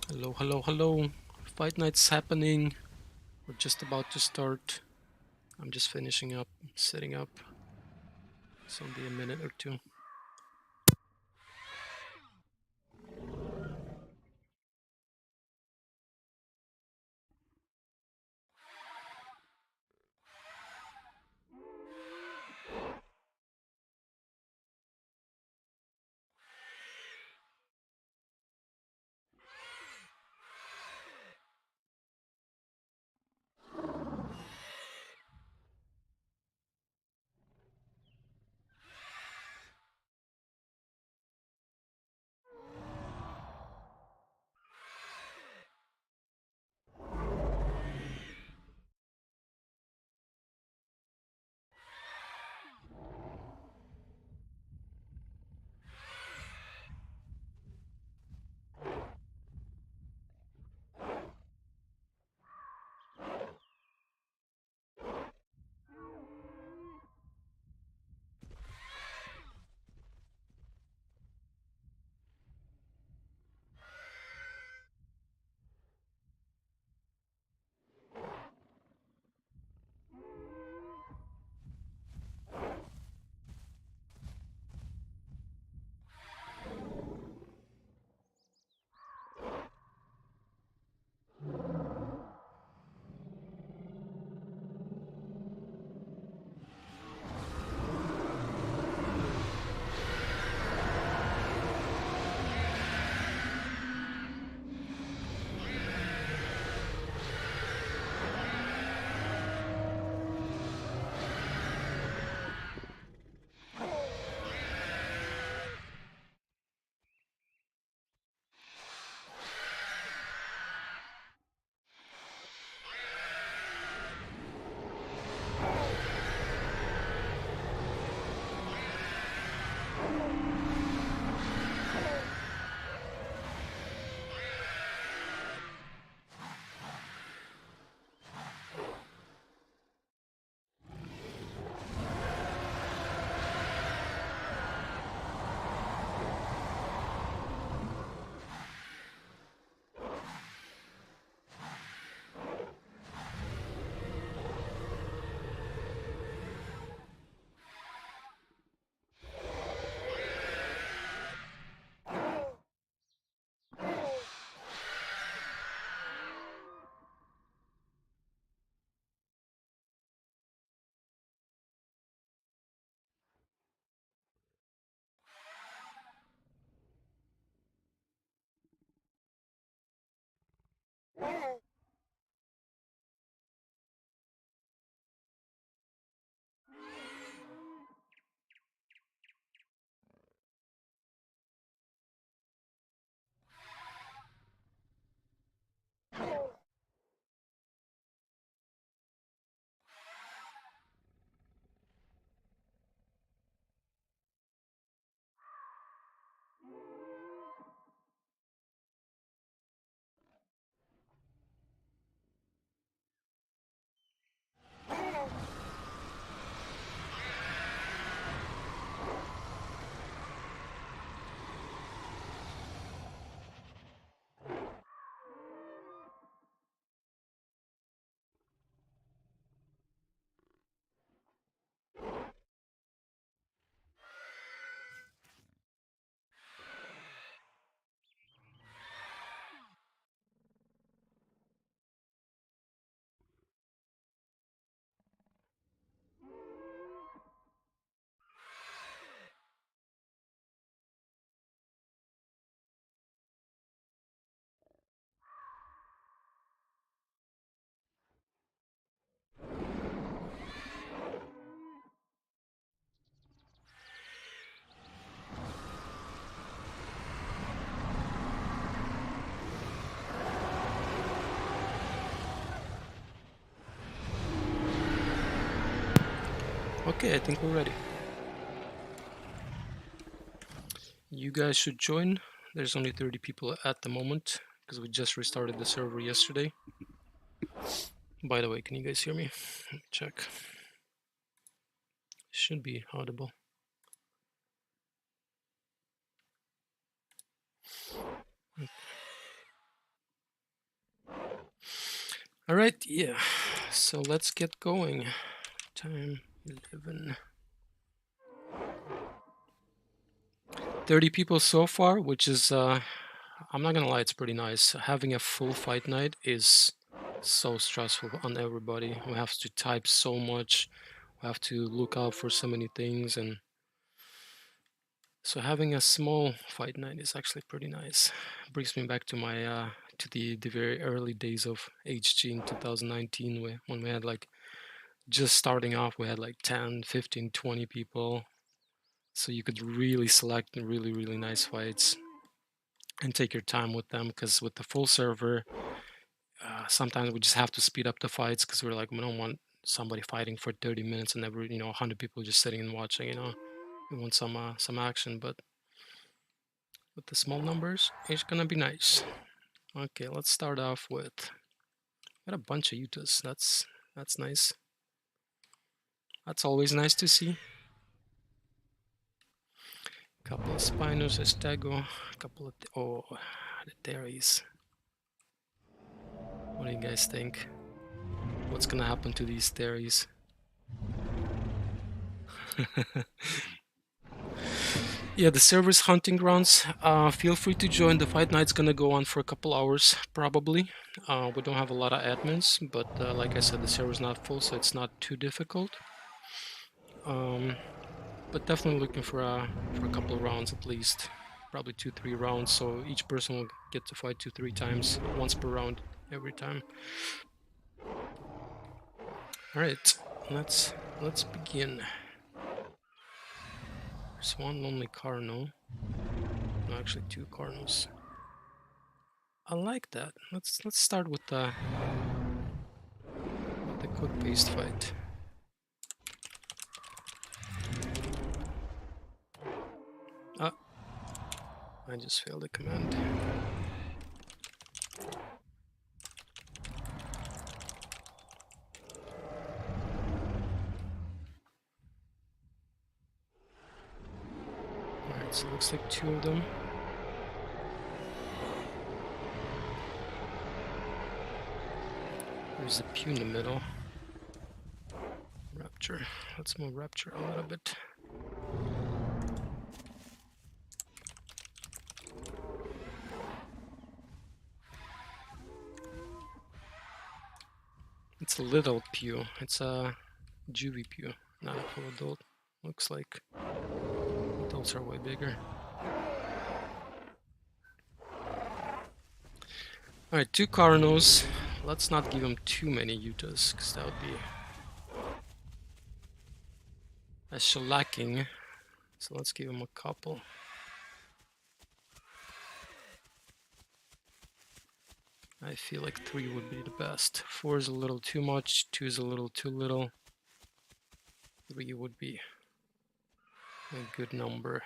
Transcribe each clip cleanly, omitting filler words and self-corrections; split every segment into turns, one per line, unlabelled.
Hello, hello, hello. Fight night's happening. We're just about to start. I'm just finishing up, setting up. So it'll be a minute or two. Okay, I think we're ready. You guys should join. There's only 30 people at the moment because we just restarted the server yesterday. By the way, can you guys hear me? Let me check. Should be audible. All right, yeah. So let's get going. Time 11. 30 people so far, which is, I'm not gonna lie, it's pretty nice. Having a full fight night is so stressful on everybody. We have to type so much, we have to look out for so many things, and so having a small fight night is actually pretty nice. Brings me back to my to the very early days of HG in 2019, when we had like just starting off, we had like 10, 15, 20 people. So you could really select really nice fights and take your time with them, because with the full server, sometimes we just have to speed up the fights because we're like, we don't want somebody fighting for 30 minutes and every 100 people just sitting and watching. We want some action, but with the small numbers, it's gonna be nice. Okay, let's start off with, got a bunch of Utahs. That's nice. That's always nice to see. Couple of Spinos, Estego, a couple of the Dairies. What do you guys think? What's gonna happen to these Dairies? Yeah, the server's hunting grounds. Feel free to join. The fight night's gonna go on for a couple hours, probably. We don't have a lot of admins, but like I said, the server's not full, so it's not too difficult. But definitely looking for a couple of rounds at least, probably 2-3 rounds. So each person will get to fight 2-3 times, once per round, every time. All right, let's begin. There's one lonely Cardinal. No, actually 2 Cardinals. I like that. Let's start with the cook-based fight. Ah, I just failed the command. Alright, so it looks like 2 of them. There's a Pew in the middle. Rapture. Let's move Rapture a little bit. It's a little Pew. It's a juvie Pew, not a full adult. Looks like adults are way bigger. Alright, 2 Cardinals. Let's not give him too many Utahs, because that would be a shellacking. So let's give him a couple. I feel like 3 would be the best. 4 is a little too much, 2 is a little too little. 3 would be a good number.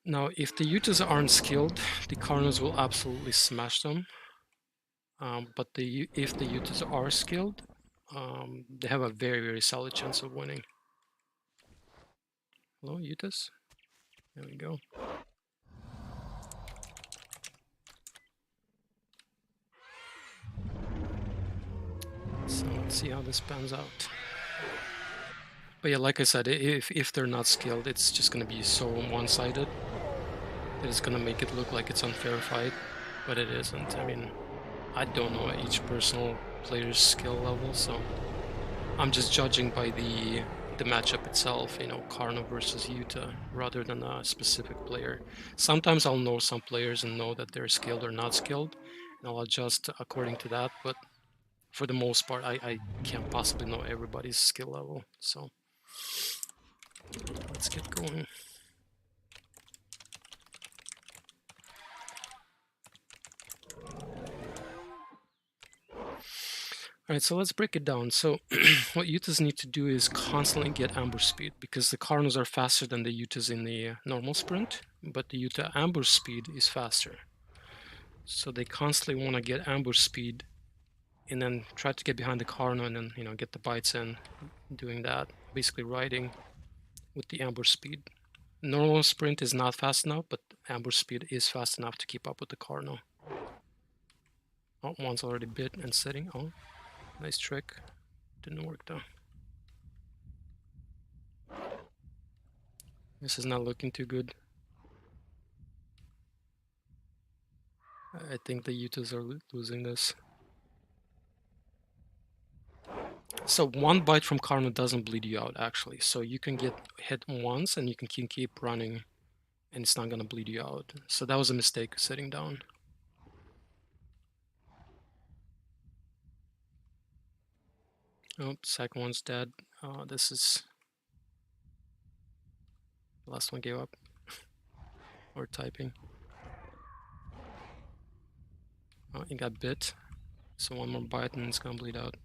Now, if the Utahs aren't skilled, the Cardinals will absolutely smash them. But if the Utahs are skilled, they have a very solid chance of winning. Hello, Utahs? There we go. So let's see how this pans out. But yeah, like I said, if they're not skilled, it's just gonna be so one-sided that it's gonna make it look like it's unfair fight, but it isn't. I mean, I don't know each personal player's skill level, so I'm just judging by the matchup itself, Cardinal versus Utah, rather than a specific player. Sometimes I'll know some players and know that they're skilled or not skilled, and I'll adjust according to that, but for the most part, I can't possibly know everybody's skill level, so let's get going. Alright, so let's break it down. So what Utahs need to do is constantly get ambush speed, because the Cardinals are faster than the Utahs in the normal sprint, but the Utah ambush speed is faster. So they constantly want to get ambush speed and then try to get behind the Carno and then, you know, get the bites in, doing that, basically riding with the ambush speed. Normal sprint is not fast enough, but ambush speed is fast enough to keep up with the Carno. Oh, one's already bit and sitting. Oh, nice trick. Didn't work though. This is not looking too good. I think the Utahs are losing this. So one bite from Carno doesn't bleed you out, actually. So you can get hit once and you can keep running and it's not going to bleed you out. So that was a mistake, sitting down. Oh, second one's dead. This is... The last one gave up. Or typing. Oh, he got bit. So one more bite and it's going to bleed out.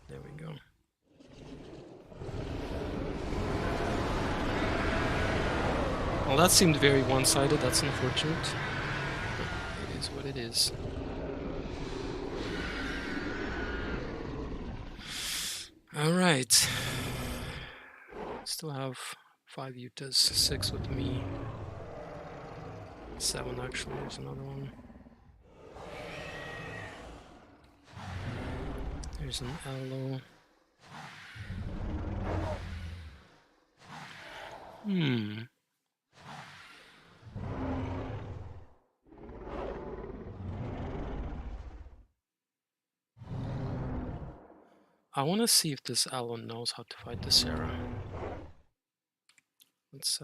There we go. Well, that seemed very one-sided. That's unfortunate. It is what it is. All right. Still have 5 Utahs, 6 with me. 7 actually, there's another one. There's an Aloe. I want to see if this Aloe knows how to fight the Sarah. Let's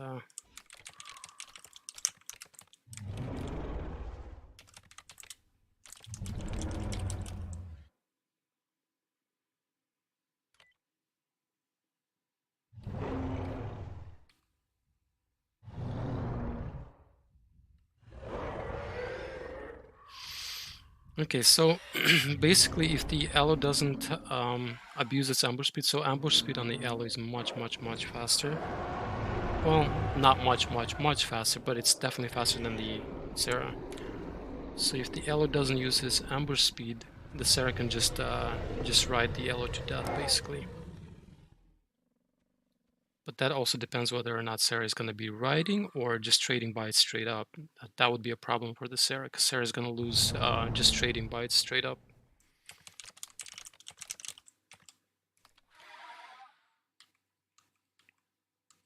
Okay, so basically if the Aloe doesn't abuse its ambush speed, so ambush speed on the Aloe is much faster. Well, not much faster, but it's definitely faster than the Sarah. So if the Aloe doesn't use his ambush speed, the Sarah can just ride the Aloe to death, basically. But that also depends whether or not Sarah is going to be riding or just trading bites straight up. That would be a problem for the Sarah, because Sarah is going to lose just trading bites straight up.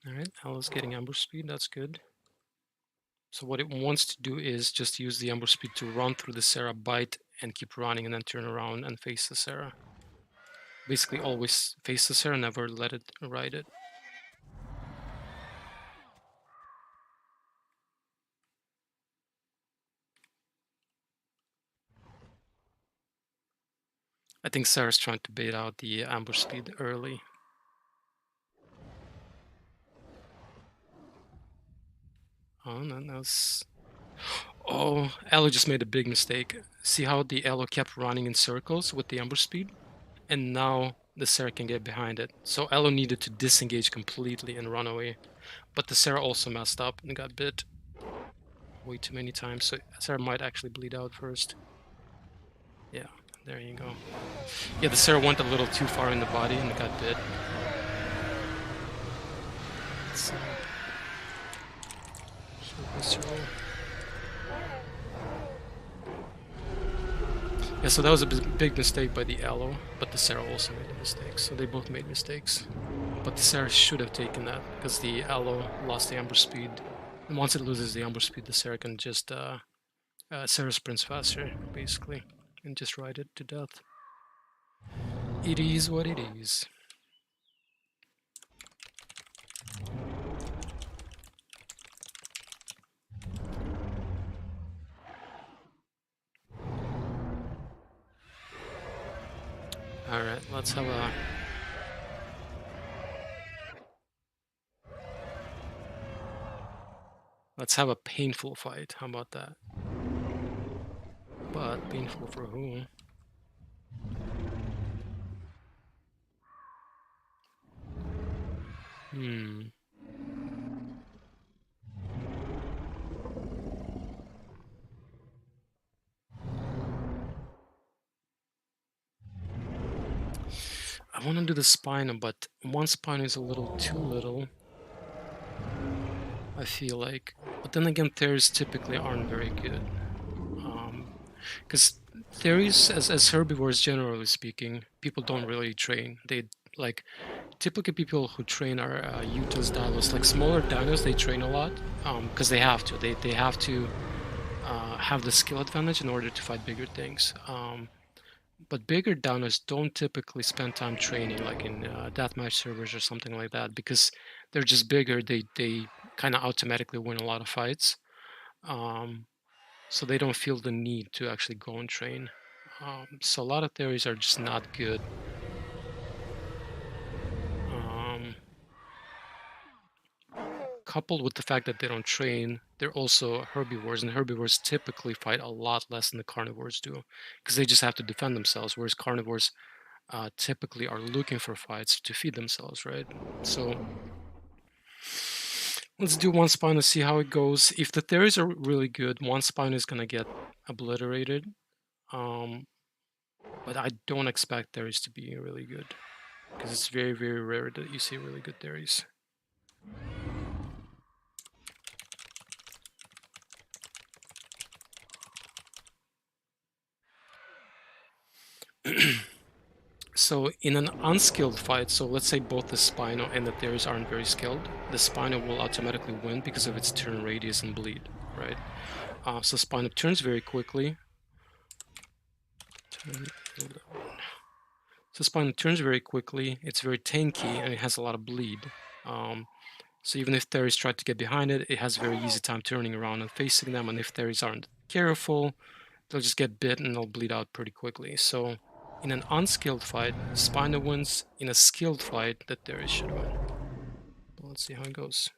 Alright, Aloe's getting ambush speed, that's good. So what it wants to do is just use the ambush speed to run through the Sarah, bite, and keep running, and then turn around and face the Sarah. Basically always face the Sarah, never let it ride it. I think Sarah's trying to bait out the ambush speed early. Oh, no, that's... Oh, Aloe just made a big mistake. See how the Aloe kept running in circles with the ambush speed? And now the Sarah can get behind it. So Aloe needed to disengage completely and run away. But the Sarah also messed up and got bit way too many times. So Sarah might actually bleed out first. Yeah, there you go. Yeah, the Sarah went a little too far in the body and got bit. So, yeah, so that was a big mistake by the Aloe, but the Sarah also made a mistake. So they both made mistakes. But the Sarah should have taken that, because the Aloe lost the ambush speed. And once it loses the ambush speed, the Sarah can just... Sarah sprints faster, basically, and just ride it to death. It is what it is. Alright, let's have a... Let's have a painful fight, how about that? But painful for who? I want to do the Spino, but one Spino is a little too little, I feel like. But then again, theories typically aren't very good. Because theories, as herbivores generally speaking, people don't really train. They like typically people who train are Utah's dinos. Like smaller dinos, they train a lot because they have to. They have to have the skill advantage in order to fight bigger things. But bigger dinos don't typically spend time training, like in deathmatch servers or something like that, because they're just bigger. They kind of automatically win a lot of fights. So they don't feel the need to actually go and train. So a lot of theories are just not good. Coupled with the fact that they don't train, they're also herbivores, and herbivores typically fight a lot less than the carnivores do, because they just have to defend themselves, whereas carnivores typically are looking for fights to feed themselves, right? So let's do one spine to see how it goes. If the theories are really good, one spine is going to get obliterated. But I don't expect theories to be really good, because it's very, very rare that you see really good theories. So in an unskilled fight, so let's say both the Spino and the Theris aren't very skilled, the Spino will automatically win because of its turn radius and bleed, right? So Spino turns very quickly. So Spino turns very quickly, it's very tanky, and it has a lot of bleed. So even if Theris try to get behind it, it has a very easy time turning around and facing them, and if Theris aren't careful, they'll just get bit and they'll bleed out pretty quickly. So in an unskilled fight, Spino wins. In a skilled fight, the Theris should win. But let's see how it goes.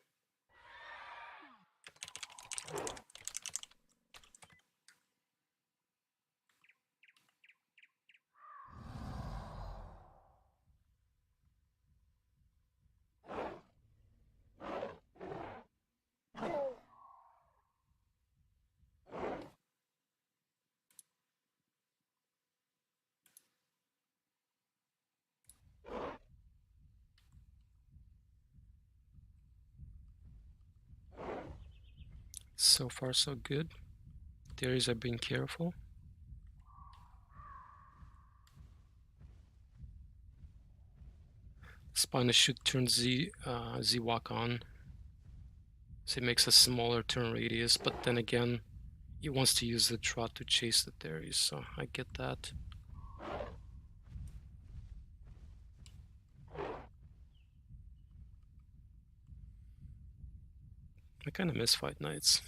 So far, so good. Theories are being careful. Spino should turn Z-Walk on, so it makes a smaller turn radius, but then again, it wants to use the trot to chase the Theories, so I get that. I kind of miss Fight Nights.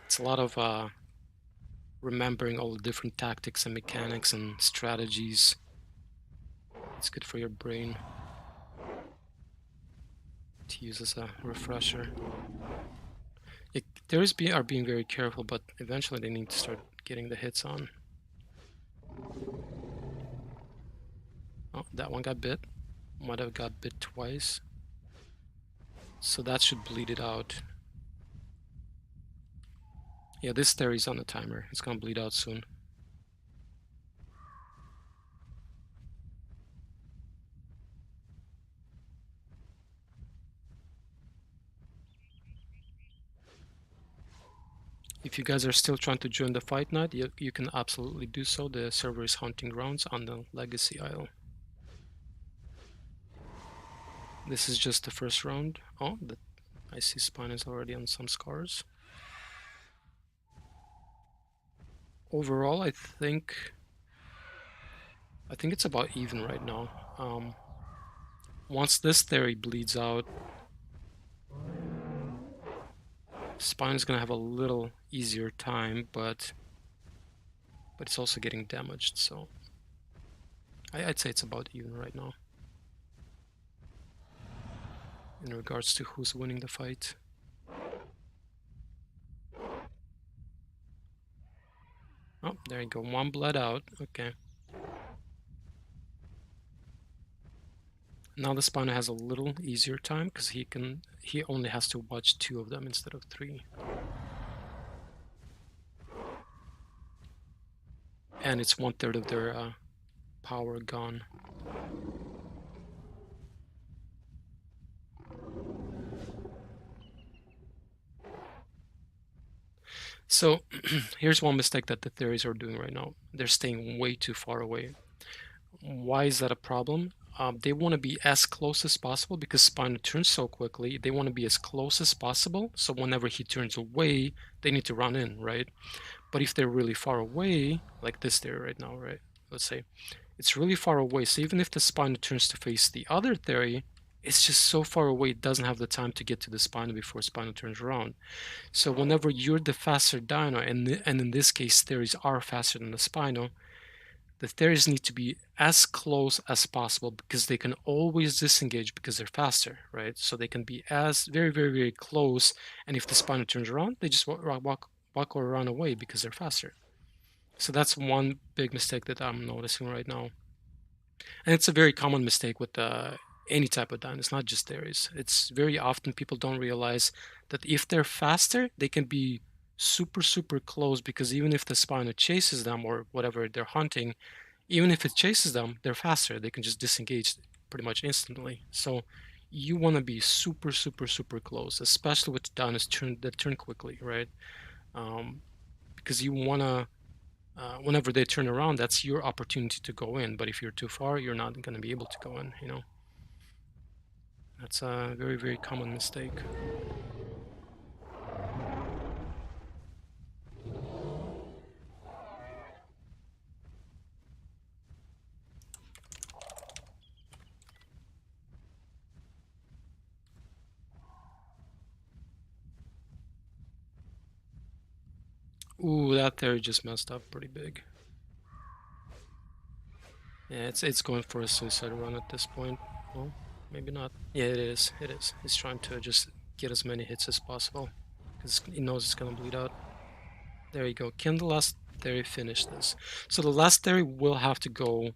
It's a lot of remembering all the different tactics and mechanics and strategies. It's good for your brain to use as a refresher. Theories are being very careful, but eventually they need to start getting the hits on. Oh, that one got bit. Might have got bit twice. So that should bleed it out. Yeah, this theory's on the timer. It's gonna bleed out soon. If you guys are still trying to join the Fight Night, you can absolutely do so. The server is Hunting Grounds on the Legacy Isle. This is just the first round. Oh, I see Spine is already on some scars. Overall, I think it's about even right now. Once this theory bleeds out, Spine is gonna have a little easier time, but it's also getting damaged, so I'd say it's about even right now in regards to who's winning the fight. Oh, there you go. One bled out. Okay. Now the Spino has a little easier time because he only has to watch 2 of them instead of 3. And it's 1/3 of their power gone. So here's one mistake that the theories are doing right now. They're staying way too far away. Why is that a problem? They want to be as close as possible because Spino turns so quickly. They want to be as close as possible. So whenever he turns away, they need to run in, right? But if they're really far away, like this theory right now, right? Let's say it's really far away. So even if the Spino turns to face the other theory, it's just so far away, it doesn't have the time to get to the Spino before Spino turns around. So whenever you're the faster dino, and in this case, theories are faster than the Spino, the theories need to be as close as possible because they can always disengage because they're faster, right? So they can be as very, very, very close. And if the Spino turns around, they just walk or run away because they're faster. So that's one big mistake that I'm noticing right now. And it's a very common mistake with any type of dino. It's not just theories. It's very often people don't realize that if they're faster, they can be super, super close because even if the Spino chases them or whatever they're hunting, even if it chases them, they're faster. They can just disengage pretty much instantly. So you want to be super, super, super close, especially with the dinos that turn quickly, right? Because you want to, whenever they turn around, that's your opportunity to go in. But if you're too far, you're not going to be able to go in, you know? That's a very, very common mistake. Ooh, that theory just messed up pretty big. Yeah, it's going for a suicide run at this point. Well, maybe not. Yeah, it is. It is. He's trying to just get as many hits as possible because he knows it's gonna bleed out. There you go. Can the last theory finish this? So the last theory will have to go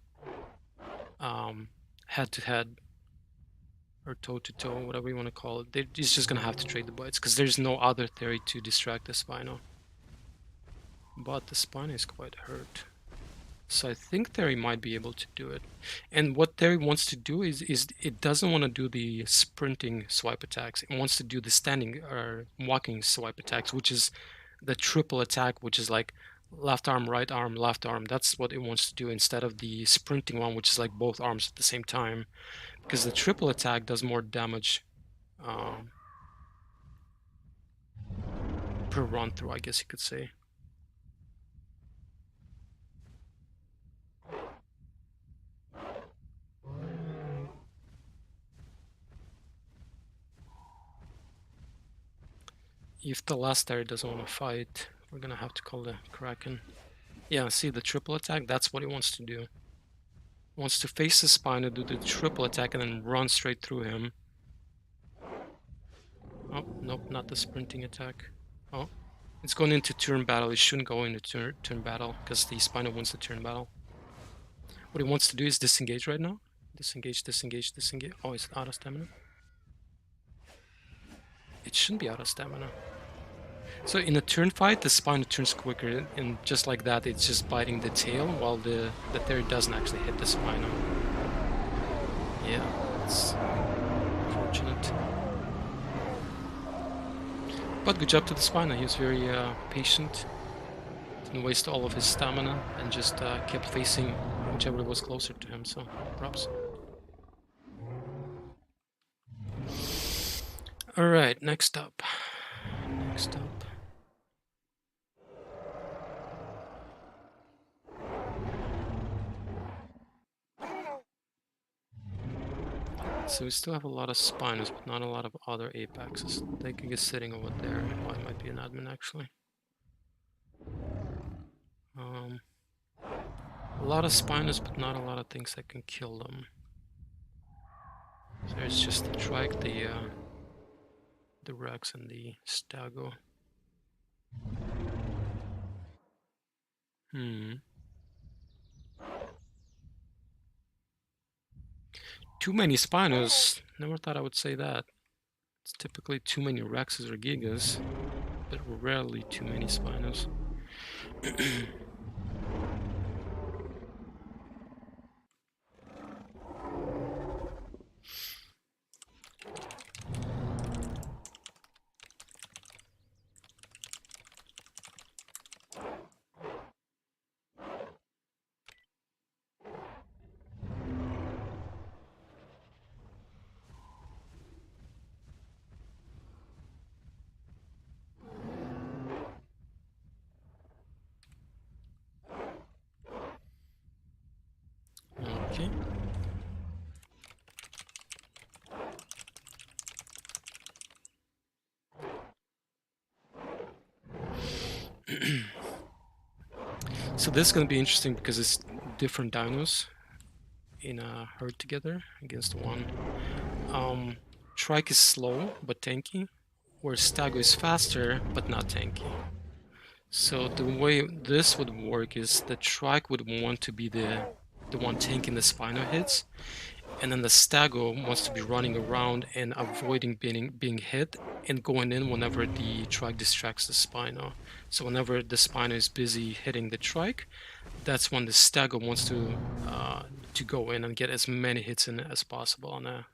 head to head or toe to toe, whatever you want to call it. He's just gonna have to trade the bites because there's no other theory to distract the Spino. But the Spino is quite hurt. So I think Theory might be able to do it. And what Theory wants to do is it doesn't want to do the sprinting swipe attacks. It wants to do the standing or walking swipe attacks, which is the triple attack, which is like left arm, right arm, left arm. That's what it wants to do instead of the sprinting one, which is like both arms at the same time. Because the triple attack does more damage per run through, I guess you could say. If the last Theory doesn't want to fight, we're gonna have to call the Kraken. Yeah, see the triple attack? That's what he wants to do. He wants to face the Spino, do the triple attack, and then run straight through him. Oh, nope, not the sprinting attack. Oh, it's going into turn battle. It shouldn't go into turn battle, because the Spino wins the turn battle. What he wants to do is disengage right now. Disengage, disengage, disengage. Oh, it's out of stamina. It shouldn't be out of stamina. So in a turn fight, the Spino turns quicker, and just like that, it's just biting the tail, while the Theory doesn't actually hit the Spino. Yeah, it's unfortunate. But good job to the Spino. He was very patient, didn't waste all of his stamina, and just kept facing whichever was closer to him, so props. Alright, next up. Next up. So we still have a lot of Spinos, but not a lot of other Apexes. Thinking is sitting over there. Oh, it might be an admin actually. A lot of Spinos, but not a lot of things that can kill them. So there's just the Trike, the Rex, and the Stago. Too many Spinos. Never thought I would say that. It's typically too many Rexes or Gigas, but rarely too many Spinos. Okay. So this is going to be interesting because it's different dinos in a herd together against one. Trike is slow but tanky, where Stago is faster but not tanky. So the way this would work is the Trike would want to be the one tanking the Spino hits, and then the Stago wants to be running around and avoiding being hit and going in whenever the Trike distracts the Spino. So whenever the Spino is busy hitting the Trike, that's when the Stago wants to go in and get as many hits in as possible on a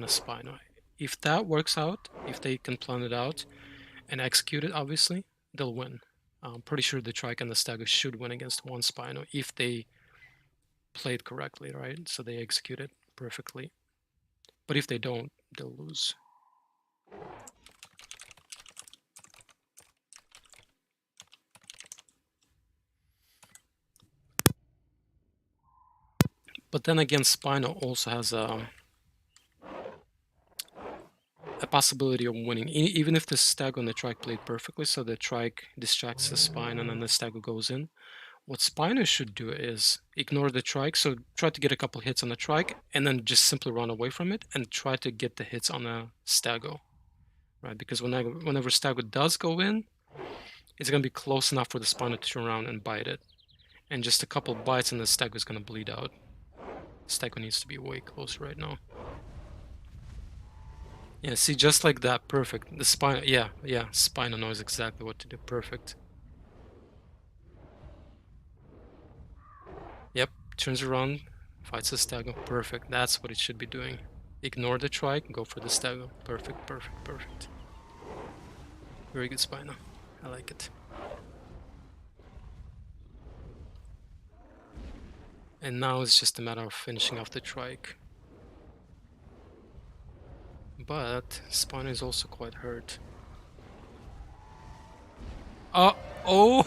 Spino. If that works out, if they can plan it out and execute it, obviously, they'll win. I'm pretty sure the Trike and the Stago should win against one Spino if they play it correctly, right? So they execute it perfectly. But if they don't, they'll lose. But then again, Spino also has a possibility of winning, even if the Stago and the Trike played perfectly, so the Trike distracts the Spino and then the Stago goes in. What Spino should do is ignore the Trike, so try to get a couple hits on the Trike, and then just simply run away from it and try to get the hits on the Stago, right? Because whenever Stago does go in, it's going to be close enough for the Spino to turn around and bite it. And just a couple bites and the Stago is going to bleed out. Stago needs to be way closer right now. Yeah, see, just like that, perfect. The Spino, yeah, Spino knows exactly what to do, perfect. Yep, turns around, fights the Stago, perfect. That's what it should be doing. Ignore the Trike, go for the Stago. Perfect, perfect, perfect. Very good Spino. I like it. And now it's just a matter of finishing off the Trike. But Spino is also quite hurt. Oh!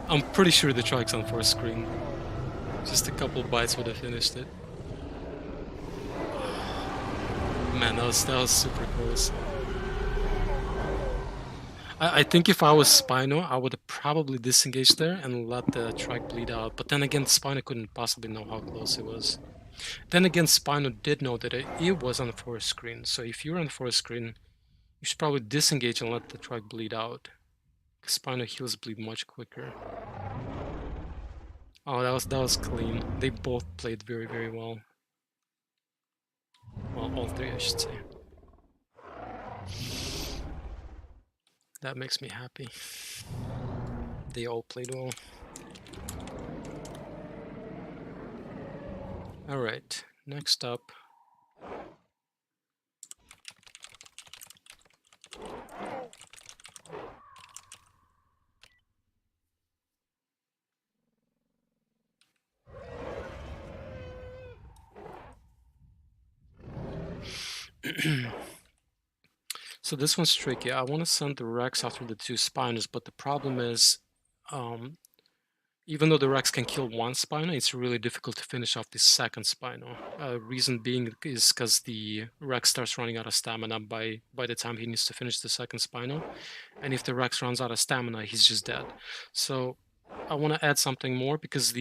I'm pretty sure the Trike's on first screen. Just a couple bites would have finished it. Man, that was super close. I think if I was Spino, I would have probably disengaged there and let the Trike bleed out. But then again, Spino couldn't possibly know how close it was. Then again, Spino did know that it was on the forest screen. So if you're on the forest screen, you should probably disengage and let the Trike bleed out. Because Spino heals bleed much quicker. Oh, that was clean. They both played very, very well. Well, all three, I should say. That makes me happy. They all played well. Alright, next up. So this one's tricky. I want to send the Rex after the two Spinos, but the problem is, even though the Rex can kill one Spino, it's really difficult to finish off the second Spino. Reason being is because the Rex starts running out of stamina by the time he needs to finish the second Spino. And if the Rex runs out of stamina, he's just dead. So I want to add something more because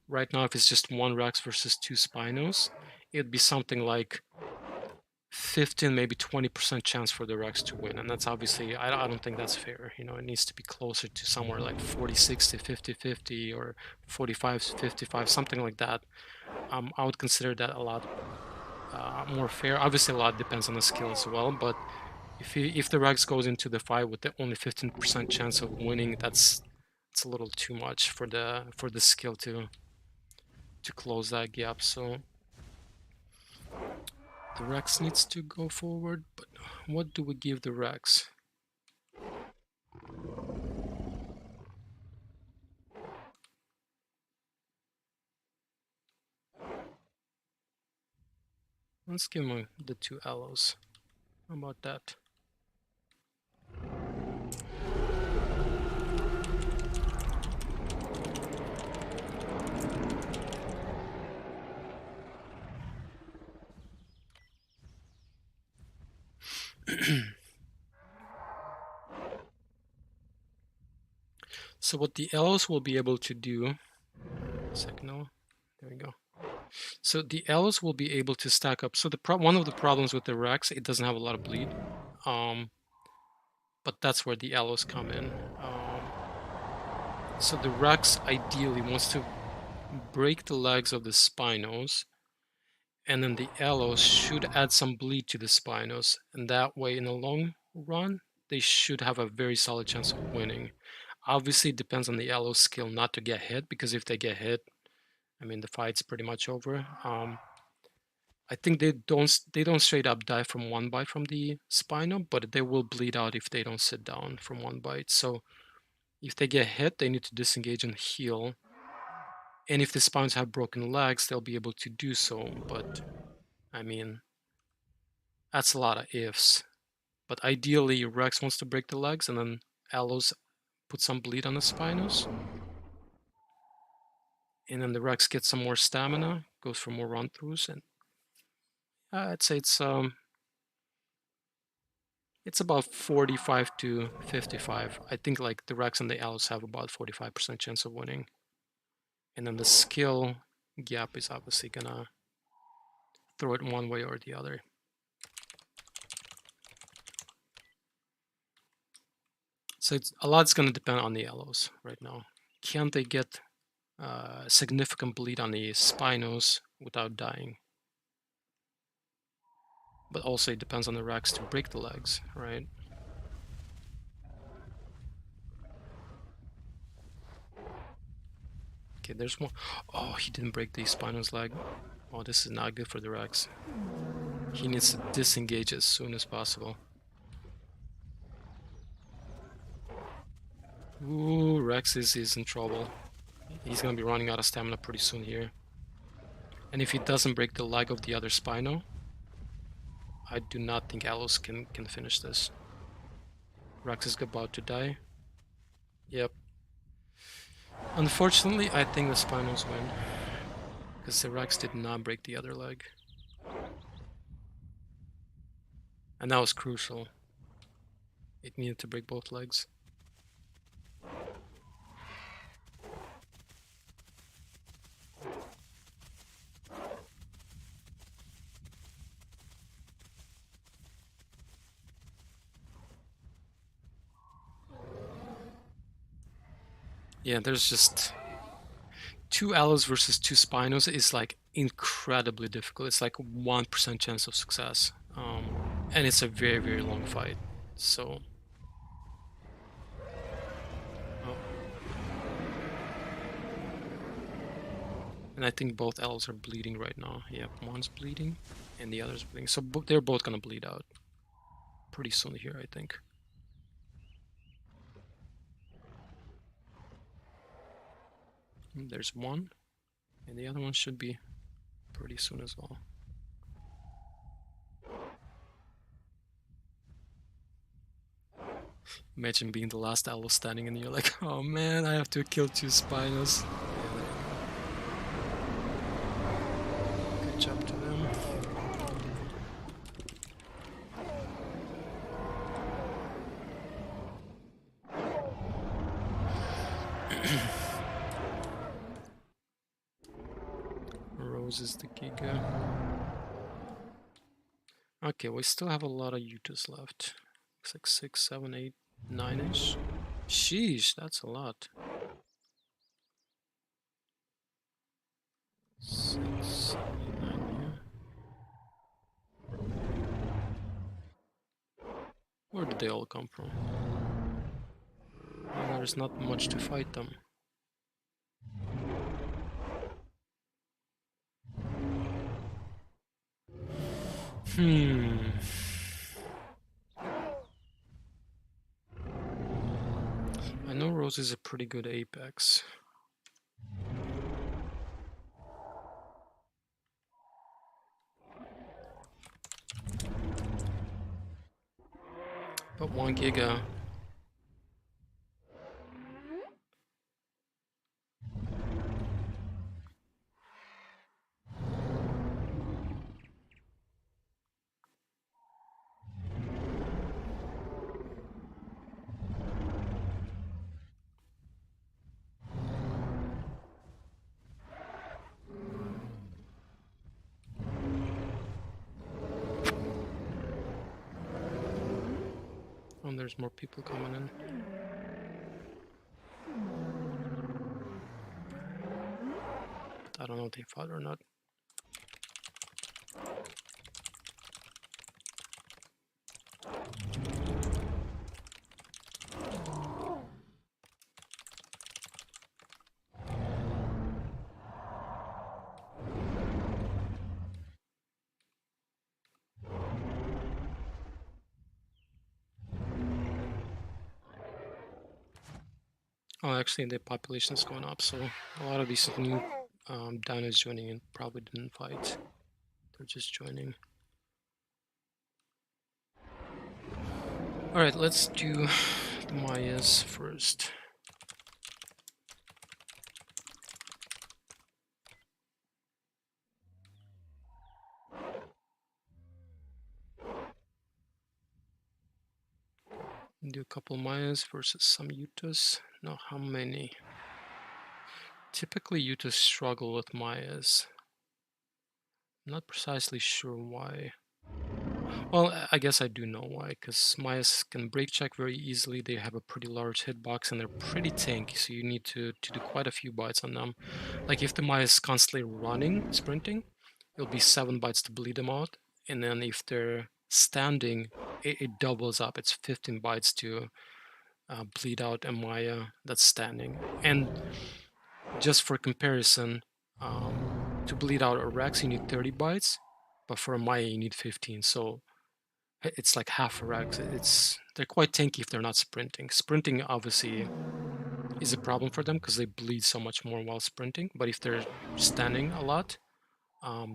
right now if it's just one Rex versus two Spinos, it'd be something like 15, maybe 20% chance for the Rex to win, and that's obviously, I don't think that's fair. You know, it needs to be closer to somewhere like 40-60, 50-50, or 45-55, something like that. I would consider that a lot more fair. Obviously, a lot depends on the skill as well, but if the Rex goes into the fight with the only 15% chance of winning, it's a little too much for the skill to close that gap. So the Rex needs to go forward, but what do we give the Rex? Let's give him the two Allos. How about that? So what the Ellos will be able to do, no, there we go. So the Ellos will be able to stack up. So one of the problems with the Rex, it doesn't have a lot of bleed. But that's where the Ellos come in. So the Rex ideally wants to break the legs of the Spinos, and then the Ellos should add some bleed to the Spinos, and that way in the long run, they should have a very solid chance of winning. Obviously, it depends on the Ellos' skill not to get hit, because if they get hit, I mean, the fight's pretty much over. I think they don't straight up die from one bite from the Spino, but they will bleed out if they don't sit down from one bite. So if they get hit, they need to disengage and heal. And if the Spinos have broken legs, they'll be able to do so. But I mean, that's a lot of ifs. But ideally, Rex wants to break the legs, and then Allos put some bleed on the Spinos. And then the Rex gets some more stamina, goes for more run-throughs, and I'd say it's about 45 to 55. I think like the Rex and the Allos have about 45% chance of winning. And then the skill gap is obviously gonna throw it one way or the other. So a lot's gonna depend on the Allos right now. Can they get significant bleed on the Spinos without dying? But also it depends on the Rex to break the legs, right? Okay, there's more. Oh, he didn't break the Spino's leg. Oh, this is not good for the Rex. He needs to disengage as soon as possible. Ooh, Rex is in trouble. He's gonna be running out of stamina pretty soon here. And if he doesn't break the leg of the other Spino, I do not think Allos can finish this. Rex is about to die. Yep. Unfortunately, I think the Spinos win. Because the Rex did not break the other leg. And that was crucial. It needed to break both legs. Yeah, there's just 2 Allos versus 2 Spinos is like incredibly difficult. It's like 1% chance of success. And it's a very, very long fight. So... Oh. And I think both Allos are bleeding right now. Yeah, one's bleeding and the other's bleeding. So they're both gonna bleed out pretty soon here, I think. There's one, and the other one should be pretty soon as well. Imagine being the last Allo standing and you're like, oh man, I have to kill 2 Spinos. Yeah, good job to them. Rose is the Giga. Okay, we still have a lot of Utas left. Looks like 6, 7, 8, 9-ish. Sheesh, that's a lot. 6, 7, 8, 9, yeah. Where did they all come from? Well, there's not much to fight them. I know Rose is a pretty good Apex. But 1 Giga... Oh, there's more people coming in. I don't know if they fought or not. Oh, actually, the population is going up, so a lot of these new dinos joining in probably didn't fight. They're just joining. All right, let's do the Mayas first. Do a couple Mayas versus some Yutas. No, how many? Typically, Yutas struggle with Mayas. I'm not precisely sure why. Well, I guess I do know why, because Mayas can break check very easily. They have a pretty large hitbox and they're pretty tanky, so you need to do quite a few bites on them. Like if the Maya is constantly running, sprinting, it'll be 7 bites to bleed them out. And then if they're standing, it doubles up. It's 15 bites to bleed out a Maya that's standing. And just for comparison, to bleed out a Rex, you need 30 bites, but for a Maya, you need 15. So it's like half a Rex. They're quite tanky if they're not sprinting. Sprinting obviously is a problem for them because they bleed so much more while sprinting. But if they're standing a lot,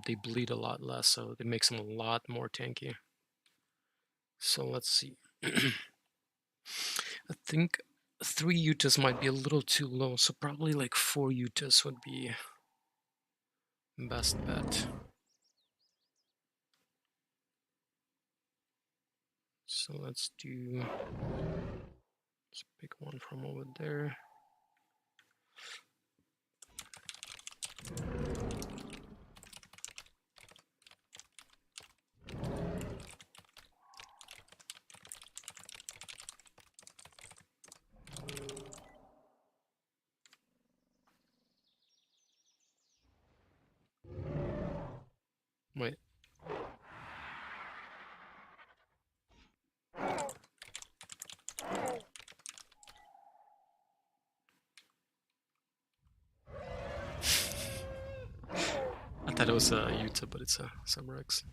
they bleed a lot less, so it makes them a lot more tanky. So let's see. I think 3 Utas might be a little too low, so probably like 4 Utas would be best bet. So let's pick one from over there. Wait. I thought it was a Yuta, but it's a Subrex.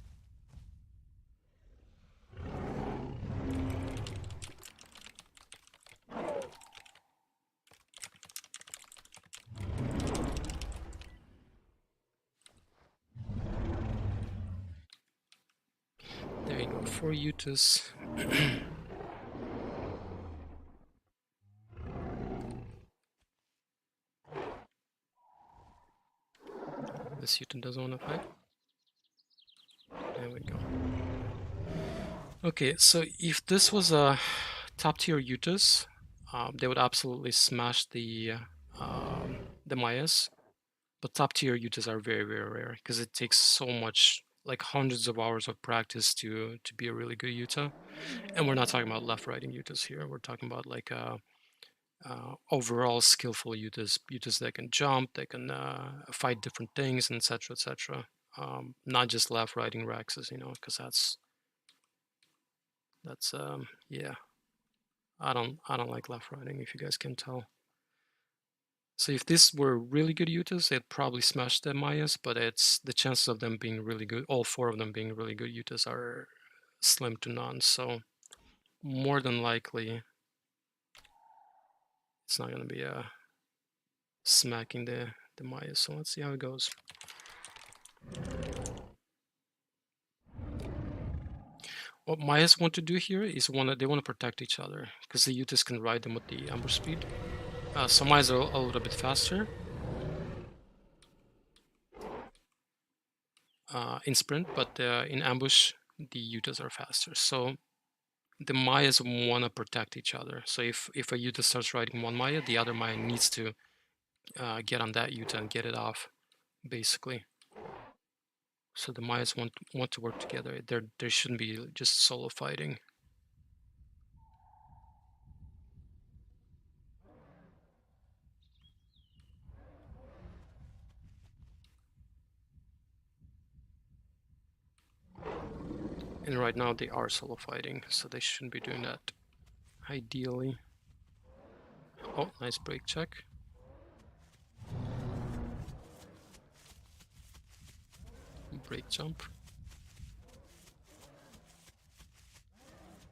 There you go, 4 Utas. This Yuta doesn't want to fight. There we go. Okay, so if this was a top tier Utas, they would absolutely smash the Mayas. But top tier Utas are very, very rare because it takes so much, like hundreds of hours of practice to be a really good Yuta. And we're not talking about left-riding Utas here. We're talking about like overall skillful Utas that can jump, they can fight different things, and etc. etc. Not just left-riding Rexes, because that's yeah. I don't like left-riding, if you guys can tell. So if this were really good Utas, they'd probably smash the Mayas, but it's the chances of them being really good, all 4 of them being really good Utas, are slim to none. So more than likely, it's not going to be smacking the Mayas. So let's see how it goes. What Mayas want to do here is they want to protect each other because the Utas can ride them with the ambush speed. So Mayas are a little bit faster in sprint, but in ambush the Utas are faster. So the Mayas want to protect each other. So if a Yuta starts riding one Maya, the other Maya needs to get on that Yuta and get it off, basically. So the Mayas want to work together. There shouldn't be just solo fighting. And right now they are solo fighting, so they shouldn't be doing that. Ideally. Oh, nice break check. Break jump.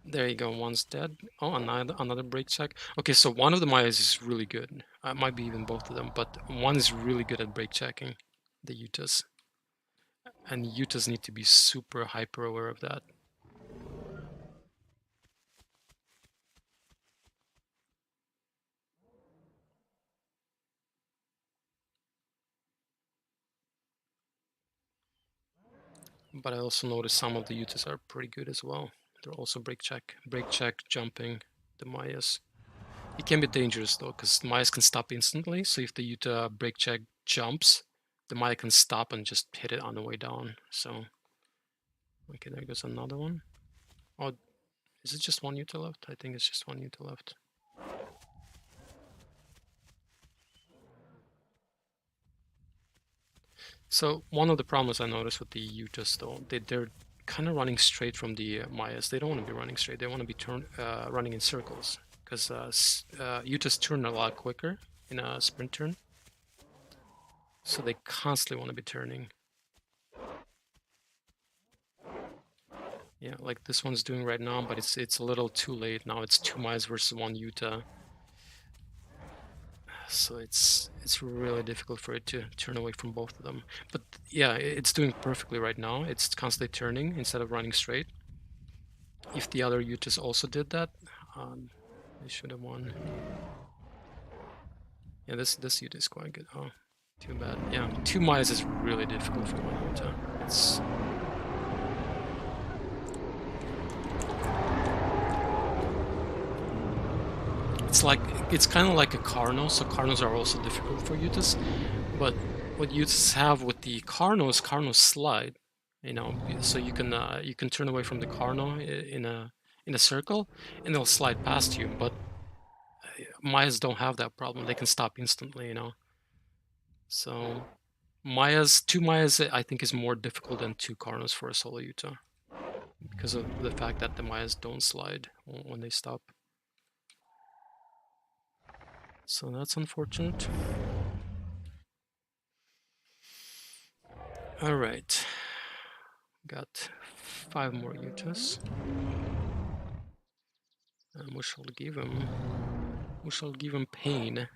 There you go, one's dead. Oh, another break check. Okay, so one of the Mayas is really good. Might be even both of them, but one is really good at break checking, the Yutas. And Yutas need to be super hyper aware of that. But I also noticed some of the Yutas are pretty good as well. They're also break check, jumping the Mayas. It can be dangerous though, because Mayas can stop instantly. So if the Yuta break check jumps, the Maya can stop and just hit it on the way down. So, okay, there goes another one. Oh, is it just one Yuta left? I think it's just one Yuta left. So one of the problems I noticed with the Yutas though, they're kind of running straight from the Mayas. They don't want to be running straight. They want to be running in circles because Yutas turn a lot quicker in a sprint turn. So they constantly want to be turning. Yeah, like this one's doing right now, but it's a little too late now. It's 2 Mayas versus 1 Yuta. So it's really difficult for it to turn away from both of them. But yeah, it's doing perfectly right now. It's constantly turning instead of running straight. If the other Yutas also did that, they should have won. Yeah, this Yuta is quite good. Oh, too bad. Yeah, 2 Mayas is really difficult for 1 Yuta. It's kind of like a Carno, so Carnos are also difficult for Yutas. But what Yutas have with the Carnos slide, so you can turn away from the Carno in a circle, and they'll slide past you. But Mayas don't have that problem; they can stop instantly. So 2 Mayas I think is more difficult than 2 Carnos for a solo Yuta because of the fact that the Mayas don't slide when they stop. So that's unfortunate. All right, got 5 more Yutas, and we shall give him pain.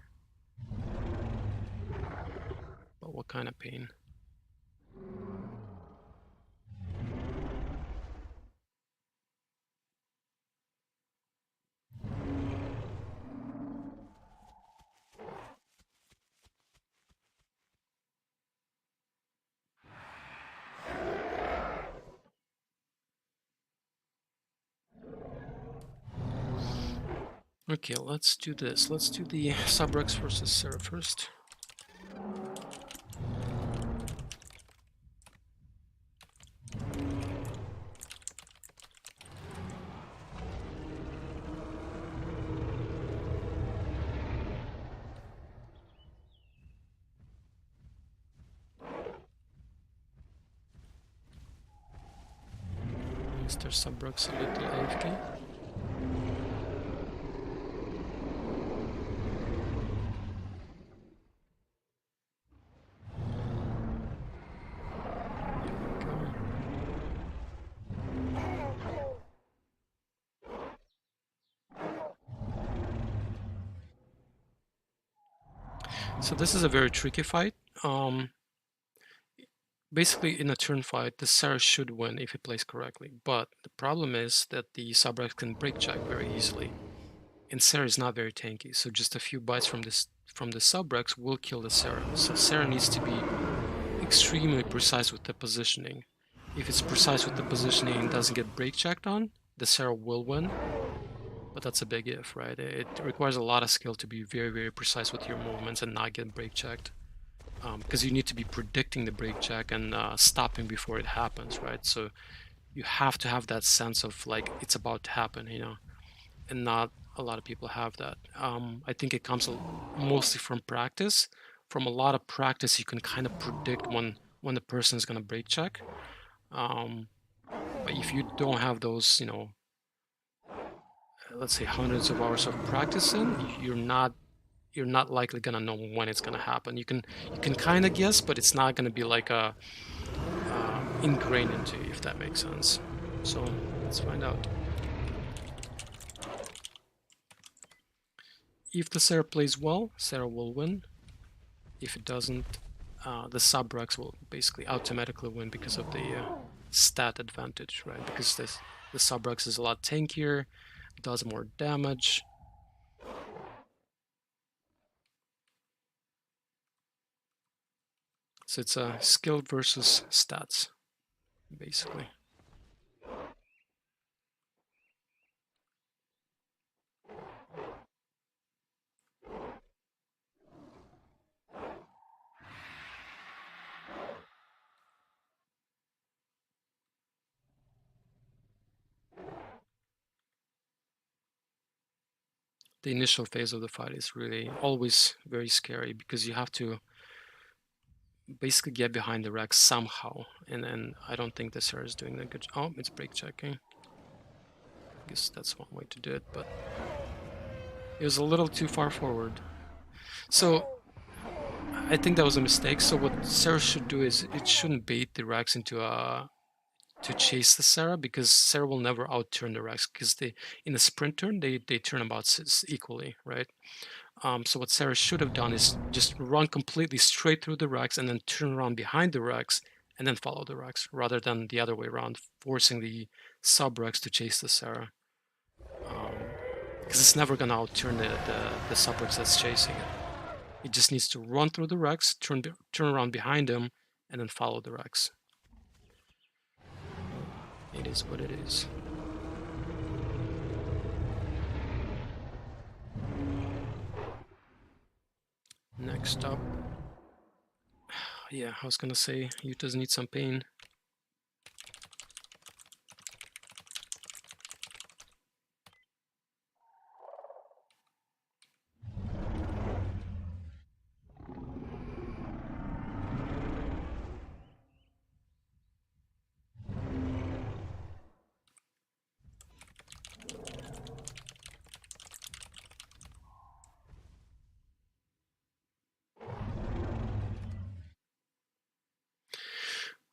But what kind of pain? Okay, let's do this. Let's do the Sabrex versus Sarah first. Mr. Sabrex a little AFK. So this is a very tricky fight. Basically, in a turn fight, the Sarah should win if he plays correctly. But the problem is that the Sabrex can break check very easily, and Sarah is not very tanky. So just a few bites from the Sabrex will kill the Sarah. So Sarah needs to be extremely precise with the positioning. If it's precise with the positioning and doesn't get break checked on, the Sarah will win. But that's a big if, right? It requires a lot of skill to be very, very precise with your movements and not get break checked. Because you need to be predicting the break check and stopping before it happens, right? So you have to have that sense of like it's about to happen, and not a lot of people have that. I think it comes mostly from practice. From a lot of practice, you can kind of predict when the person is going to break check. But But if you don't have those, you know, let's say hundreds of hours of practicing, you're not likely gonna know when it's gonna happen. You can kind of guess, but it's not gonna be like a ingrained into you, if that makes sense. So let's find out. If the Sarah plays well, Sarah will win. If it doesn't, the Subrex will basically automatically win because of the stat advantage, right? Because the Subrex is a lot tankier, does more damage. So it's a skill versus stats, basically. The initial phase of the fight is really always very scary because you have to basically get behind the Rex somehow, and then I don't think the Sarah is doing that good. Oh, it's break checking. I guess that's one way to do it, but it was a little too far forward. So I think that was a mistake. So what Sarah should do is it shouldn't bait the Rex into to chase the Sarah, because Sarah will never outturn the Rex, because they in a sprint turn they turn about equally, right? So what Sarah should have done is just run completely straight through the Rex and then turn around behind the Rex and then follow the Rex, rather than the other way around, forcing the sub Rex to chase the Sarah. Because it's never gonna outturn the sub Rex that's chasing it. It just needs to run through the Rex, turn around behind him, and then follow the Rex. It is what it is. Next up, yeah, I was gonna say Yutas need some pain.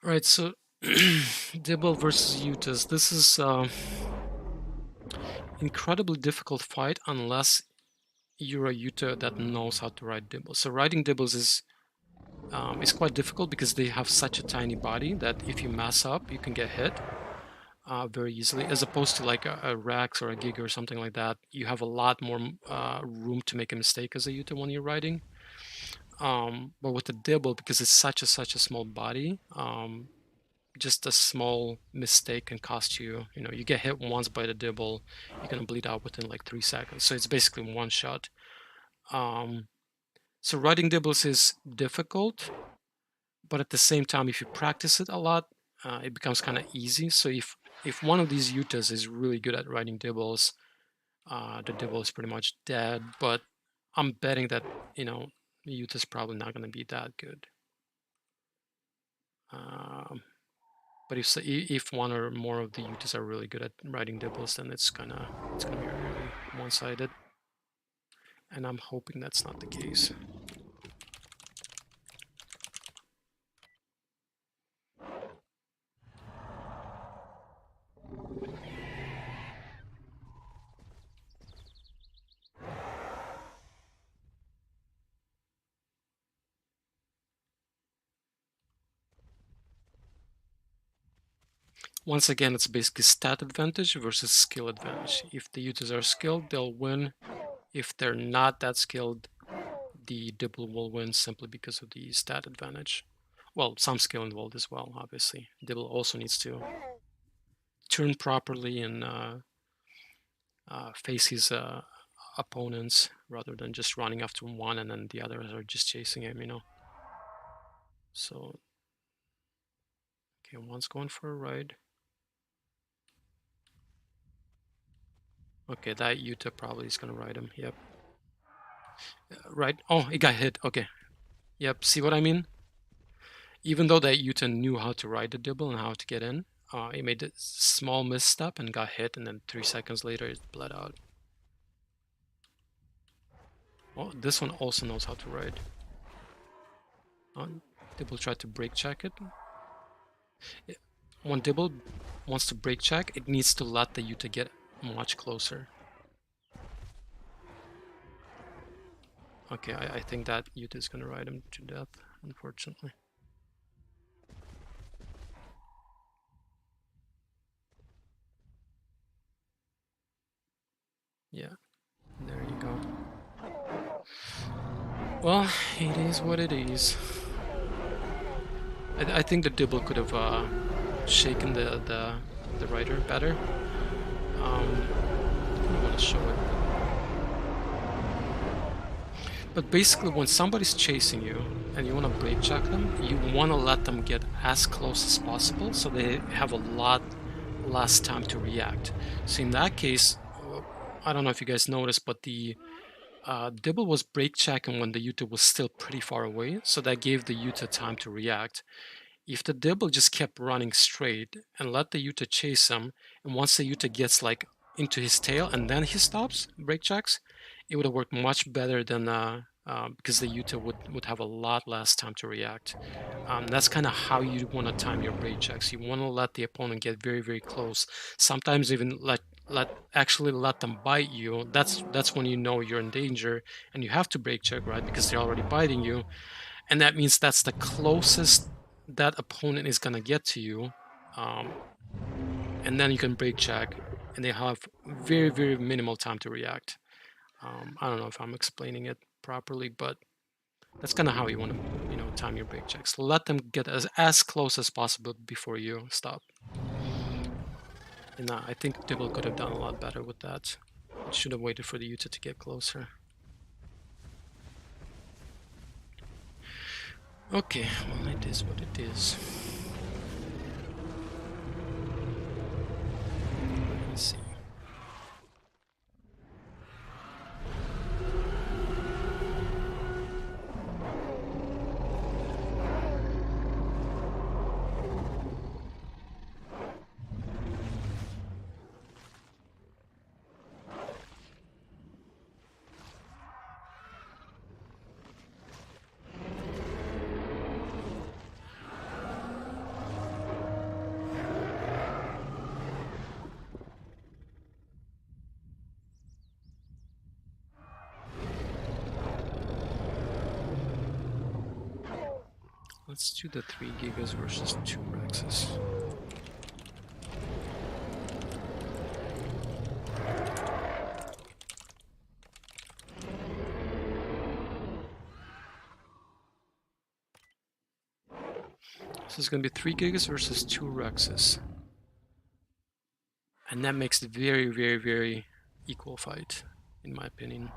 Right, so Dibble versus Yutas. This is incredibly difficult fight unless you're a Yuta that knows how to ride Dibbles. So riding Dibbles is quite difficult because they have such a tiny body that if you mess up, you can get hit very easily, as opposed to like a Rex or a Giga or something like that. You have a lot more room to make a mistake as a Yuta when you're riding. But with the Dibble, because it's such a small body, just a small mistake can cost you, you get hit once by the Dibble, you're gonna bleed out within like 3 seconds. So it's basically one shot. So riding Dibbles is difficult, but at the same time, if you practice it a lot, it becomes kind of easy. So if one of these Yutas is really good at riding Dibbles, the Dibble is pretty much dead. But I'm betting that, Yuta's probably not going to be that good. But if one or more of the Yutas are really good at riding Dibbles, then it's gonna be really one-sided. And I'm hoping that's not the case. Once again, it's basically stat advantage versus skill advantage. If the Yutas are skilled, they'll win. If they're not that skilled, the Dibble will win simply because of the stat advantage. Well, some skill involved as well, obviously. Dibble also needs to turn properly and face his opponents rather than just running after one and then the others are just chasing him. So, okay, one's going for a ride. Okay, that Yuta probably is gonna ride him. Yep. Right. Oh, he got hit. Okay. Yep. See what I mean? Even though that Yuta knew how to ride the Dibble and how to get in, he made a small misstep and got hit, and then 3 seconds later it bled out. Oh, this one also knows how to ride. Dibble tried to brake check it. When Dibble wants to brake check, it needs to let the Yuta get much closer. Okay, I think that Yuta is gonna ride him to death, unfortunately. Yeah, there you go. Well, it is what it is. I think the Dibble could have shaken the rider better. I don't want to show it. But basically, when somebody's chasing you and you want to brake check them, you want to let them get as close as possible so they have a lot less time to react. So in that case, I don't know if you guys noticed, but the Dibble was brake checking when the Yuta was still pretty far away, so that gave the Yuta time to react. If the Dibble just kept running straight and let the Yuta chase him, and once the Yuta gets like into his tail and then he stops, brake checks, it would have worked much better than because the Yuta would have a lot less time to react. That's kind of how you want to time your brake checks. You want to let the opponent get very, very close. Sometimes even actually let them bite you. That's when you know you're in danger and you have to brake check, right? Because they're already biting you, and that means that's the closest that opponent is gonna get to you, and then you can brake check, and they have very, very minimal time to react. I don't know if I'm explaining it properly, but that's kind of how you want to, time your brake checks. Let them get as close as possible before you stop. And I think Dibble could have done a lot better with that. It should have waited for the Yuta to get closer. Okay, well, it is what it is. Let's see. Let's do the 3 Gigas versus 2 Rexes. So it's going to be 3 Gigas versus 2 Rexes. And that makes it very, very, very equal fight, in my opinion.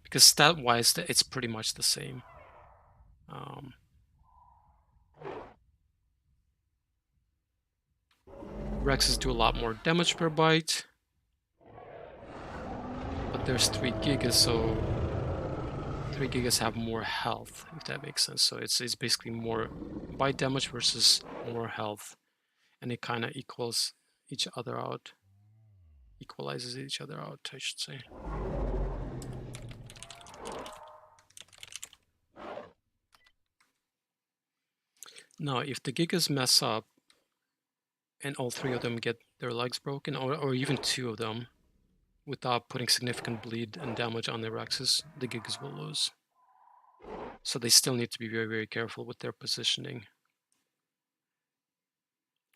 Because stat-wise, it's pretty much the same. Rexes do a lot more damage per bite, but there's 3 Gigas, so 3 Gigas have more health, if that makes sense. So it's basically more bite damage versus more health, and it kind of equals each other out. Equalizes each other out, I should say. Now, if the Gigas mess up and all 3 of them get their legs broken, or even 2 of them, without putting significant bleed and damage on their Rexes, the Gigas will lose. So they still need to be very, very careful with their positioning.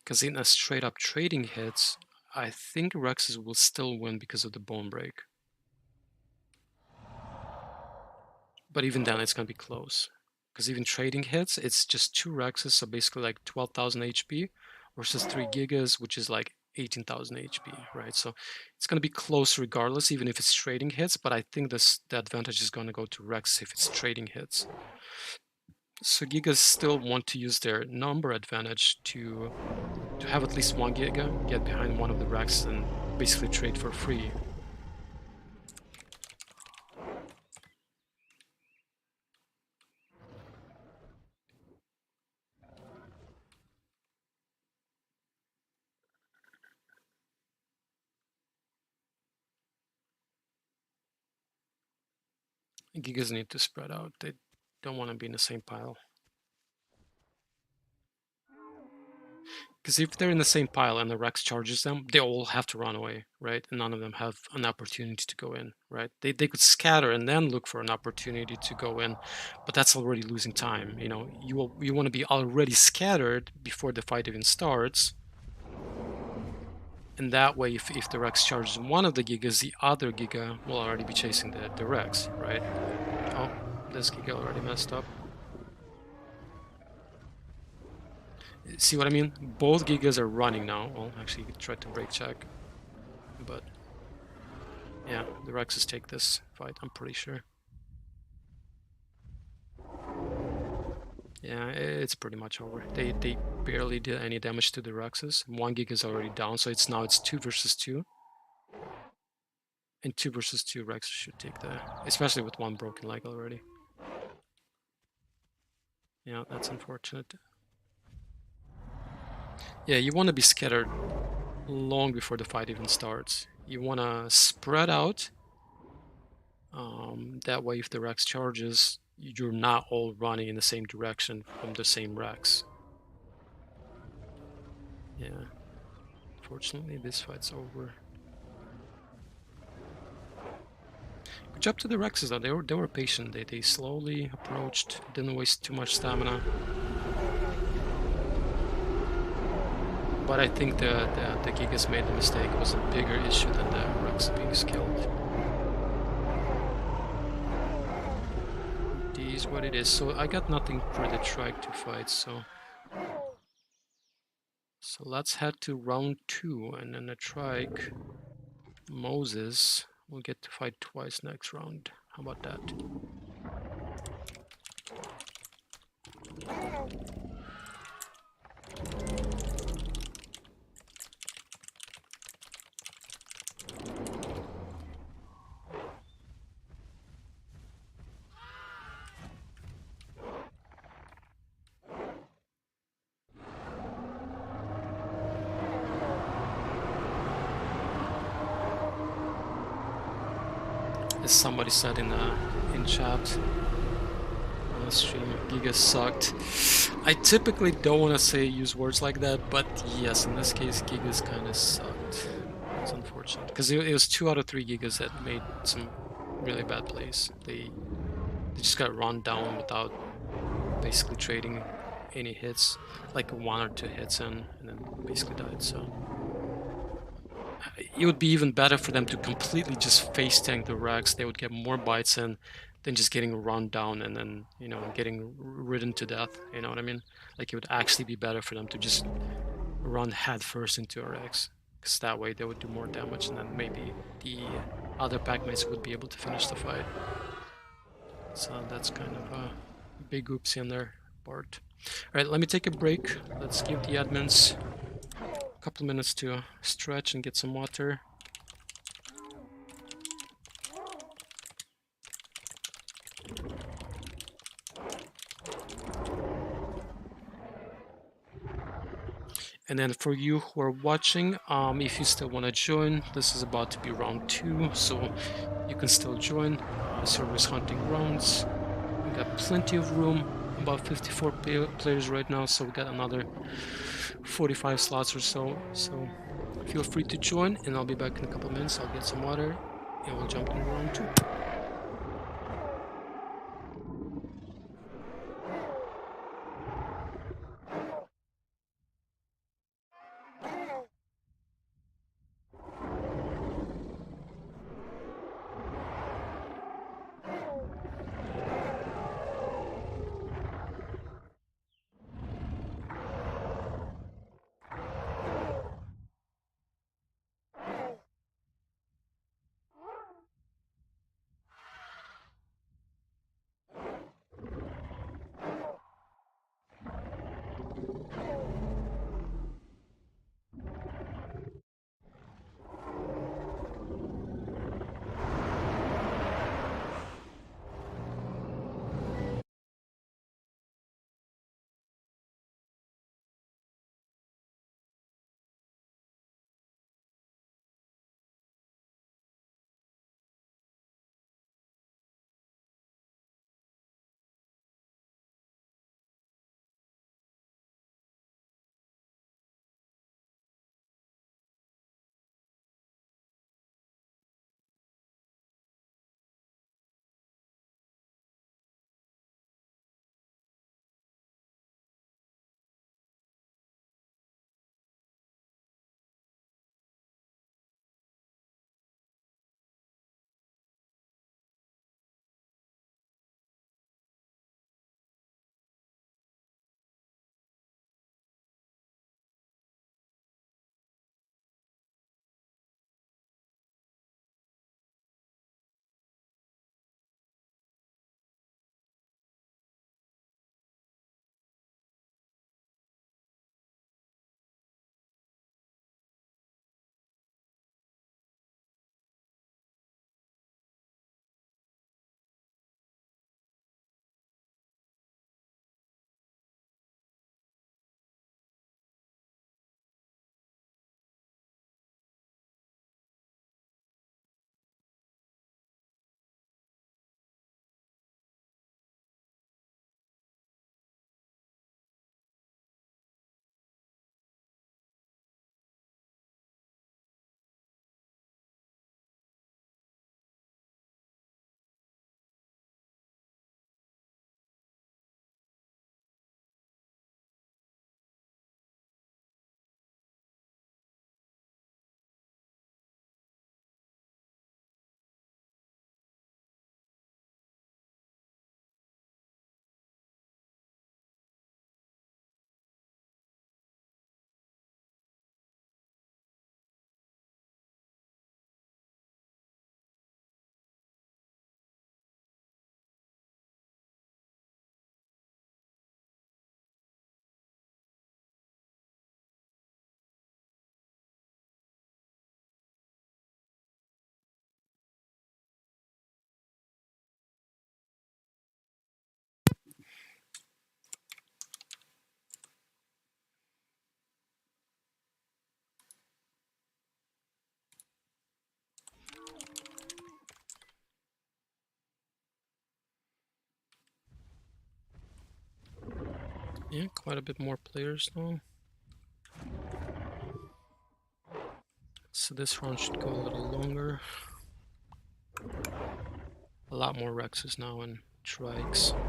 Because in a straight-up trading hits, I think Rexes will still win because of the bone break. But even then, it's going to be close. Because even trading hits, it's just 2 Rexes, so basically like 12,000 HP, versus 3 Gigas, which is like 18,000 HP, right? So it's going to be close regardless, even if it's trading hits, but I think the advantage is going to go to Rex if it's trading hits. So Gigas still want to use their number advantage to have at least 1 Giga, get behind one of the Rex, and basically trade for free. Gigas need to spread out. They don't want to be in the same pile. Because if they're in the same pile and the Rex charges them, they all have to run away, right? And none of them have an opportunity to go in, right? They could scatter and then look for an opportunity to go in, but that's already losing time. You know, you want to be already scattered before the fight even starts. And that way, if the Rex charges one of the Gigas, the other Giga will already be chasing the Rex, right? Oh, this Giga already messed up. See what I mean? Both Gigas are running now. Well, actually, he tried to break check. But yeah, the Rexes take this fight, I'm pretty sure. Yeah, it's pretty much over. They barely did any damage to the Rexes. One Giga is already down, so it's 2 versus 2. And 2 versus 2 Rexes should take the... Especially with one broken leg already. Yeah, that's unfortunate. Yeah, you want to be scattered long before the fight even starts. You want to spread out. That way, if the Rex charges, you're not all running in the same direction from the same Rex. Yeah. Unfortunately, this fight's over. Good job to the Rexes though. They were patient. They slowly approached, didn't waste too much stamina. But I think the Gigas made the mistake. It was a bigger issue than the Rex being skilled. It is what it is. So I got nothing for the Trike to fight, so let's head to round 2, and then the Trike, Moses, will get to fight twice next round. How about that? As somebody said in chat on the stream, Giga sucked. I typically don't want to use words like that, but yes, in this case, Gigas kind of sucked. It's unfortunate because it was 2 out of 3 Gigas that made some really bad plays. They just got run down without basically trading any hits, like 1 or 2 hits in, and then basically died. So it would be even better for them to completely just face tank the Rex. They would get more bites in than just getting run down and then, you know, getting ridden to death. You know what I mean? Like, it would actually be better for them to just run head first into a Rex, because that way they would do more damage, and then maybe the other packmates would be able to finish the fight. So that's kind of a big oopsie on their part. Alright, let me take a break. Let's give the admins couple minutes to stretch and get some water. And then for you who are watching, if you still want to join, this is about to be round 2, so you can still join. Service hunting rounds. We got plenty of room, about 54 players right now, so we got another 45 slots or so. So feel free to join, and I'll be back in a couple of minutes. I'll get some water, and we'll jump into round 2. Yeah, quite a bit more players now. So this round should go a little longer. A lot more Rexes now and Trikes.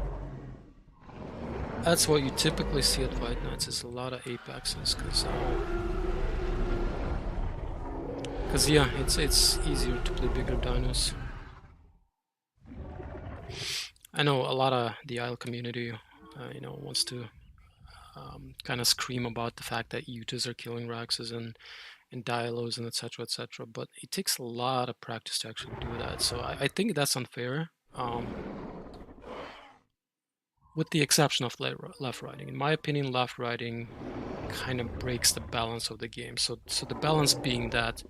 That's what you typically see at Fight Nights, is a lot of Apexes, because yeah, it's easier to play bigger dinos. I know a lot of the Isle community, wants to kind of scream about the fact that Utas are killing Raxes and Dialos and etc. But it takes a lot of practice to actually do that. So I think that's unfair. With the exception of left riding. In my opinion, left riding kind of breaks the balance of the game. So the balance being that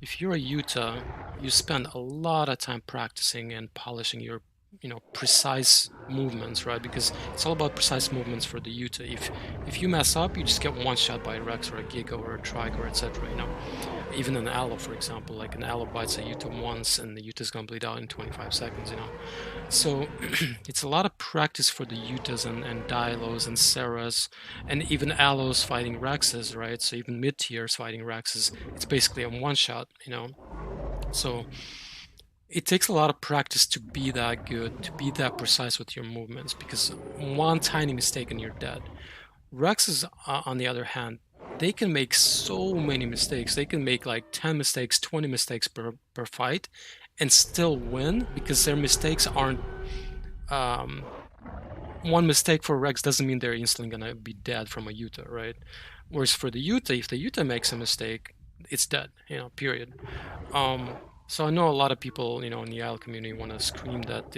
if you're a Utah, you spend a lot of time practicing and polishing your precise movements, right? Because it's all about precise movements for the Utah. If you mess up, you just get one shot by a Rex or a Giga or a Trike or etc. Even an Aloe, for example, like an Aloe bites a Utah once and the Utah's gonna bleed out in 25 seconds. So it's a lot of practice for the Utahs and Dialos and Seras and even Aloes fighting Rexes, right? So even mid tiers fighting Rexes, it's basically a one shot. So it takes a lot of practice to be that good, to be that precise with your movements, because one tiny mistake and you're dead. Rexes, on the other hand, they can make so many mistakes. They can make like 10 mistakes, 20 mistakes per fight and still win, because their mistakes aren't... one mistake for Rex doesn't mean they're instantly gonna be dead from a Utah, right? Whereas for the Utah, if the Utah makes a mistake, it's dead, period. So I know a lot of people, in the Isle community want to scream that,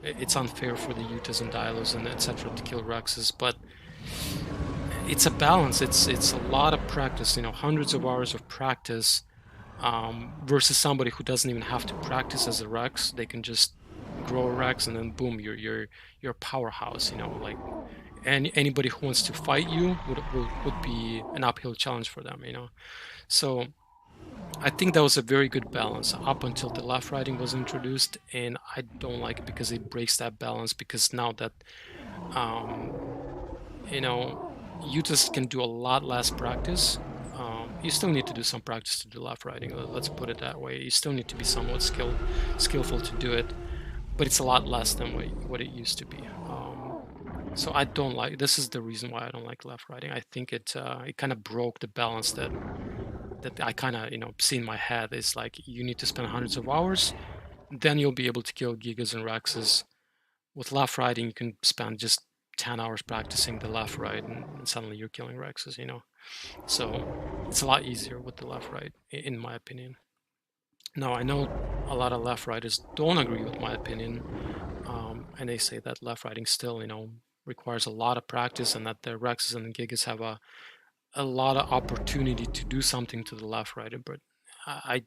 it's unfair for the Utahs and Dialos and etc. to kill Rexes, but it's a balance. It's a lot of practice, hundreds of hours of practice, versus somebody who doesn't even have to practice as a Rex. They can just grow a Rex and then boom, you're a powerhouse. Like anybody who wants to fight you would be an uphill challenge for them. So I think that was a very good balance up until the left riding was introduced, and I don't like it because it breaks that balance. Because now that Utahs can do a lot less practice. You still need to do some practice to do left riding. Let's put it that way. You still need to be somewhat skillful to do it, but it's a lot less than what it used to be. So I don't like. This is the reason why I don't like left riding. I think it kind of broke the balance that I kind of see in my head. Is like you need to spend hundreds of hours, then you'll be able to kill Gigas and Rexes. With left riding, you can spend just 10 hours practicing the left ride and suddenly you're killing Rexes, So it's a lot easier with the left ride, in my opinion. Now, I know a lot of left riders don't agree with my opinion, and they say that left riding still, requires a lot of practice, and that the Rexes and the Gigas have a lot of opportunity to do something to the left rider, but I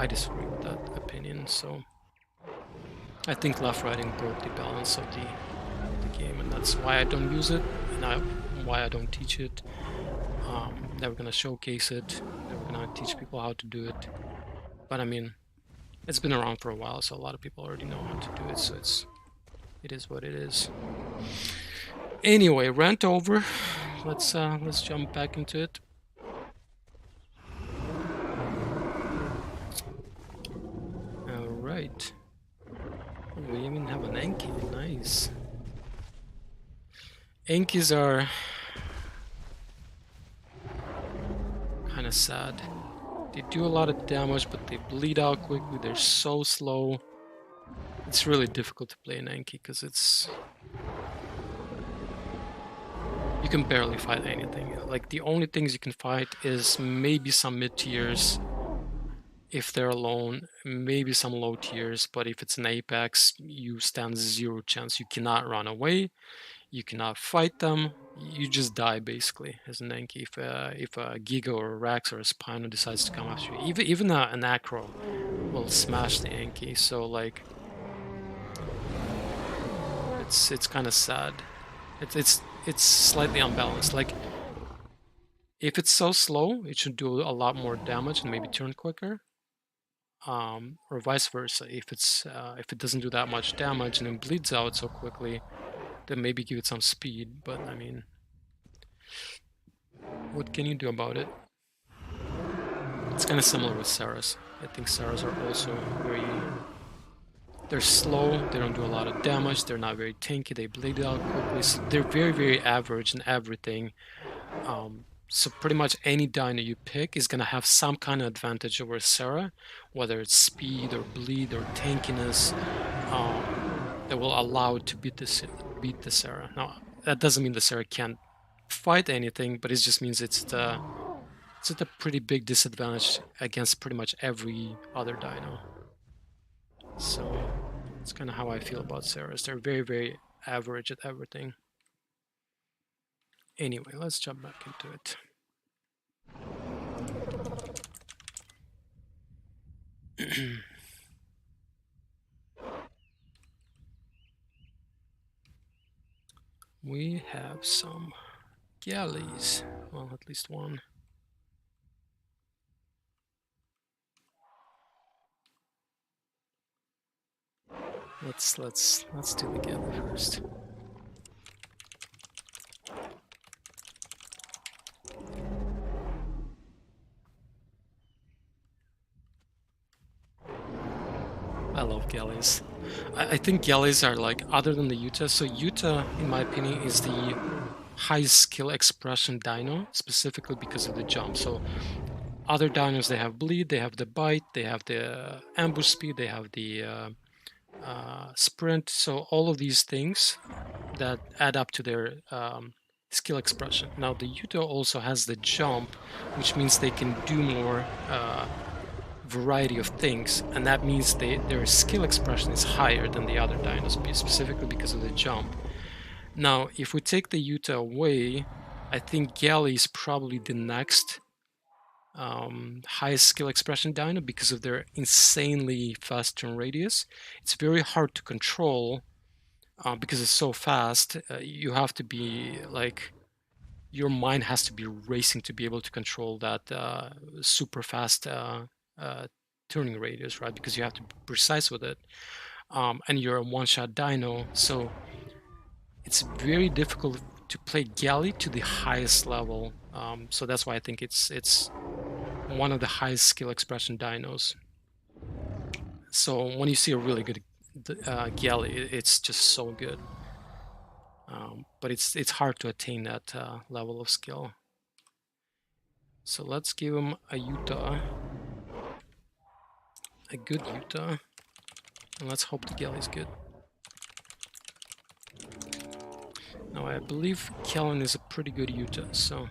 disagree with that opinion. So I think left riding broke the balance of the game, and that's why I don't use it, and why I don't teach it. Never gonna showcase it, never gonna teach people how to do it. But I mean, it's been around for a while, so a lot of people already know how to do it, so it is what it is. Anyway, rant over. Let's jump back into it. All right. We even have an Enki. Nice. Enkis are kind of sad. They do a lot of damage, but they bleed out quickly. They're so slow. It's really difficult to play an Enki because you can barely fight anything. Like the only things you can fight is maybe some mid tiers if they're alone, maybe some low tiers, but if it's an Apex, you stand zero chance. You cannot run away. You cannot fight them. You just die basically as an Enki. If a Giga or a Rex or a Spino decides to come after you, even an Acro will smash the Enki. So like, it's kind of sad. It's slightly unbalanced. Like, if it's so slow, it should do a lot more damage and maybe turn quicker. Or vice versa. If it doesn't do that much damage and it bleeds out so quickly, Then maybe give it some speed, but I mean, what can you do about it? It's kind of similar with Saras. I think Saras are also very... They're slow, they don't do a lot of damage, they're not very tanky, they bleed out quickly, so they're very, very average in everything. So pretty much any dino you pick is going to have some kind of advantage over Sera, whether it's speed or bleed or tankiness, that will allow it to beat the Sera. Now, that doesn't mean the Sera can't fight anything, but it just means it's at a pretty big disadvantage against pretty much every other dino. So it's kind of how I feel about Seras. They're very, very average at everything. Anyway, let's jump back into it. We have some galleys. Well, at least one. Let's do the galley first. I love galleys. I think galleys are like, other than the Yuta, so Yuta, in my opinion, is the highest skill expression dino, specifically because of the jump. So other dinos, they have bleed, they have the bite, they have the ambush speed, they have the sprint. So all of these things that add up to their skill expression. Now the Yuta also has the jump, which means they can do more variety of things, and that means their skill expression is higher than the other dinos, specifically because of the jump. Now, if we take the Yuta away, I think Galley is probably the next highest skill expression dino because of their insanely fast turn radius. It's very hard to control because it's so fast. You have to be like, your mind has to be racing to be able to control that super fast turning radius, right? Because you have to be precise with it, and you're a one-shot dino, so it's very difficult to play Galley to the highest level. So that's why I think it's one of the highest skill expression dinos. So when you see a really good Galley, it's just so good. But it's hard to attain that level of skill. So let's give him a Yuta. A good Yuta. And let's hope the Galley's good. Now I believe Kellen is a pretty good Yuta, so...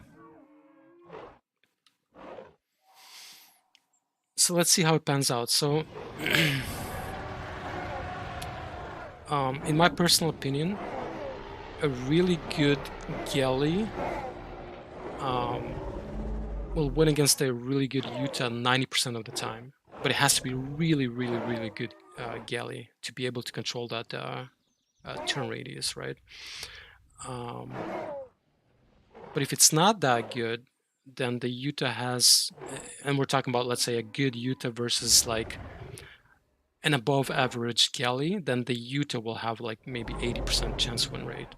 So let's see how it pans out. So, in my personal opinion, a really good Galley will win against a really good Yuta 90% of the time. But it has to be really, really, really good Galley to be able to control that turn radius, right? But if it's not that good, then the Yuta has, and we're talking about, let's say, a good Yuta versus like an above average Galley, then the Yuta will have like maybe 80% chance win rate.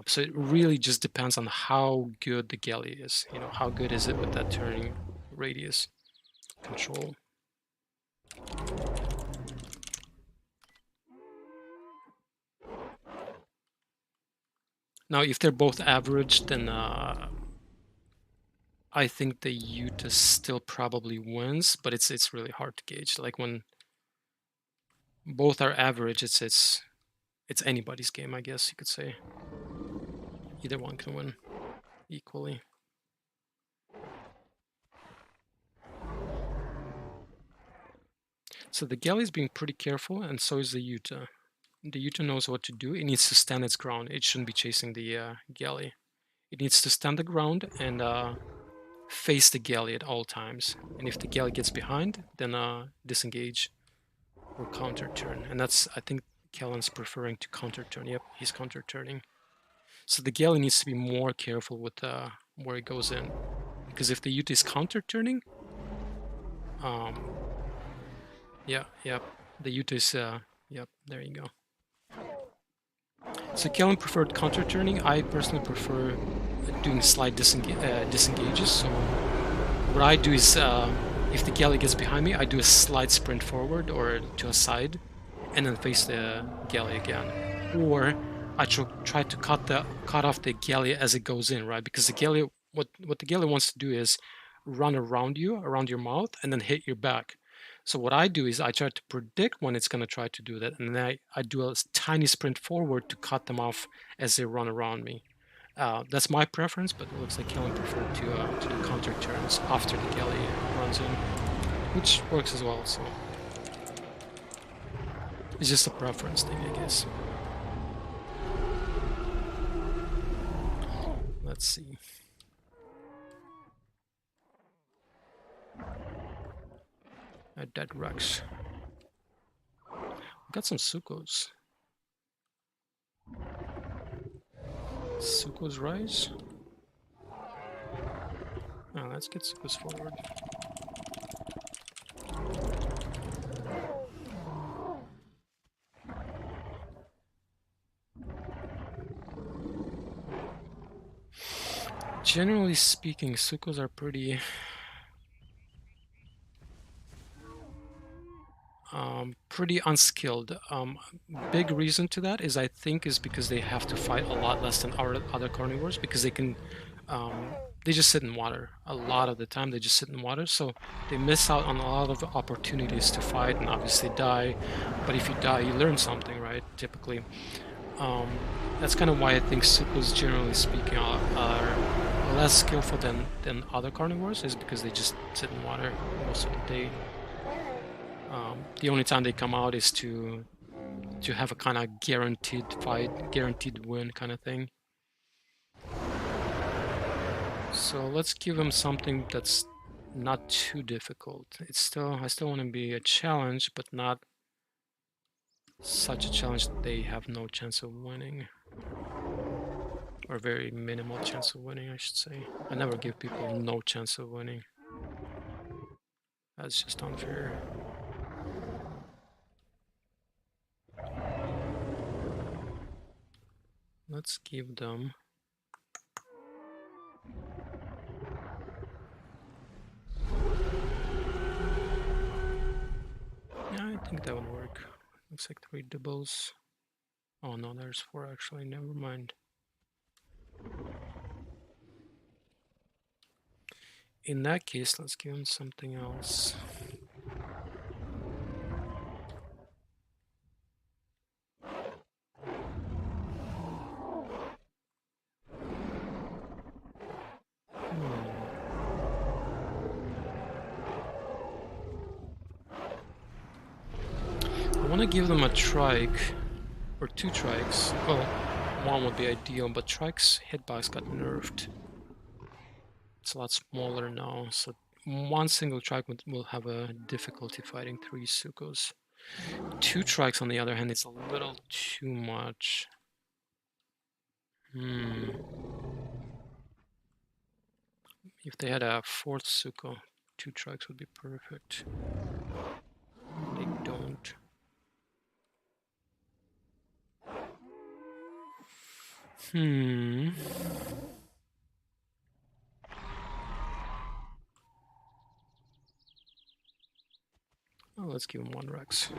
So it really just depends on how good the Galley is. You know, how good is it with that turning radius control. Now, if they're both average, then I think the Yuta still probably wins, but it's really hard to gauge. Like when both are average, it's anybody's game, I guess you could say. Either one can win equally. So the Galley's being pretty careful, and so is the Yuta. The Yuta knows what to do. It needs to stand its ground. It shouldn't be chasing the Galley. It needs to stand the ground and face the Galley at all times. And if the Galley gets behind, then disengage or counter turn. And that's, I think Kellen's preferring to counter turn. Yep, he's counter turning. So the Galley needs to be more careful with where it goes in. Because if the Yuta is counter turning, yep, the Yuta is, yep, there you go. So Kellen preferred counter turning. I personally prefer doing slight disengages. So what I do is, if the galley gets behind me, I do a slight sprint forward or to a side, and then face the galley again. Or I try to cut off the galley as it goes in, right? Because the galley, what the galley wants to do is run around you, around your mouth, and then hit your back. So what I do is I try to predict when it's going to try to do that, and then I do a tiny sprint forward to cut them off as they run around me. That's my preference, but it looks like Kellen preferred to do counter turns after the galley runs in, which works as well. So it's just a preference thing, I guess. Let's see. A dead Rex. Got some Sukos. Sukos rise. Oh, let's get Sukos forward. Generally speaking, Sukos are pretty unskilled. Big reason to that is I think is because they have to fight a lot less than our other carnivores, because they can they just sit in water. A lot of the time they just sit in water, so they miss out on a lot of opportunities to fight and obviously die. But if you die, you learn something, right? Typically. That's kind of why I think Sukos, generally speaking, are less skillful than other carnivores, is because they just sit in water most of the day. The only time they come out is to have a kind of guaranteed fight, guaranteed win kind of thing. So let's give them something that's not too difficult. I still want to be a challenge, but not such a challenge that they have no chance of winning. Or very minimal chance of winning, I should say. I never give people no chance of winning. That's just unfair. Let's give them... Yeah, I think that would work. Looks like 3 doubles. Oh no, there's 4 actually, never mind. In that case, let's give him something else. I want to give them a trike, or 2 trikes. Well, 1 would be ideal, but trike's hitbox got nerfed. It's a lot smaller now, so 1 single trike will have a difficulty fighting 3 Sukos. 2 trikes, on the other hand, is a little too much. If they had a 4th Suko, 2 trikes would be perfect. They don't. Oh, let's give him 1 Rex.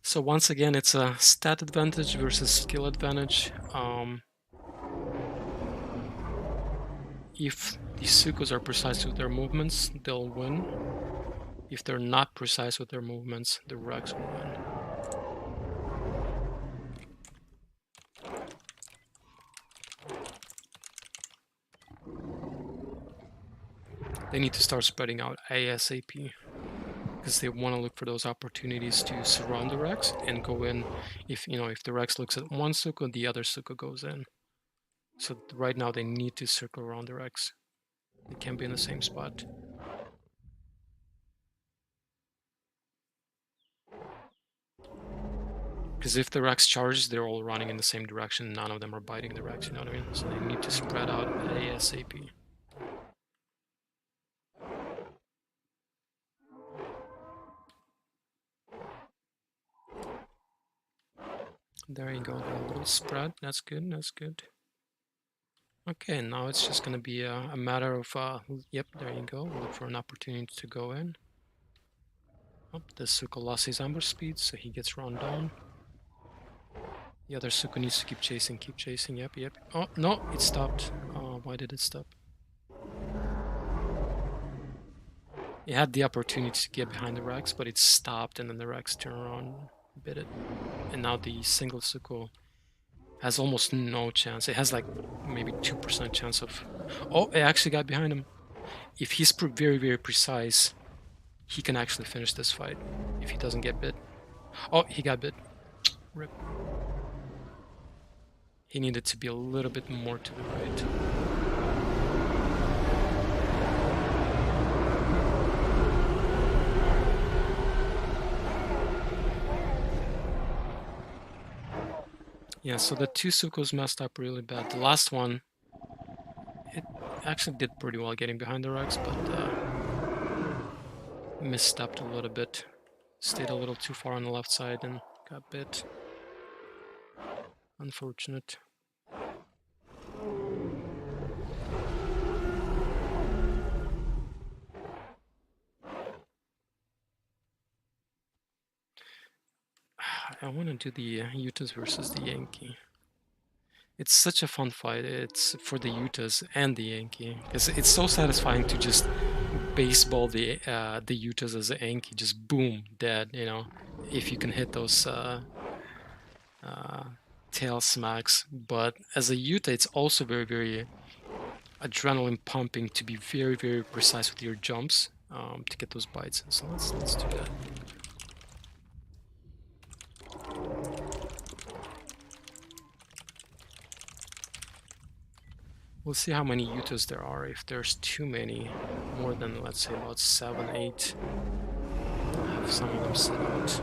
So once again, it's a stat advantage versus skill advantage. If the Sukos are precise with their movements, they'll win. If they're not precise with their movements, the Rex will win. They need to start spreading out ASAP, because they want to look for those opportunities to surround the Rex and go in. If the Rex looks at 1 Suko, the other Suko goes in. So right now they need to circle around the Rex. They can't be in the same spot. Because if the Rex charges, they're all running in the same direction. None of them are biting the Rex, you know what I mean? So they need to spread out ASAP. There you go, a little spread. That's good, that's good. Okay, now it's just going to be a matter of, yep, there you go. Look for an opportunity to go in. Oh, the Suko lost his ambush speed, so he gets run down. The other Suko needs to keep chasing, yep, yep. Oh, no, it stopped. Oh, why did it stop? It had the opportunity to get behind the Rex, but it stopped, and then the Rex turned around, bit it. And now the single Suko has almost no chance. It has like maybe 2% chance of... Oh, it actually got behind him. If he's very, very precise, he can actually finish this fight if he doesn't get bit. Oh, he got bit. Rip. He needed to be a little bit more to the right. Yeah, so the two Sukos messed up really bad. The last one, it actually did pretty well getting behind the Rex, but misstepped a little bit. Stayed a little too far on the left side and got bit. Unfortunate. I want to do the Utahs versus the Yankee. It's such a fun fight. It's for the Utahs and the Yankee, because it's so satisfying to just baseball the Utahs as a Yankee, just boom, dead. You know, if you can hit those tail smacks. But as a Utah, it's also very, very adrenaline pumping to be very, very precise with your jumps to get those bites. So let's do that. We'll see how many Utahs there are. If there's too many, more than, let's say, about 7, 8, I'll have some of them sit out.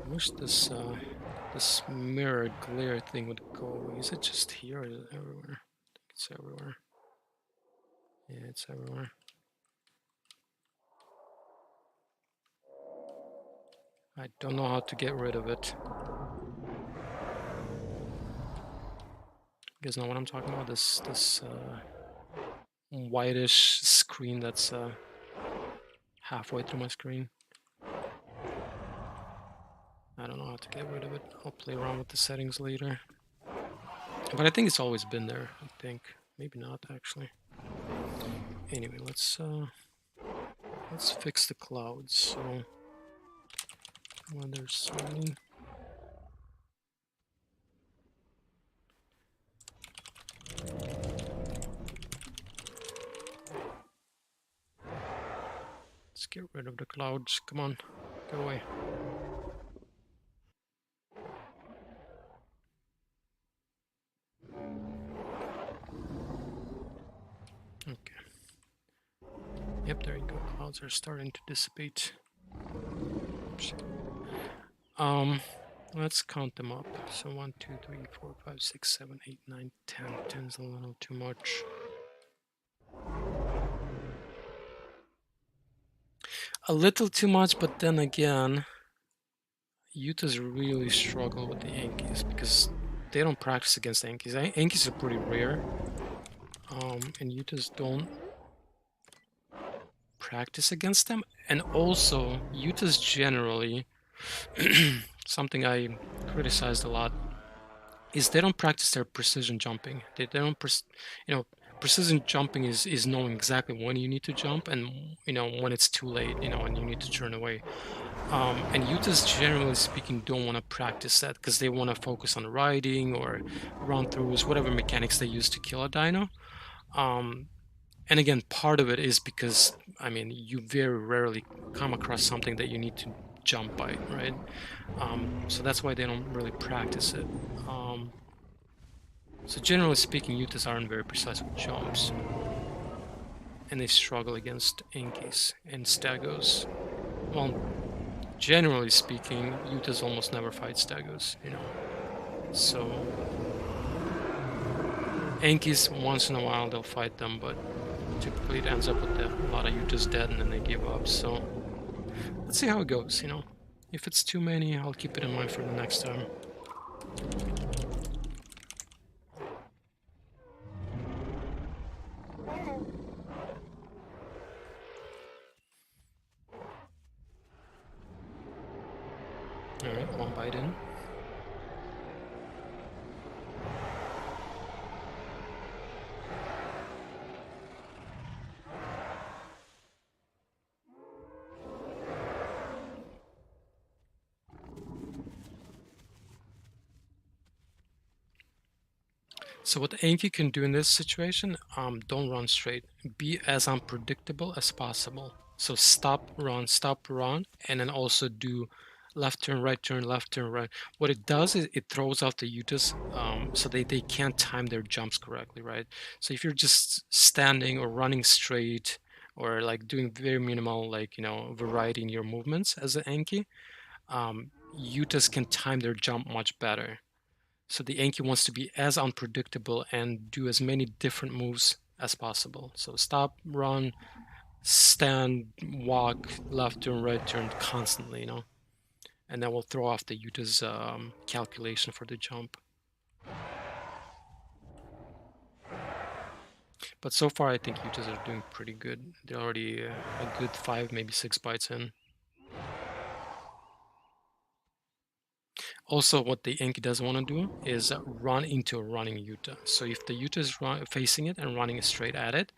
I wish this mirror glare thing would go away. Is it just here or is it everywhere? I think it's everywhere. Yeah, it's everywhere. I don't know how to get rid of it. You guys know what I'm talking about? This whitish screen that's halfway through my screen. I don't know how to get rid of it. I'll play around with the settings later. But I think it's always been there, I think. Maybe not, actually. Anyway, let's fix the clouds. So, when there's sunny. Let's get rid of the clouds. Come on, go away. Okay. Yep, there you go. Clouds are starting to dissipate. Oops. Let's count them up. So 1, 2, 3, 4, 5, 6, 7, 8, 9, 10. 10's a little too much. A little too much, but then again, Utahs really struggle with the Yankees because they don't practice against Yankees. Yankees are pretty rare, and Utahs don't practice against them. And also, Utahs generally, something I criticized a lot, is they don't practice their precision jumping. They don't, precision jumping is knowing exactly when you need to jump and when it's too late, and you need to turn away. And Utahs, generally speaking, don't want to practice that because they want to focus on riding or run throughs, whatever mechanics they use to kill a dino. Um, and again, part of it is because, I mean, you very rarely come across something that you need to jump by, right? So that's why they don't really practice it. So generally speaking, Utahs aren't very precise with jumps. And they struggle against Inkies and Stegos. Well, generally speaking, Utahs almost never fight Stegos, So Yankees, once in a while they'll fight them, but typically it ends up with a lot of Utahs dead and then they give up. So let's see how it goes, If it's too many, I'll keep it in mind for the next time. Alright, one bite in. So what Anki can do in this situation, don't run straight. Be as unpredictable as possible. So stop, run, and then also do left turn, left turn, right. What it does is it throws off the Utahs, so they can't time their jumps correctly, right? So if you're just standing or running straight or like doing very minimal, like, variety in your movements as an Anki, Utahs can time their jump much better. So the Anki wants to be as unpredictable and do as many different moves as possible. So stop, run, stand, walk, left turn, right turn constantly, And that will throw off the Utah's calculation for the jump. But so far, I think Utahs are doing pretty good. They're already a good 5, maybe 6 bites in. Also, what the Anki doesn't want to do is run into a running Utah. So if the Utah is facing it and running straight at it,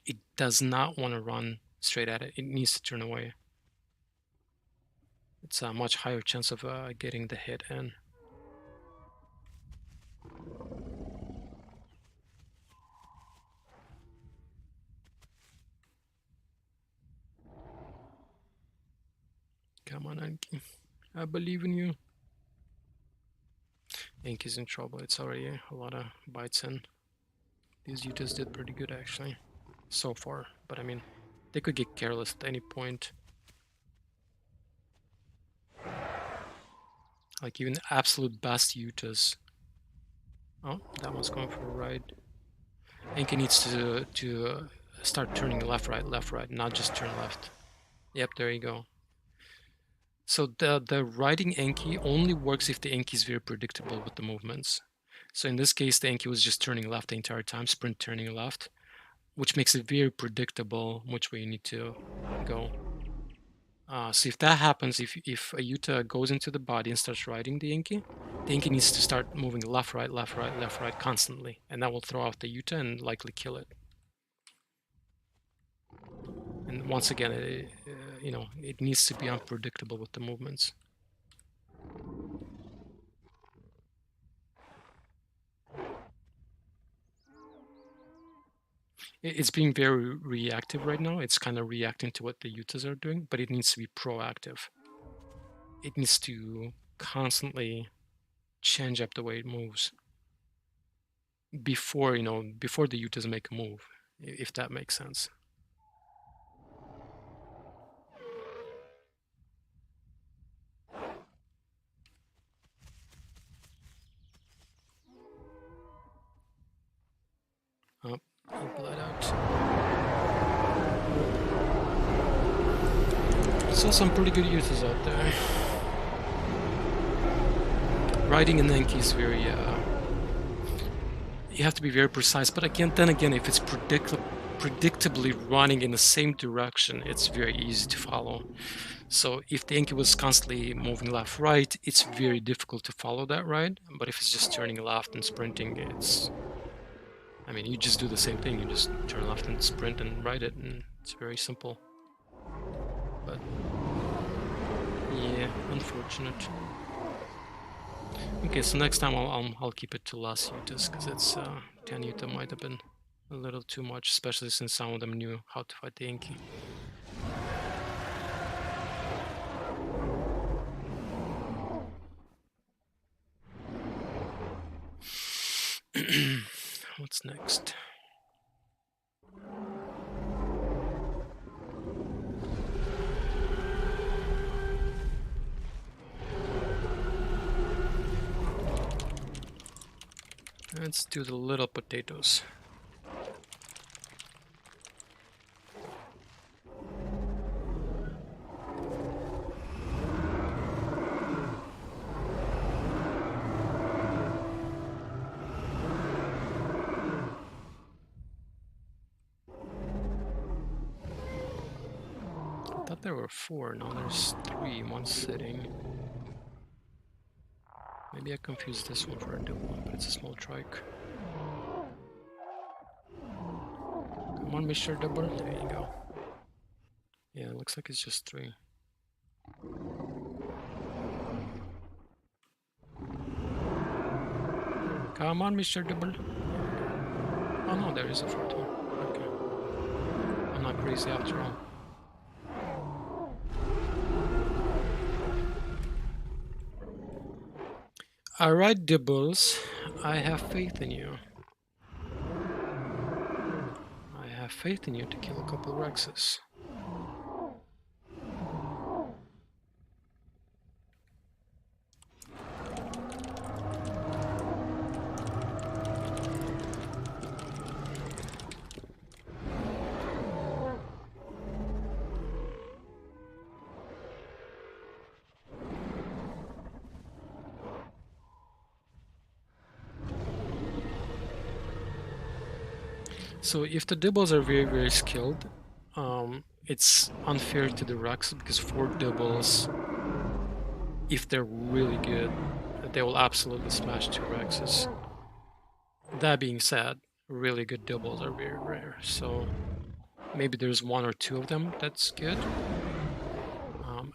it does not want to run straight at it. It needs to turn away. It's a much higher chance of getting the hit in. Come on, Anki. I believe in you. Anki's in trouble. It's already a lot of bites in. These Utahs did pretty good, actually, so far. But, I mean, they could get careless at any point. Like, even the absolute best Utahs. Oh, that one's going for a ride. Anki needs to start turning left, right, not just turn left. Yep, there you go. So the riding Anki only works if the Anki is very predictable with the movements. So in this case, the Anki was just turning left the entire time, sprint turning left, which makes it very predictable which way you need to go. So if that happens, if a Utah goes into the body and starts riding the Anki needs to start moving left, right constantly, and that will throw off the Utah and likely kill it. And once again, it needs to be unpredictable with the movements. It's being very reactive right now. It's kind of reacting to what the Utahs are doing, but it needs to be proactive. It needs to constantly change up the way it moves before the Utahs make a move, if that makes sense. Oh, he bled out. Saw some pretty good Utahs out there. Riding an Anki is very, you have to be very precise, but then again, if it's predictably running in the same direction, it's very easy to follow. So if the Anki was constantly moving left, right, it's very difficult to follow that ride. But if it's just turning left and sprinting, it's I mean, you just do the same thing. You just turn left and sprint and ride it, and it's very simple. But yeah, unfortunate. Okay, so next time I'll keep it to less Utas, because it's 10 Uta might have been a little too much, especially since some of them knew how to fight the Inky. What's next? Let's do the little potatoes. I thought there were 4, now there's 3 in one sitting. Maybe I confused this one for a double one, but it's a small trike. Come on, Mr. Double. There you go. Yeah, it looks like it's just 3. Come on, Mr. Double. Oh no, there is a 4th one. Okay. I'm not crazy after all. Alright, Dibbles. I have faith in you. I have faith in you to kill a couple Rexes. So if the Dibbles are very, very skilled, it's unfair to the Rex because 4 Dibbles, if they're really good, they will absolutely smash 2 Rexes. That being said, really good Dibbles are very rare, so maybe there's 1 or 2 of them that's good,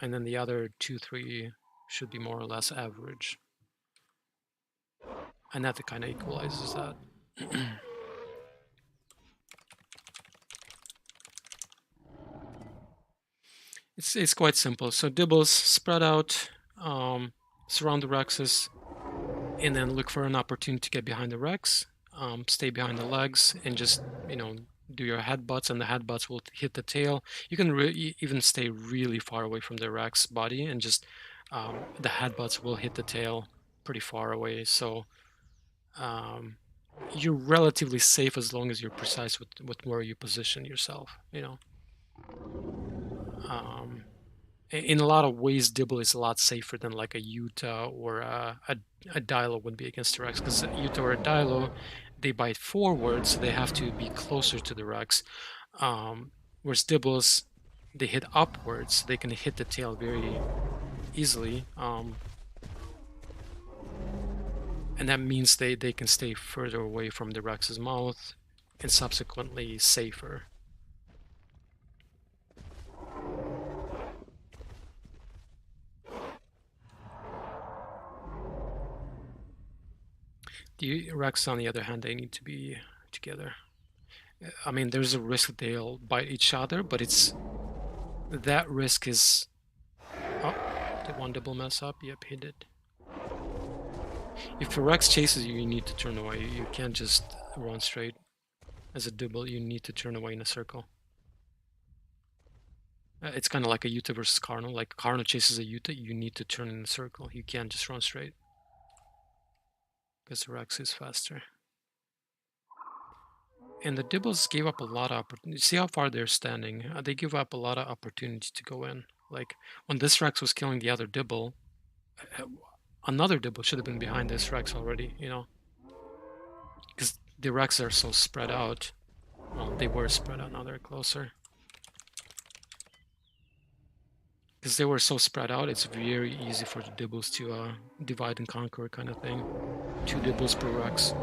and then the other 2, 3 should be more or less average. And that kind of equalizes that. It's quite simple. So Dibbles spread out, surround the Rexes, and then look for an opportunity to get behind the Rex, stay behind the legs, and just, you know, do your headbutts, and the headbutts will hit the tail. You can even stay really far away from the Rex body, and just the headbutts will hit the tail pretty far away. So you're relatively safe as long as you're precise with where you position yourself, you know. In a lot of ways, Dibble is a lot safer than like a Yuta or a Dilo would be against the Rex, because Yuta or a Dilo, they bite forward, so they have to be closer to the Rex. Whereas Dibbles, they hit upwards, so they can hit the tail very easily. And that means they can stay further away from the Rex's mouth and subsequently safer. The Rex, on the other hand, they need to be together. I mean, there's a risk that they'll bite each other, but that risk is... Oh, did one Dibble mess up? Yep, he did. If a Rex chases you, you need to turn away. You can't just run straight. As a Dibble, you need to turn away in a circle. It's kind of like a Yuta versus Carno. Like Carno chases a Yuta, you need to turn in a circle. You can't just run straight, because the Rex is faster. And the Dibbles gave up a lot of opportunity. See how far they're standing. They give up a lot of opportunity to go in. Like when this Rex was killing the other Dibble, another Dibble should have been behind this Rex already, you know? Because the Rexes are so spread out. Well, they were spread out, now they're closer. Because they were so spread out, it's very easy for the Dibbles to divide and conquer kind of thing. 2 Dibbles per Rex.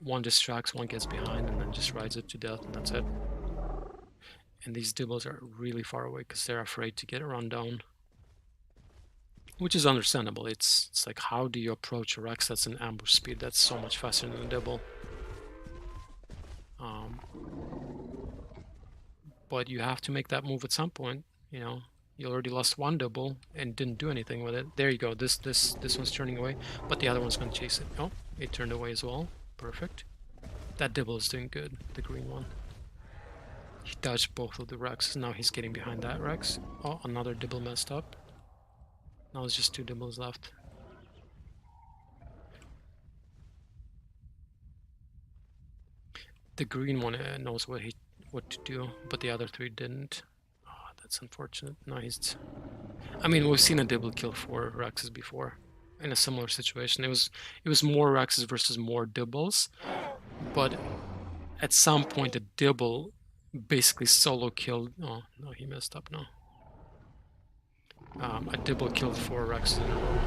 one distracts, one gets behind, and then just rides it to death, and that's it. And these Dibbles are really far away because they're afraid to get run down, which is understandable. It's like, how do you approach a Rex that's an ambush speed that's so much faster than a Dibble? But you have to make that move at some point. You know, you already lost one Dibble and didn't do anything with it. There you go. This one's turning away, but the other one's gonna chase it. Oh, it turned away as well. Perfect. That Dibble is doing good. The green one. He dodged both of the Rex. Now he's getting behind that Rex. Oh, another Dibble messed up. Now it's just two Dibbles left. The green one knows what to do, but the other three didn't. Oh, that's unfortunate. Now he's... I mean, we've seen a Dibble kill 4 Rexes before in a similar situation. It was more Rexes versus more Dibbles, but at some point a Dibble basically solo killed... Oh, no, he messed up now. A Dibble killed 4 Rexes in a row.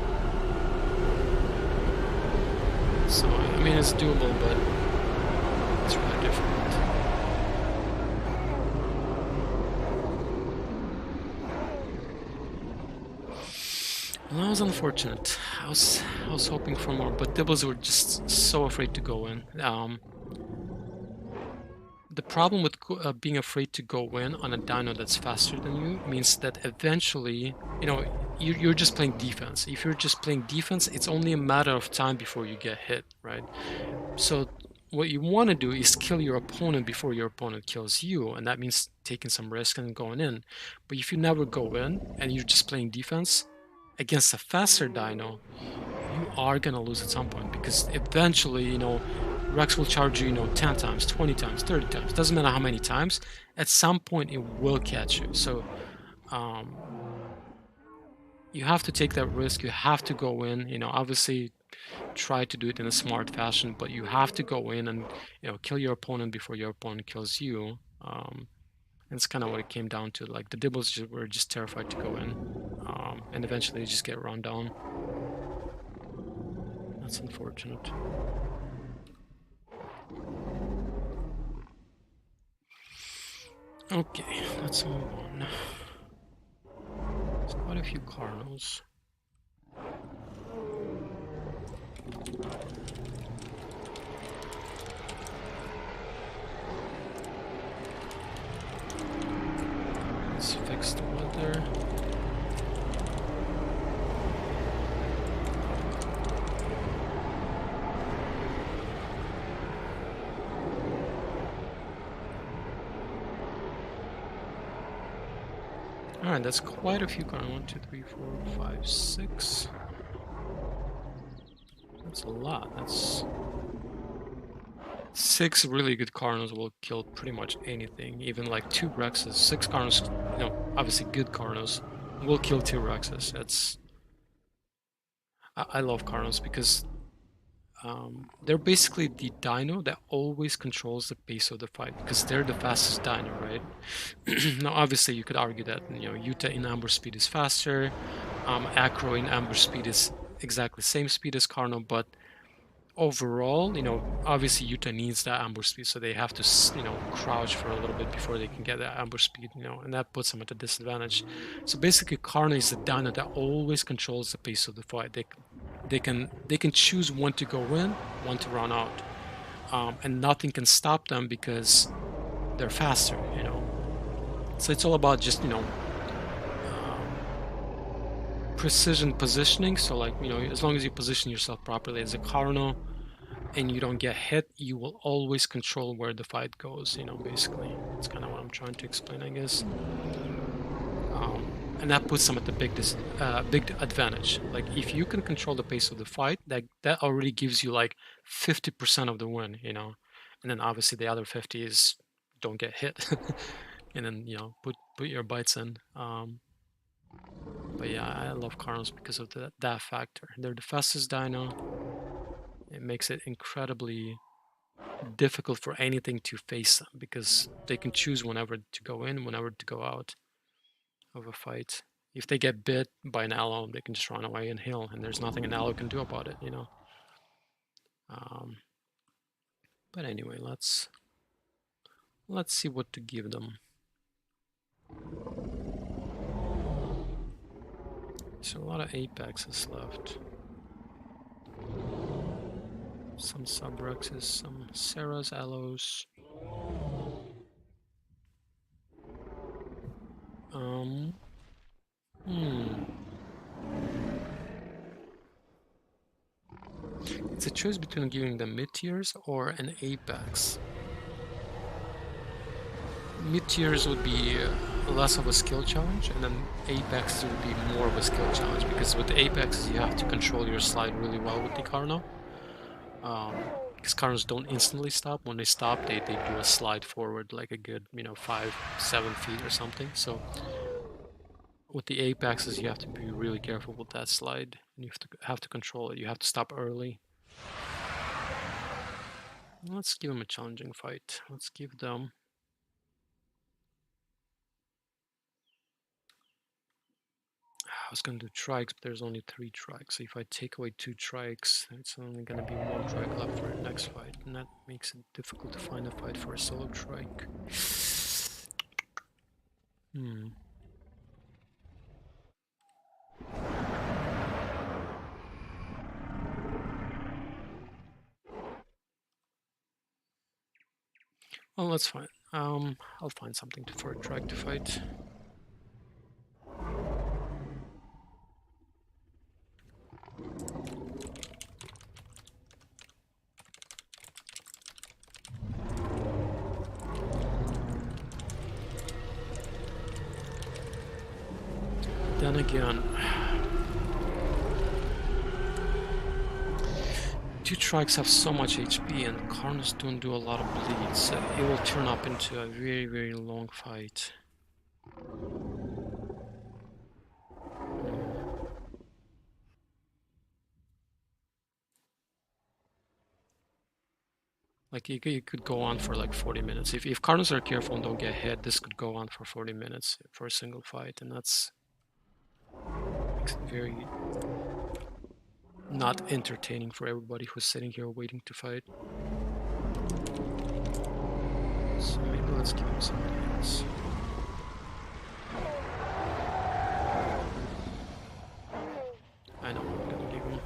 So, I mean, it's doable, but it's really difficult. Well, that was unfortunate. I was hoping for more, but Dibbles were just so afraid to go in. The problem with being afraid to go in on a dino that's faster than you means that eventually, you know, you're just playing defense. If you're just playing defense, it's only a matter of time before you get hit, right? So what you want to do is kill your opponent before your opponent kills you, and that means taking some risk and going in. But if you never go in and you're just playing defense against a faster dino, you are gonna lose at some point, because eventually, you know, Rex will charge you, 10 times, 20 times, 30 times. Doesn't matter how many times. At some point, it will catch you. So you have to take that risk. You have to go in. Obviously, try to do it in a smart fashion, but you have to go in and kill your opponent before your opponent kills you. And it's kind of what it came down to. Like, the Dibbles were just terrified to go in, and eventually they just get run down. That's unfortunate. Okay, let's move on. There's quite a few Carnos. Let's fix the weather. Alright, that's quite a few Carnos. 1, 2, 3, 4, 5, 6. That's a lot. That's 6 really good Carnos will kill pretty much anything. Even like 2 Rexes. 6 Carnos, obviously good Carnos, will kill 2 Rexes. That's... I love Carnos because they're basically the dino that always controls the pace of the fight, because they're the fastest dino, right? Now, obviously, you could argue that Yuta in ambush speed is faster, Acro in ambush speed is exactly the same speed as Carno, but overall, obviously Yuta needs that ambush speed, so they have to, crouch for a little bit before they can get that ambush speed, and that puts them at a disadvantage. So basically, Carno is the dino that always controls the pace of the fight. They can choose when to go in, when to run out, and nothing can stop them because they're faster. So it's all about just precision positioning. So like as long as you position yourself properly as a Carno and you don't get hit, you will always control where the fight goes. Basically, that's kind of what I'm trying to explain, I guess. And that puts them at the big advantage. Like, if you can control the pace of the fight, that already gives you like 50% of the win, and then obviously the other 50 is don't get hit, and then put your bites in. But yeah, I love Carnos because of that factor. They're the fastest dino. It makes it incredibly difficult for anything to face them, because they can choose whenever to go in, whenever to go out of a fight. If they get bit by an aloe, they can just run away and heal, and there's nothing an aloe can do about it, But anyway, let's see what to give them. So a lot of Apexes left. Some Subrexes, some Serras, Allos. It's a choice between giving them mid-tiers or an Apex. Mid-tiers would be less of a skill challenge, and then Apexes would be more of a skill challenge, because with the Apexes you have to control your slide really well with the Carno. Because Carnos don't instantly stop. When they stop, they do a slide forward like a good, 5-7 feet or something. So with the Apexes you have to be really careful with that slide, and you have to control it. You have to stop early. Let's give them a challenging fight. Let's give them... I was going to do trikes, but there's only 3 trikes. So if I take away 2 trikes, it's only going to be 1 trike left for the next fight. And that makes it difficult to find a fight for a solo trike. Well, that's fine. I'll find something for a trike to fight. Then again, 2 trikes have so much HP, and Carnos don't do a lot of bleeds, so it will turn up into a very, very long fight. Like, you could go on for like 40 minutes. If Carnos are careful and don't get hit, this could go on for 40 minutes for a single fight, and that's very not entertaining for everybody who's sitting here waiting to fight. So maybe let's give him something else. I know what I'm gonna give him.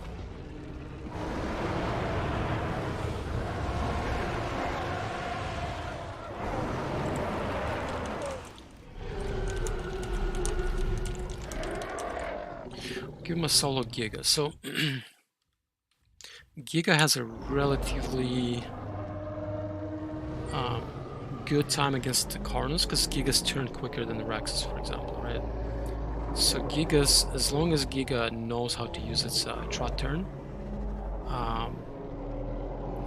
Give him a solo Giga. So Giga has a relatively good time against the Carnos, because Gigas turn quicker than the Rexes, for example, right? So Gigas, as long as Giga knows how to use its trot turn,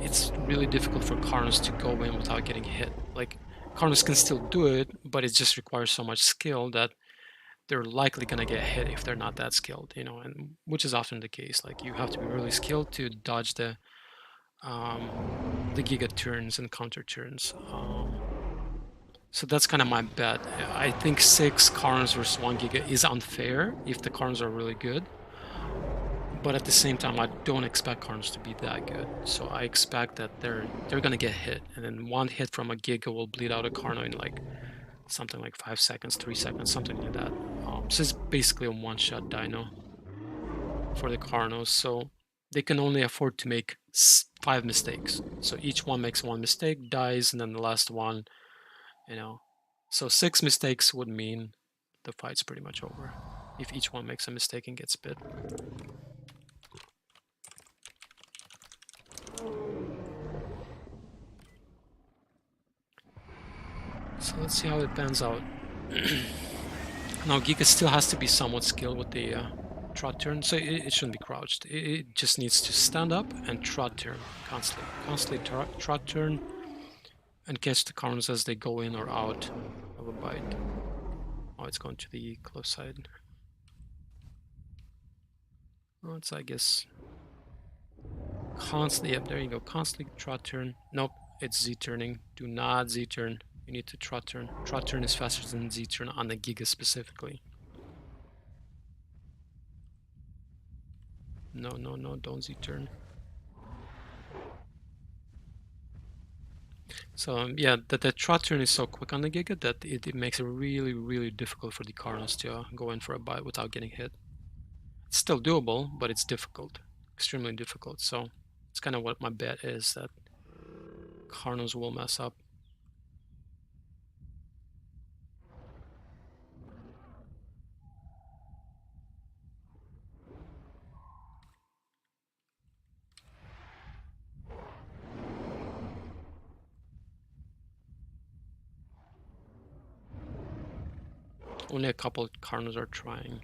it's really difficult for Carnos to go in without getting hit. Like, Carnos can still do it, but it just requires so much skill that they're likely gonna get hit if they're not that skilled, and which is often the case. Like, you have to be really skilled to dodge the Giga turns and counter turns. So that's kind of my bet. I think 6 Carnos versus 1 Giga is unfair if the Carnos are really good. But at the same time, I don't expect Carnos to be that good. So I expect that they're gonna get hit, and then 1 hit from a Giga will bleed out a Carno in like something like 5 seconds, 3 seconds, something like that. So it's basically a one-shot dino for the Carnos. So they can only afford to make 5 mistakes. So each one makes 1 mistake, dies, and then the last one, So 6 mistakes would mean the fight's pretty much over if each one makes a mistake and gets bit. So let's see how it pans out. Now Giga still has to be somewhat skilled with the trot turn, so it shouldn't be crouched. It just needs to stand up and trot turn constantly trot turn, and catch the Carnos as they go in or out of a bite. Oh, it's going to the close side. Well, it's, I guess, constantly. Yep, there you go. Constantly trot turn. Nope, it's Z turning. Do not Z turn. You need to trot turn. Trot turn is faster than Z turn on the Giga specifically. No, don't Z turn. So yeah, the trot turn is so quick on the Giga that it makes it really, really difficult for the Cardinals to go in for a bite without getting hit. It's still doable, but it's difficult, extremely difficult. So it's kind of what my bet is, that Cardinals will mess up. Only a couple of Cardinals are trying.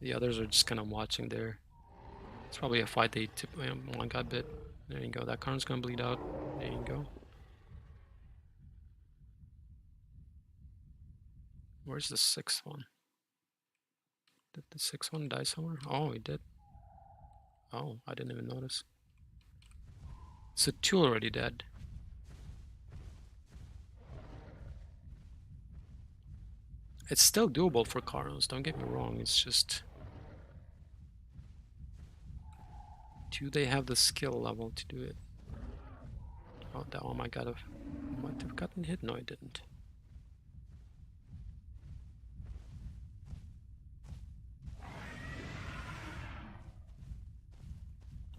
The others are just kind of watching there. It's probably a fight they tip. One got bit. There you go. That Cardinal's gonna bleed out. There you go. Where's the sixth one? Did the sixth one die somewhere? Oh, he did. Oh, I didn't even notice. So two already dead. It's still doable for Cardinals, don't get me wrong. It's just, do they have the skill level to do it? Oh, that one might have gotten hit. No, it didn't.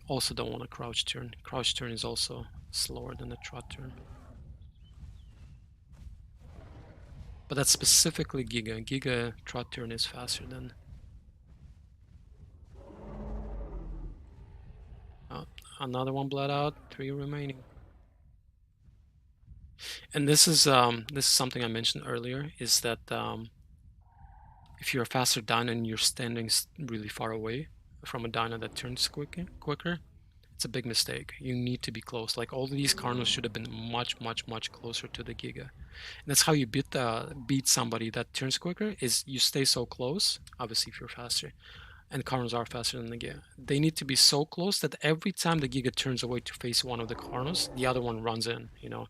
Also don't want a crouch turn. Crouch turn is also slower than the trot turn. But that's specifically Giga. Giga trot turn is faster than... Oh, another one bled out, 3 remaining. And this is something I mentioned earlier, is that if you're a faster dino and you're standing really far away from a dino that turns quicker, it's a big mistake. You need to be close. Like, all of these Cardinals should have been much closer to the Giga. And that's how you beat somebody that turns quicker, is you stay so close, obviously if you're faster. And Cardinals are faster than the Giga. They need to be so close that every time the Giga turns away to face one of the Cardinals, the other one runs in, you know.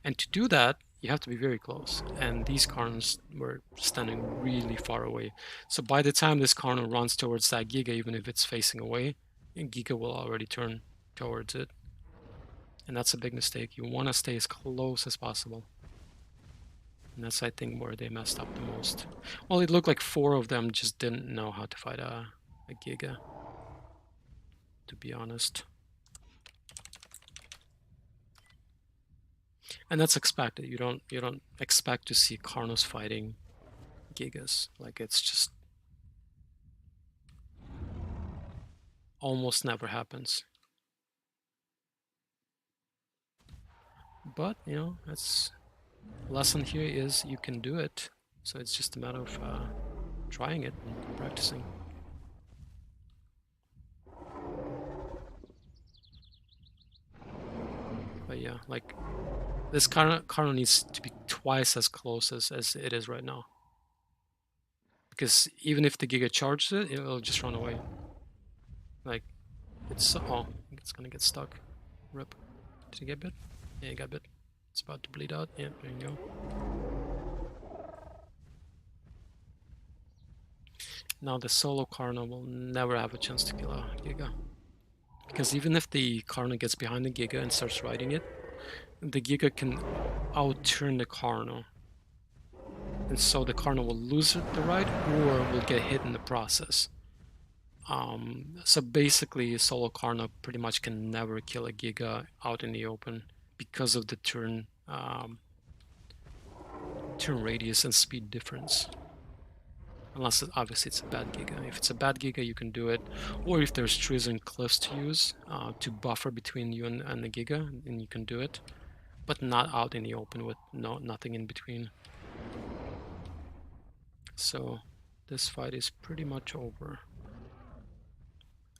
And to do that, you have to be very close. And these Cardinals were standing really far away. So by the time this Cardinal runs towards that Giga, even if it's facing away, Giga will already turn towards it. And that's a big mistake. You want to stay as close as possible. And that's, I think, where they messed up the most. Well, it looked like 4 of them just didn't know how to fight a Giga, to be honest. And that's expected. You don't expect to see Cardinals fighting Gigas. Like, it's just almost never happens. But, you know, that's lesson here is you can do it. So it's just a matter of trying it and practicing. But yeah, like, this Cardinal needs to be twice as close as it is right now. Because even if the Giga charges it, it'll just run away. Like, it's... oh, it's gonna get stuck. Rip. Did he get bit? Yeah, he got bit. It's about to bleed out. Yeah, there you go. Now the solo Cardinal will never have a chance to kill a Giga. Because even if the Cardinal gets behind the Giga and starts riding it, the Giga can out-turn the Cardinal. And so the Cardinal will lose the ride or will get hit in the process. So basically, a solo Cardinal pretty much can never kill a Giga out in the open because of the turn radius and speed difference. Unless obviously it's a bad Giga. If it's a bad Giga, you can do it. Or if there's trees and cliffs to use to buffer between you and the Giga, then you can do it. But not out in the open with nothing in between. So this fight is pretty much over.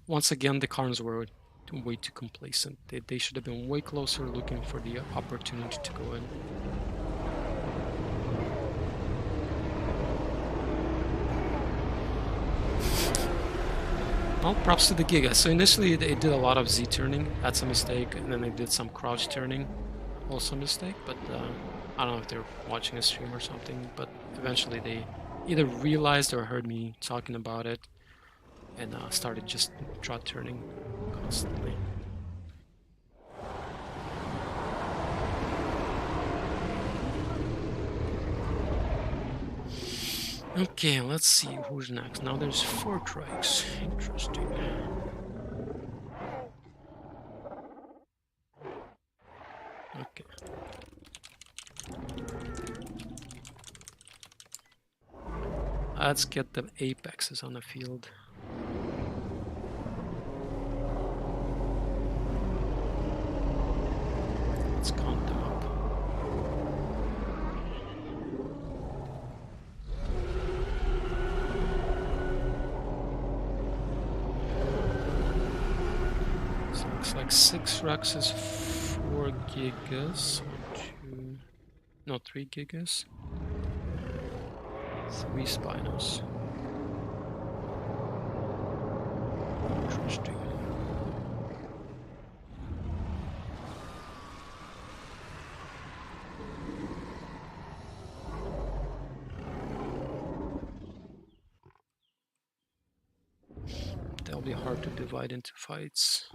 Once again, the Cardinals were way too complacent. They should have been way closer, looking for the opportunity to go in. Well, props to the Giga. So initially they did a lot of Z turning, that's a mistake, and then they did some crouch turning, also a mistake, but I don't know if they're watching a stream or something, but eventually they either realized or heard me talking about it and started just trot turning constantly. Okay, let's see who's next. Now there's 4 trikes. Interesting. Okay. Let's get the apexes on the field. Let's count them up. So it looks like 6 Rexes, 4 Gigas, 3 Gigas, 3 Spinos. Interesting. That'll be hard to divide into fights.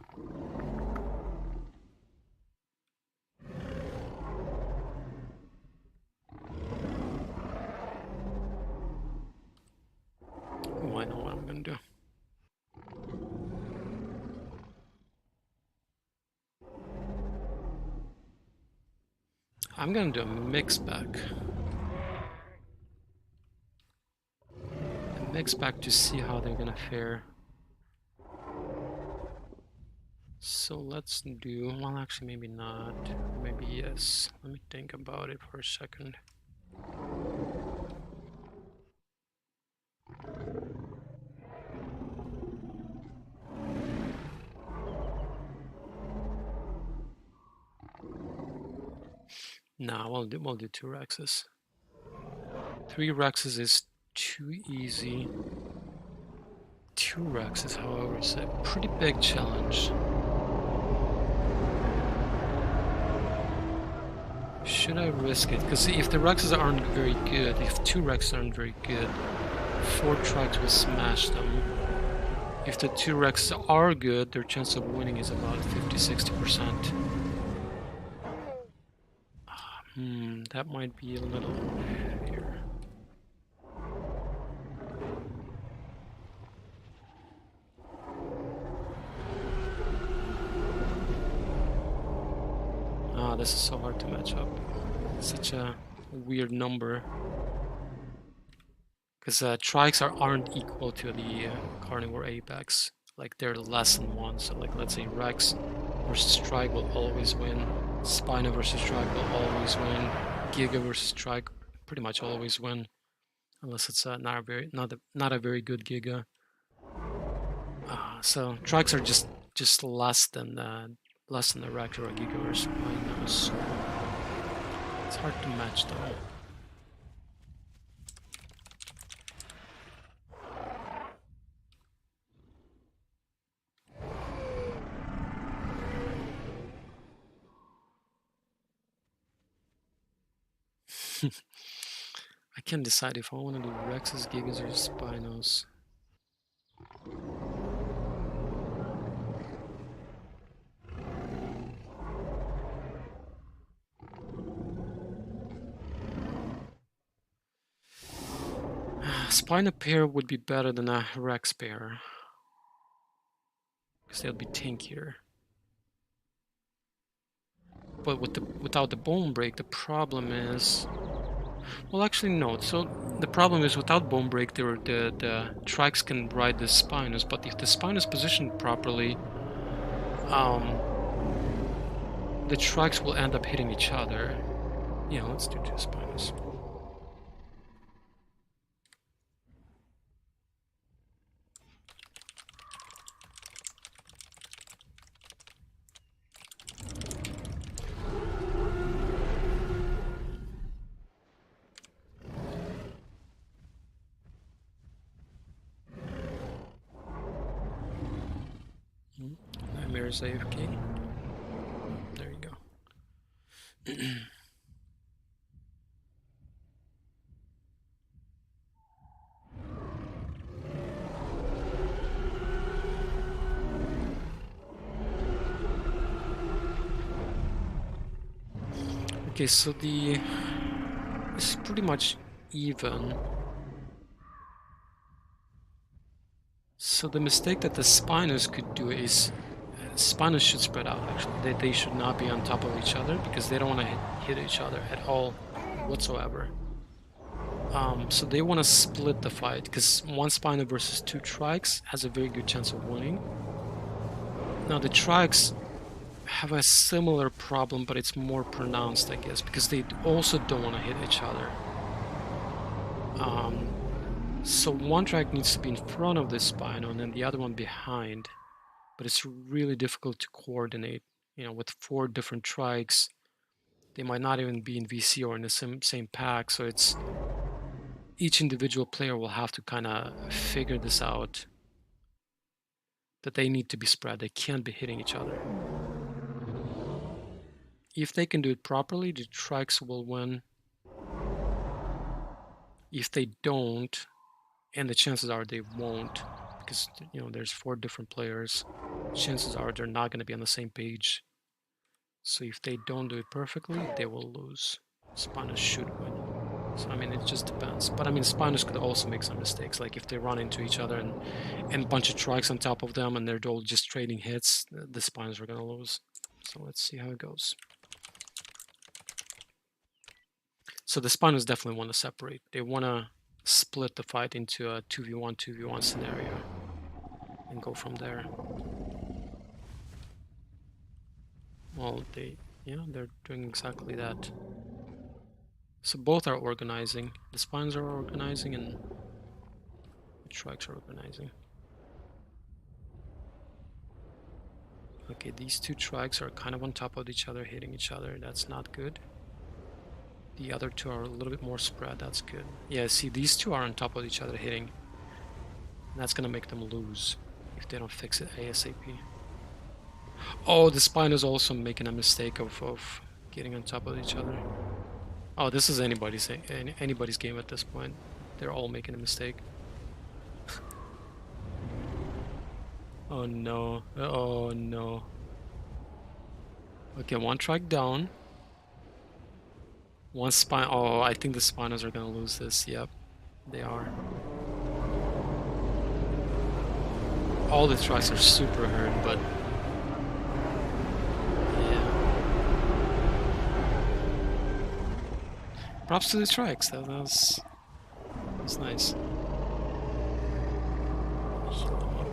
Oh, I know what I'm gonna do. I'm gonna do a mix back. A mix back to see how they're gonna fare. So let's do, well, actually maybe not, maybe yes. Let me think about it for a second. Nah, we'll do 2 Rexes. 3 Rexes is too easy. 2 Rexes, however, is a pretty big challenge. Should I risk it? Because if the Rexes aren't very good, if 2 Rexes aren't very good, 4 trikes will smash them. If the 2 Rexes are good, their chance of winning is about 50-60%. That might be a little unfair. This is so hard to match up. Such a weird number. Because trikes aren't equal to the carnivore apex. Like they're less than 1. So like let's say Rex versus Trike will always win. Spino versus Trike will always win. Giga versus Trike pretty much always win. Unless it's not a very good Giga. So trikes are just less than the Rex or a Giga or a Spino. So it's hard to match though. I can't decide if I want to do Rexes, Gigas, or Spinos. Spino pair would be better than a Rex pair. Because they'll be tankier. But without the bone break, the problem is... Well, actually, no. So the problem is without bone break, the trikes can ride the Spinos, but if the spine is positioned properly, the trikes will end up hitting each other. Yeah, let's do 2 Spinos. Nightmare's AFK. There you go. Okay, so this is pretty much even. So the mistake that the Spinos could do is Spinos should spread out, actually. They should not be on top of each other because they don't want to hit each other at all whatsoever. So they want to split the fight because one Spino versus two Trikes has a very good chance of winning. Now the Trikes have a similar problem, but it's more pronounced, I guess, because they also don't want to hit each other. So one Trike needs to be in front of this Spino and then the other one behind. But it's really difficult to coordinate. You know, with 4 different Trikes, they might not even be in VC or in the same pack. So it's each individual player will have to kind of figure this out, that they need to be spread. They can't be hitting each other. If they can do it properly, the Trikes will win. If they don't, and the chances are they won't, because you know there's 4 different players, chances are they're not going to be on the same page. So if they don't do it perfectly, they will lose. Spinos should win. So I mean, it just depends. But I mean, Spinos could also make some mistakes, like if they run into each other and a bunch of Trikes on top of them and they're all just trading hits, the Spinos are going to lose. So let's see how it goes. So the Spinos definitely want to separate. They want to split the fight into a 2v1, 2v1 scenario and go from there. Well, they're doing exactly that. So both are organizing. The Spinos are organizing and the Trikes are organizing. Okay, these 2 Trikes are kind of on top of each other, hitting each other. That's not good. The other 2 are a little bit more spread. That's good. Yeah, see, these 2 are on top of each other hitting. And that's gonna make them lose if they don't fix it ASAP. Oh, the Spinos also making a mistake of getting on top of each other. Oh, this is anybody's game at this point. They're all making a mistake. Oh no. Oh no. Okay, one Trike down. One Spino. Oh, I think the Spinos are gonna lose this. Yep, they are. All the Trikes are super hurt, but yeah. Props to the Trikes. That was nice. Heal them up.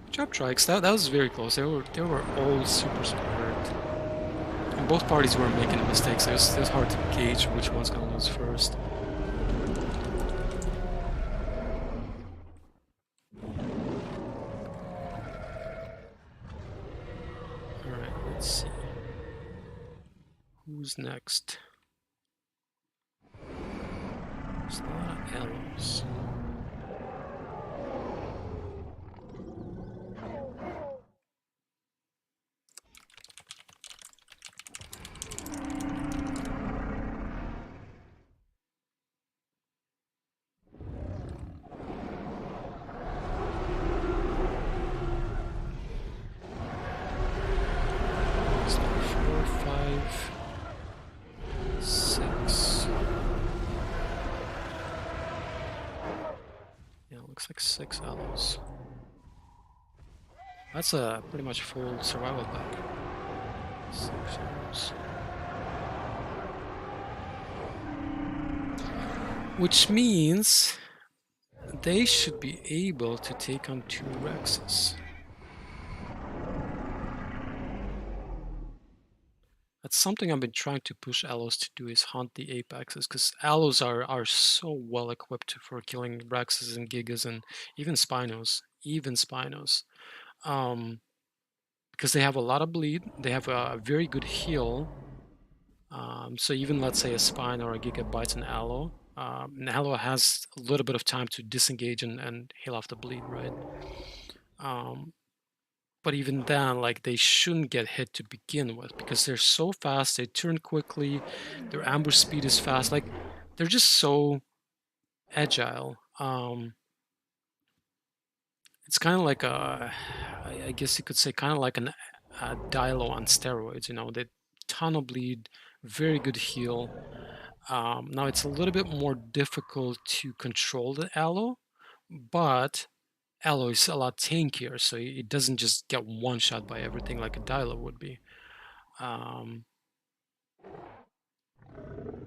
Good job, Trikes. That was very close. They were all super hurt. And both parties were making mistakes. It was hard to gauge which one's gonna lose first. Alright, let's see. Who's next? There's a lot of L's. It's like 4, 5, 6. Yeah, it looks like 6 L's. That's a pretty much full survival pack. 6 L's. Which means they should be able to take on 2 Rexes. That's something I've been trying to push Allos to do, is hunt the Apexes, because Allos are so well equipped for killing Rexes and Gigas and even Spinos. Because they have a lot of bleed, they have a very good heal. So even let's say a Spino or a Giga bites an Allo, Allo has a little bit of time to disengage and heal off the bleed, right? But even then, like, they shouldn't get hit to begin with because they're so fast, they turn quickly, their ambush speed is fast, like, they're just so agile. It's kind of like a I guess you could say kind of like a Dilo on steroids. You know, they ton of bleed, very good heal. Now it's a little bit more difficult to control the Allo, but Allo is a lot tankier, so it doesn't just get one shot by everything like a Dilo would be.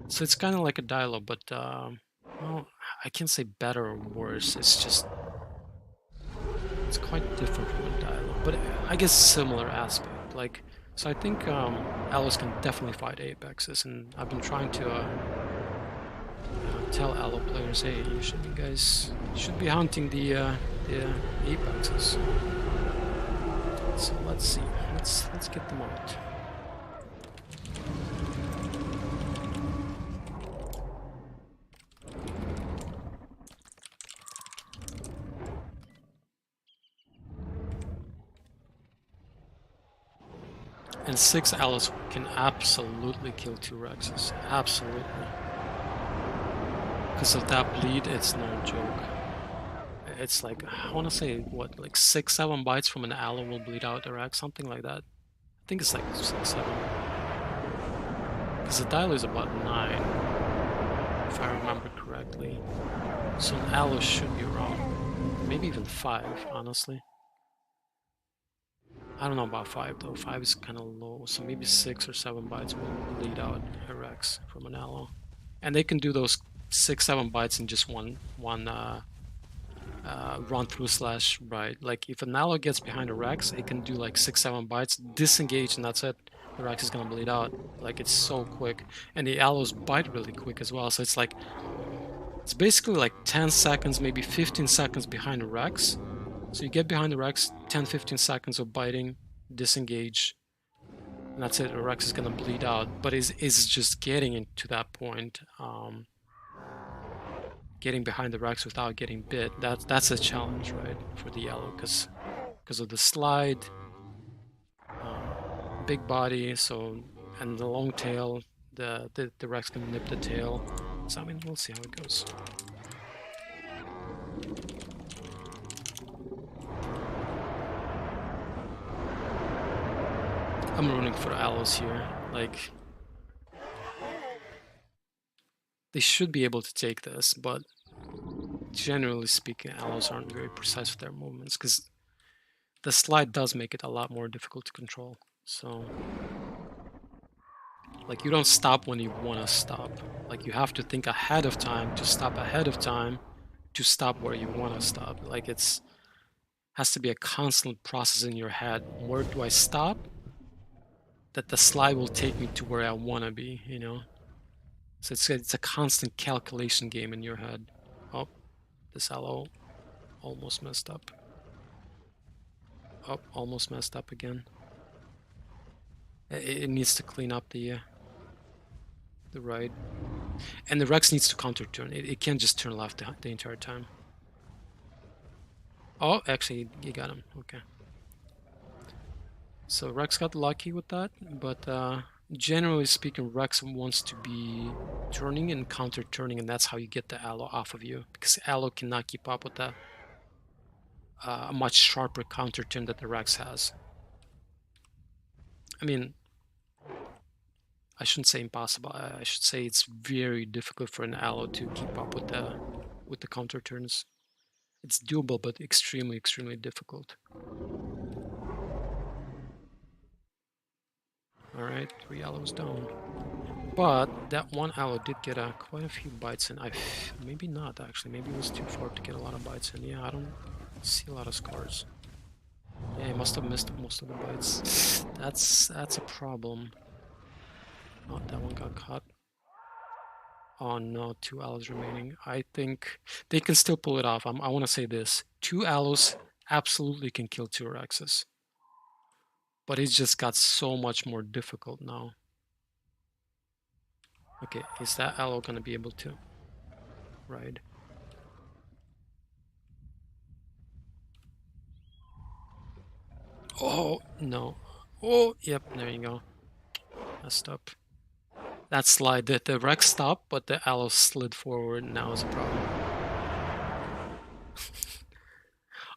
So it's kind of like a Dilo, but well, I can't say better or worse. It's quite different from a Dilo, but I guess similar aspect. Like, so I think Allos can definitely fight Apexes, and I've been trying to tell Allo players, hey, you should be hunting the Apexes. So let's see. Let's get them out. And 6 Allos can absolutely kill 2 Rexes. Absolutely. Because of that bleed, it's no joke. It's like, I want to say, what, like 6-7 bites from an Allo will bleed out a Rex? Something like that. I think it's like 6-7. Because the Dilo is about 9, if I remember correctly. So an Allo should be around, maybe even 5, honestly. I don't know about 5 though. 5 is kind of low, so maybe 6 or 7 bites will bleed out a Rex from an Allo. And they can do those 6-7 bites in just one run through slash right. Like if an Allo gets behind a Rex, it can do like 6-7 bites, disengage, and that's it. The Rex is gonna bleed out. Like it's so quick, and the Allos bite really quick as well. So it's like it's basically like 10 seconds, maybe 15 seconds behind a Rex. So you get behind the Rex, 10-15 seconds of biting, disengage, and that's it. The Rex is gonna bleed out. But is just getting into that point, getting behind the Rex without getting bit. That's a challenge, right, for the Yellow, because of the slide, big body, so and the long tail. The Rex can nip the tail. So I mean, we'll see how it goes. I'm rooting for Allos here. Like, they should be able to take this, but generally speaking, Allos aren't very precise with their movements because the slide does make it a lot more difficult to control. So, like, you don't stop when you want to stop. Like, you have to think ahead of time to stop ahead of time to stop where you want to stop. Like, has to be a constant process in your head. Where do I stop? That the slide will take me to where I want to be, you know? So it's a constant calculation game in your head. Oh, this Allo almost messed up. Oh, almost messed up again. It needs to clean up the right. And the Rex needs to counter turn. It can't just turn left the entire time. Oh, actually, you got him. Okay. So Rex got lucky with that, but generally speaking, Rex wants to be turning and counter turning, and that's how you get the Allo off of you, because Allo cannot keep up with the a much sharper counter turn that the Rex has. I mean, I shouldn't say impossible. I should say it's very difficult for an Allo to keep up with the counter turns. It's doable, but extremely, extremely difficult. Alright, 3 Allos down. But that one Allo did get quite a few bites in. Maybe not, actually. Maybe it was too far to get a lot of bites in. Yeah, I don't see a lot of scars. Yeah, he must have missed most of the bites. That's a problem. Oh, that one got caught. Oh no, 2 Allos remaining. I think they can still pull it off. I want to say this. 2 Allos absolutely can kill 2 Rexes. But it's just got so much more difficult now. Okay, is that Allo gonna be able to ride? Oh, no. Oh, yep, there you go. Messed up. That slide, the Rex stopped, but the Allo slid forward, and now is a problem.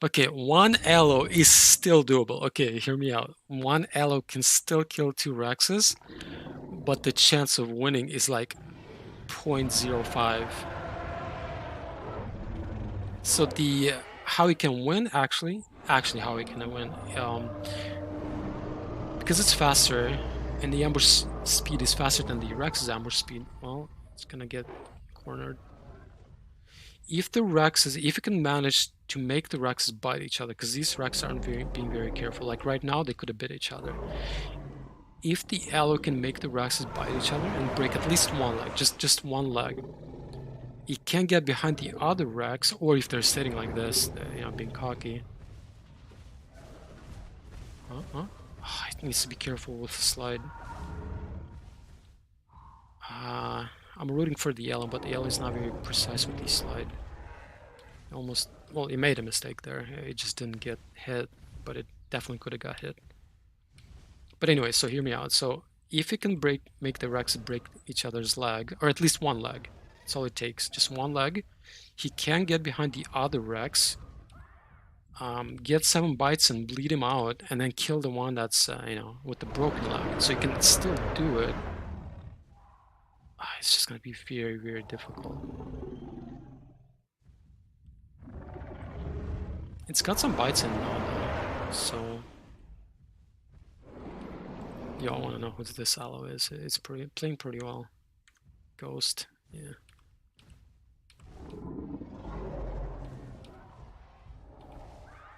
Okay, one aloe is still doable. Okay, hear me out. One aloe can still kill 2 Rexes, but the chance of winning is like 0.05. So the how he can win actually how he can win, because it's faster and the ambush speed is faster than the Rex's ambush speed. Well, it's gonna get cornered. If you can manage to make the Rexes bite each other, because these Rex aren't being very careful. Like right now, they could have bit each other. If the aloe can make the Rexes bite each other and break at least one leg, just one leg, he can get behind the other Rex, or if they're sitting like this, being cocky. It needs to be careful with the slide. I'm rooting for the yellow, but the yellow is not very precise with the slide. Almost, well, he made a mistake there. It just didn't get hit, but it definitely could have got hit. But anyway, so hear me out. So if he can make the Rex break each other's leg, or at least one leg, that's all it takes, just one leg, he can get behind the other Rex, get 7 bites and bleed him out, and then kill the one that's, with the broken leg. So he can still do it. It's just going to be very, very difficult. It's got some bites in now, though, so... Y'all want to know who this aloe is. It's playing pretty well. Ghost, yeah.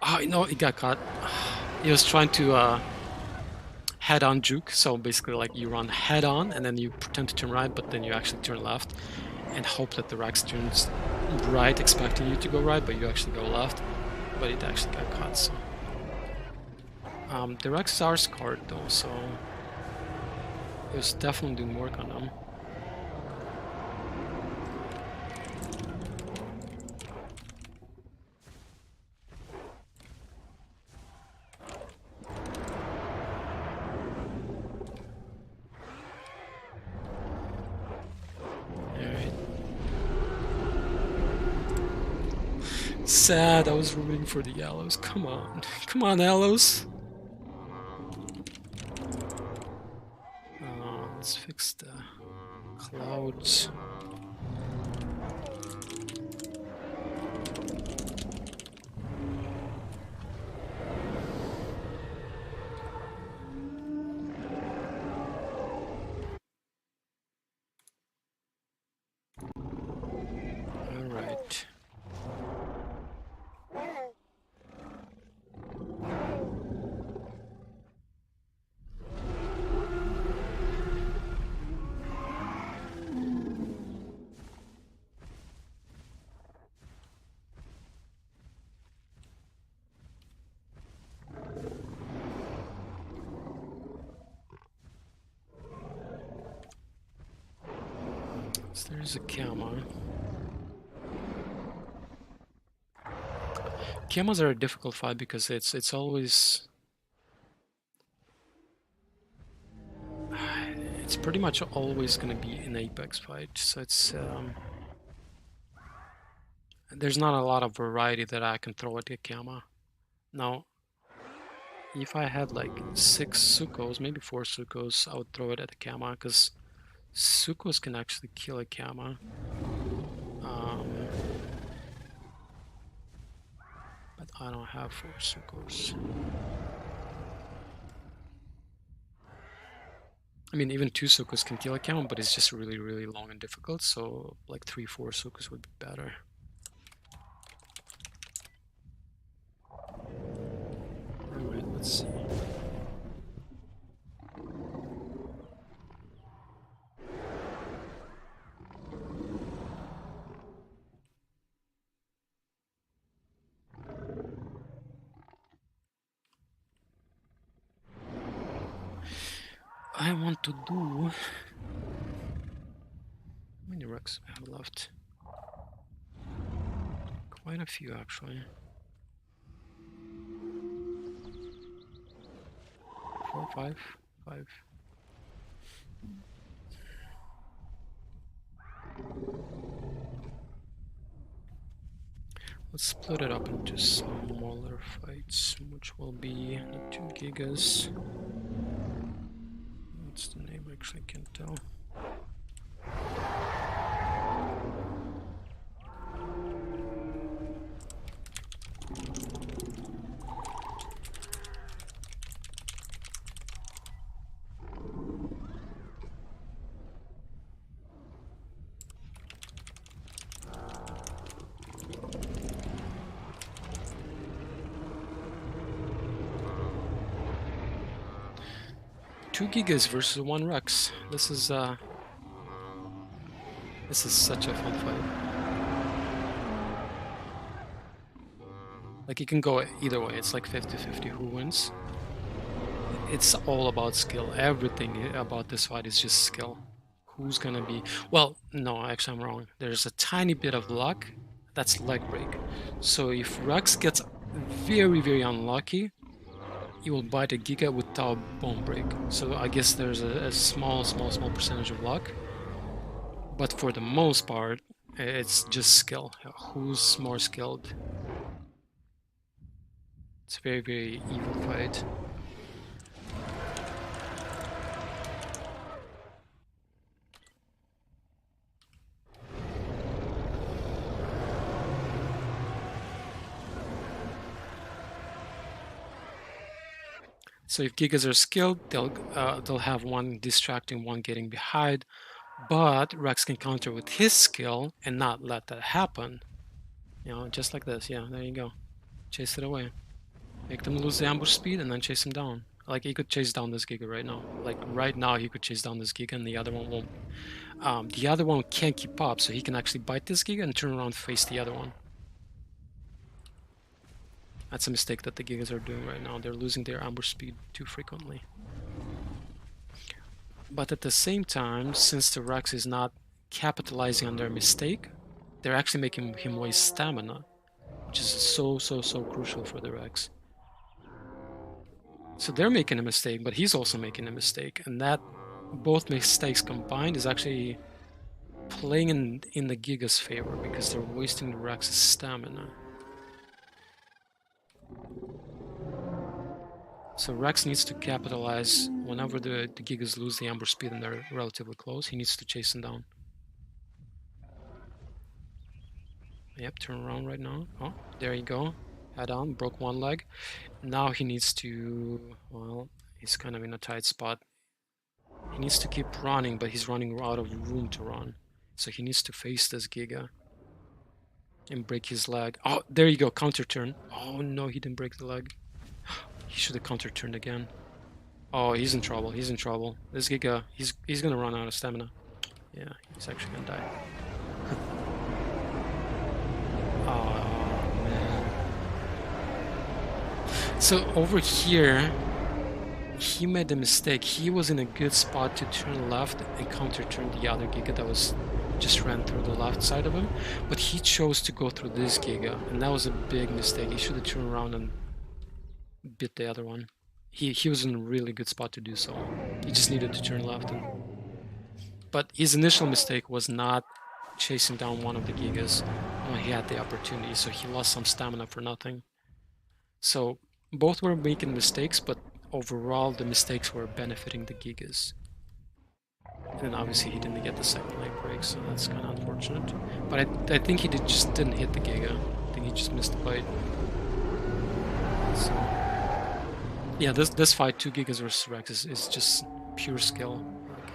Oh, no, he got caught. He was trying to head-on juke, so basically like you run head-on and then you pretend to turn right, but then you actually turn left and hope that the Rex turns right, expecting you to go right, but you actually go left. But it actually got caught, so... the Rexes are scarred though, so... It was definitely doing work on them. Sad, I was rooting for the aloes. Come on. Come on, aloes. Let's fix the clouds. Alright. So there's a Kama. Kamas are a difficult fight because it's always... It's pretty much always going to be an Apex fight, so it's... there's not a lot of variety that I can throw at the Kama. Now, if I had like 6 Sukos, maybe 4 Sukos, I would throw it at the Kama, because Sukos can actually kill a Kama. But I don't have 4 Sukos. I mean, even 2 Sukos can kill a Kama, but it's just really, really long and difficult, so like 3-4 Sukos would be better. Alright, let's see. I want to do... How many Rex I have left? Quite a few, actually. 4, 5, 5. Let's split it up into smaller 4 fights, which will be the 2 gigas. What's the name? Actually, I can't tell. Two gigas versus 1 Rex. This is such a fun fight. Like, it can go either way. It's like 50-50 who wins. It's all about skill. Everything about this fight is just skill. Who's gonna be... Well, no, actually I'm wrong. There's a tiny bit of luck. That's leg break. So if Rex gets very, very unlucky, he will bite a Giga without bone break. So I guess there's a small percentage of luck. But for the most part, it's just skill. Who's more skilled? It's a very, very evil fight. So if Gigas are skilled, they'll have one distracting, one getting behind, but Rex can counter with his skill and not let that happen. You know, just like this. Yeah, there you go. Chase it away. Make them lose the ambush speed and then chase him down. Like, he could chase down this Giga right now. Like, right now he could chase down this Giga and the other one won't. The other one can't keep up, so he can actually bite this Giga and turn around and face the other one. That's a mistake that the Gigas are doing right now. They're losing their ambush speed too frequently. But at the same time, since the Rex is not capitalizing on their mistake, they're actually making him waste stamina, which is so crucial for the Rex. So they're making a mistake, but he's also making a mistake, and that both mistakes combined is actually playing in the Giga's favor because they're wasting the Rex's stamina. So Rex needs to capitalize whenever the Gigas lose the ambush speed and they're relatively close. He needs to chase them down. Yep, turn around right now. Oh, there you go. Head on, broke one leg. Now he needs to... Well, he's kind of in a tight spot. He needs to keep running, but he's running out of room to run. So he needs to face this Giga and break his leg. Oh, there you go, counter turn. Oh no, he didn't break the leg. He should have counter turned again. Oh, he's in trouble. He's in trouble. This Giga, he's gonna run out of stamina. Yeah, he's actually gonna die. Oh man. So over here, he made a mistake. He was in a good spot to turn left and counter turn the other Giga that was just ran through the left side of him, but he chose to go through this Giga, and that was a big mistake. He should have turned around and bit the other one. He was in a really good spot to do so. He just needed to turn left. But his initial mistake was not chasing down one of the Gigas when he had the opportunity, so he lost some stamina for nothing. So both were making mistakes, but overall the mistakes were benefiting the Gigas. And then obviously he didn't get the second leg break, so that's kind of unfortunate. But I think he just didn't hit the Giga. I think he just missed the bite. So yeah, this fight, 2 Gigas versus Rex, is just pure skill. Like,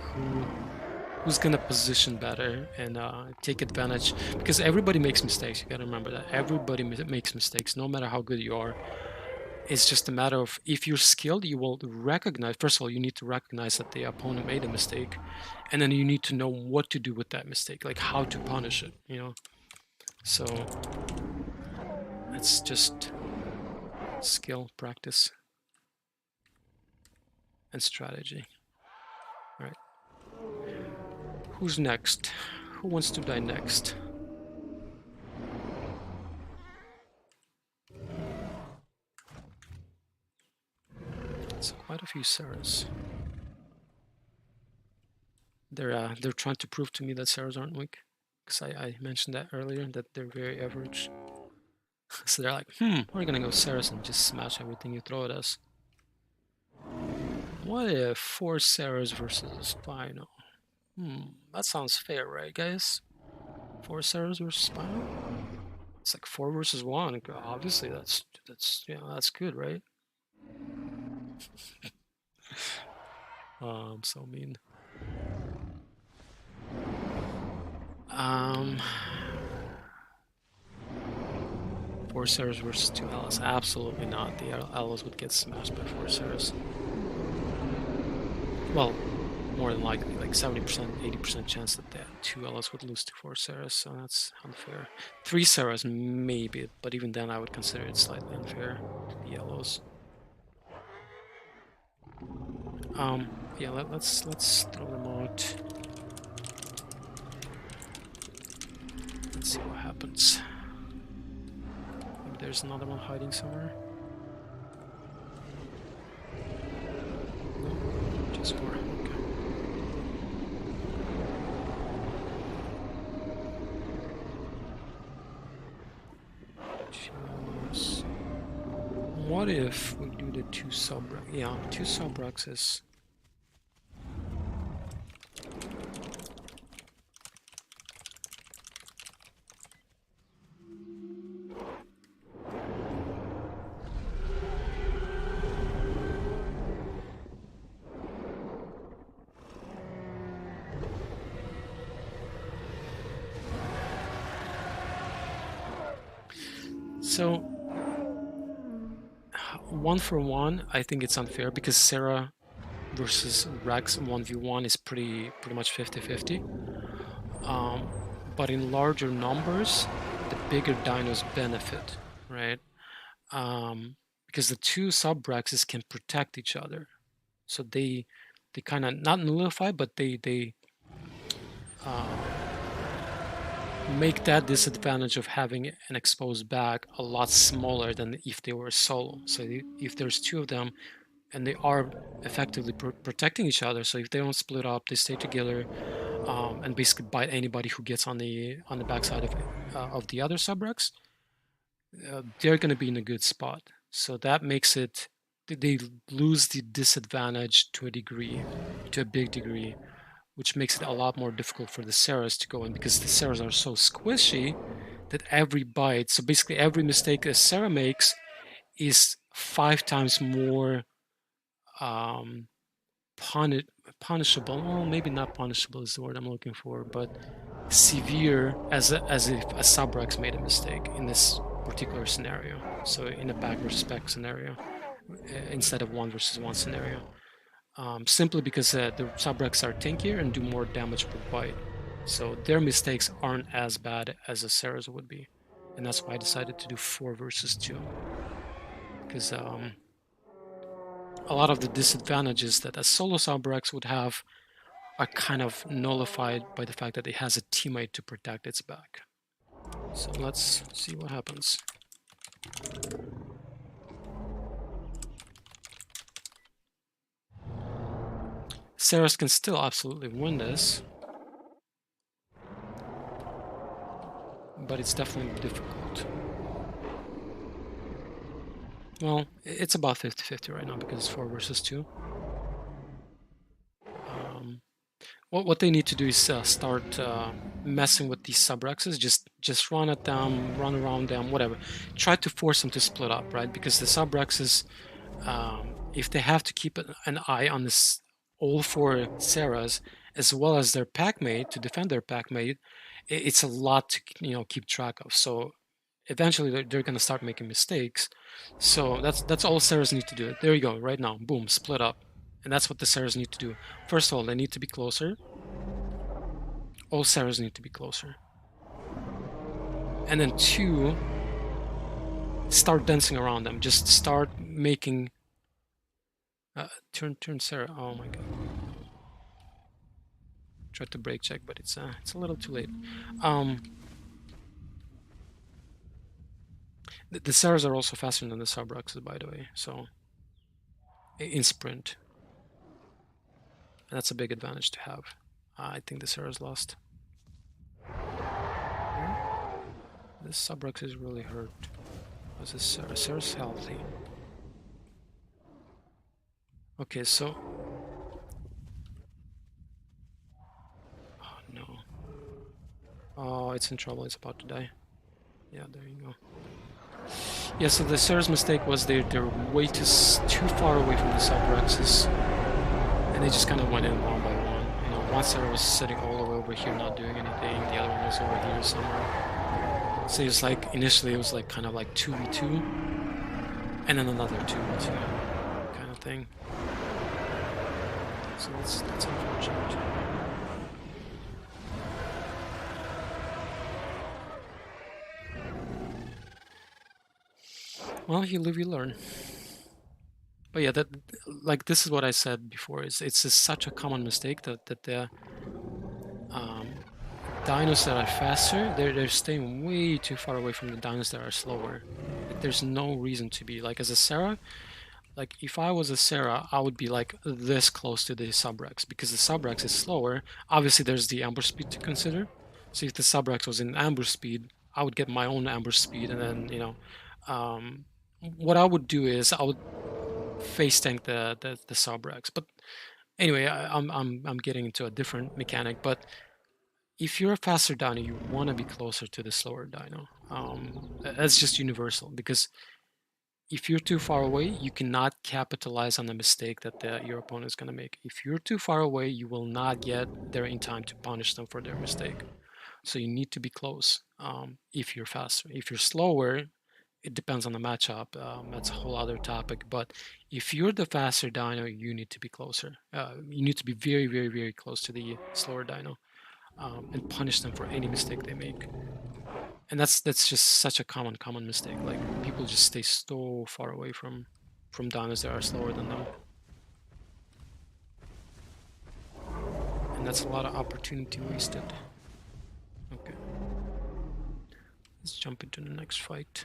who's gonna position better and take advantage, because everybody makes mistakes. You gotta remember that everybody makes mistakes, no matter how good you are. It's just a matter of, if you're skilled, you will recognize. First of all, you need to recognize that the opponent made a mistake, and then you need to know what to do with that mistake, like how to punish it, you know. So it's just skill, practice, and strategy. All right. Who's next? Who wants to die next? It's quite a few Sarahs. They're trying to prove to me that Sarahs aren't weak, because I mentioned that earlier, that they're very average. So they're like, we're gonna go Ceres and just smash everything you throw at us. What if 4 Ceres versus a Spino? That sounds fair, right, guys? 4 Ceres versus Spino? It's like 4 versus 1. Obviously, that's that's good, right? I'm so mean. 4 Ceres versus 2 Ellis. Absolutely not. The Ellis would get smashed by 4 Ceres. Well, more than likely, like 70%, 80% chance that the 2 Ellis would lose to 4 Ceres, so that's unfair. 3 Ceres, maybe, but even then I would consider it slightly unfair to the Yellows. Yeah, let's throw them out. Let's see what happens. Maybe there's another one hiding somewhere. No, just 4. Okay. What if we do the 2 Subrax? Yeah, 2 Subraxes. So 1 for 1, I think it's unfair because Sarah versus Rex 1v1 is pretty much 50-50. But in larger numbers, the bigger dinos benefit, right? Because the 2 Subrexes can protect each other, so they kind of not nullify, but they make that disadvantage of having an exposed back a lot smaller than if they were solo. So if there's 2 of them and they are effectively protecting each other, so if they don't split up, they stay together, and basically bite anybody who gets on the backside of the other Subrex, they're going to be in a good spot. So that makes it, they lose the disadvantage to a degree, to a big degree, which makes it a lot more difficult for the Ceres to go in, because the Ceres are so squishy that every bite, so basically every mistake a Sarah makes is 5 times more punishable. Well, maybe not punishable is the word I'm looking for, but severe as if a Subrex made a mistake in this particular scenario. So in a back versus back scenario, instead of 1 versus 1 scenario. Simply because the Subrex are tankier and do more damage per bite. So their mistakes aren't as bad as a Ceres would be. And that's why I decided to do 4 versus 2. Because a lot of the disadvantages that a solo Subrex would have are kind of nullified by the fact that it has a teammate to protect its back. So let's see what happens. Ceres can still absolutely win this, but it's definitely difficult. Well, it's about 50-50 right now because it's 4 versus 2. What they need to do is start messing with these Subrexes. Just run at them, run around them, whatever. Try to force them to split up, right? Because the Subrexes, if they have to keep an eye on this, all 4 Ceres, as well as their packmate to defend their packmate, it's a lot to keep track of. So eventually they're going to start making mistakes. So that's all Ceres need to do. There you go, right now, boom, split up. And that's what the Ceres need to do. First of all, they need to be closer. All Ceres need to be closer. And then 2, start dancing around them. Just start making... turn Sarah. Oh my god. Tried to brake check, but it's a little too late. The Ceres are also faster than the Subrexes, by the way. So in sprint. And that's a big advantage to have. I think the Ceres lost. This Subrex is really hurt. Was this Sarah? Sarah's healthy. Okay, so... Oh, no. Oh, it's in trouble. It's about to die. Yeah, there you go. Yeah, so the Sarah's mistake was they're way too far away from the Subrexes. And they just kind of went in one by one. You know, one Sarah was sitting all the way over here not doing anything. The other one was over here somewhere. So it was like, initially it was like kind of like 2v2. And then another 2v2 kind of thing. So that's unfortunate. Well, you live, you learn. But yeah, that, like, this is what I said before. It's just such a common mistake that the dinos that are faster, they're staying way too far away from the dinos that are slower. Like, there's no reason to be like, as a Sarah. Like, if I was a Sarah, I would be like this close to the Subrex because the Subrex is slower. Obviously, there's the ambush speed to consider. So if the Subrex was in ambush speed, I would get my own ambush speed, and then what I would do is I would face tank the Subrex. But anyway, I'm getting into a different mechanic. But if you're a faster dino, you want to be closer to the slower dino. That's just universal because if you're too far away, you cannot capitalize on the mistake that your opponent is going to make. If you're too far away, you will not get there in time to punish them for their mistake. So you need to be close if you're faster. If you're slower, it depends on the matchup. That's a whole other topic. But if you're the faster dino, you need to be closer. You need to be very, very, very close to the slower dino and punish them for any mistake they make. And that's just such a common mistake. Like, people just stay so far away from dinos that are slower than them, and that's a lot of opportunity wasted. Okay, let's jump into the next fight.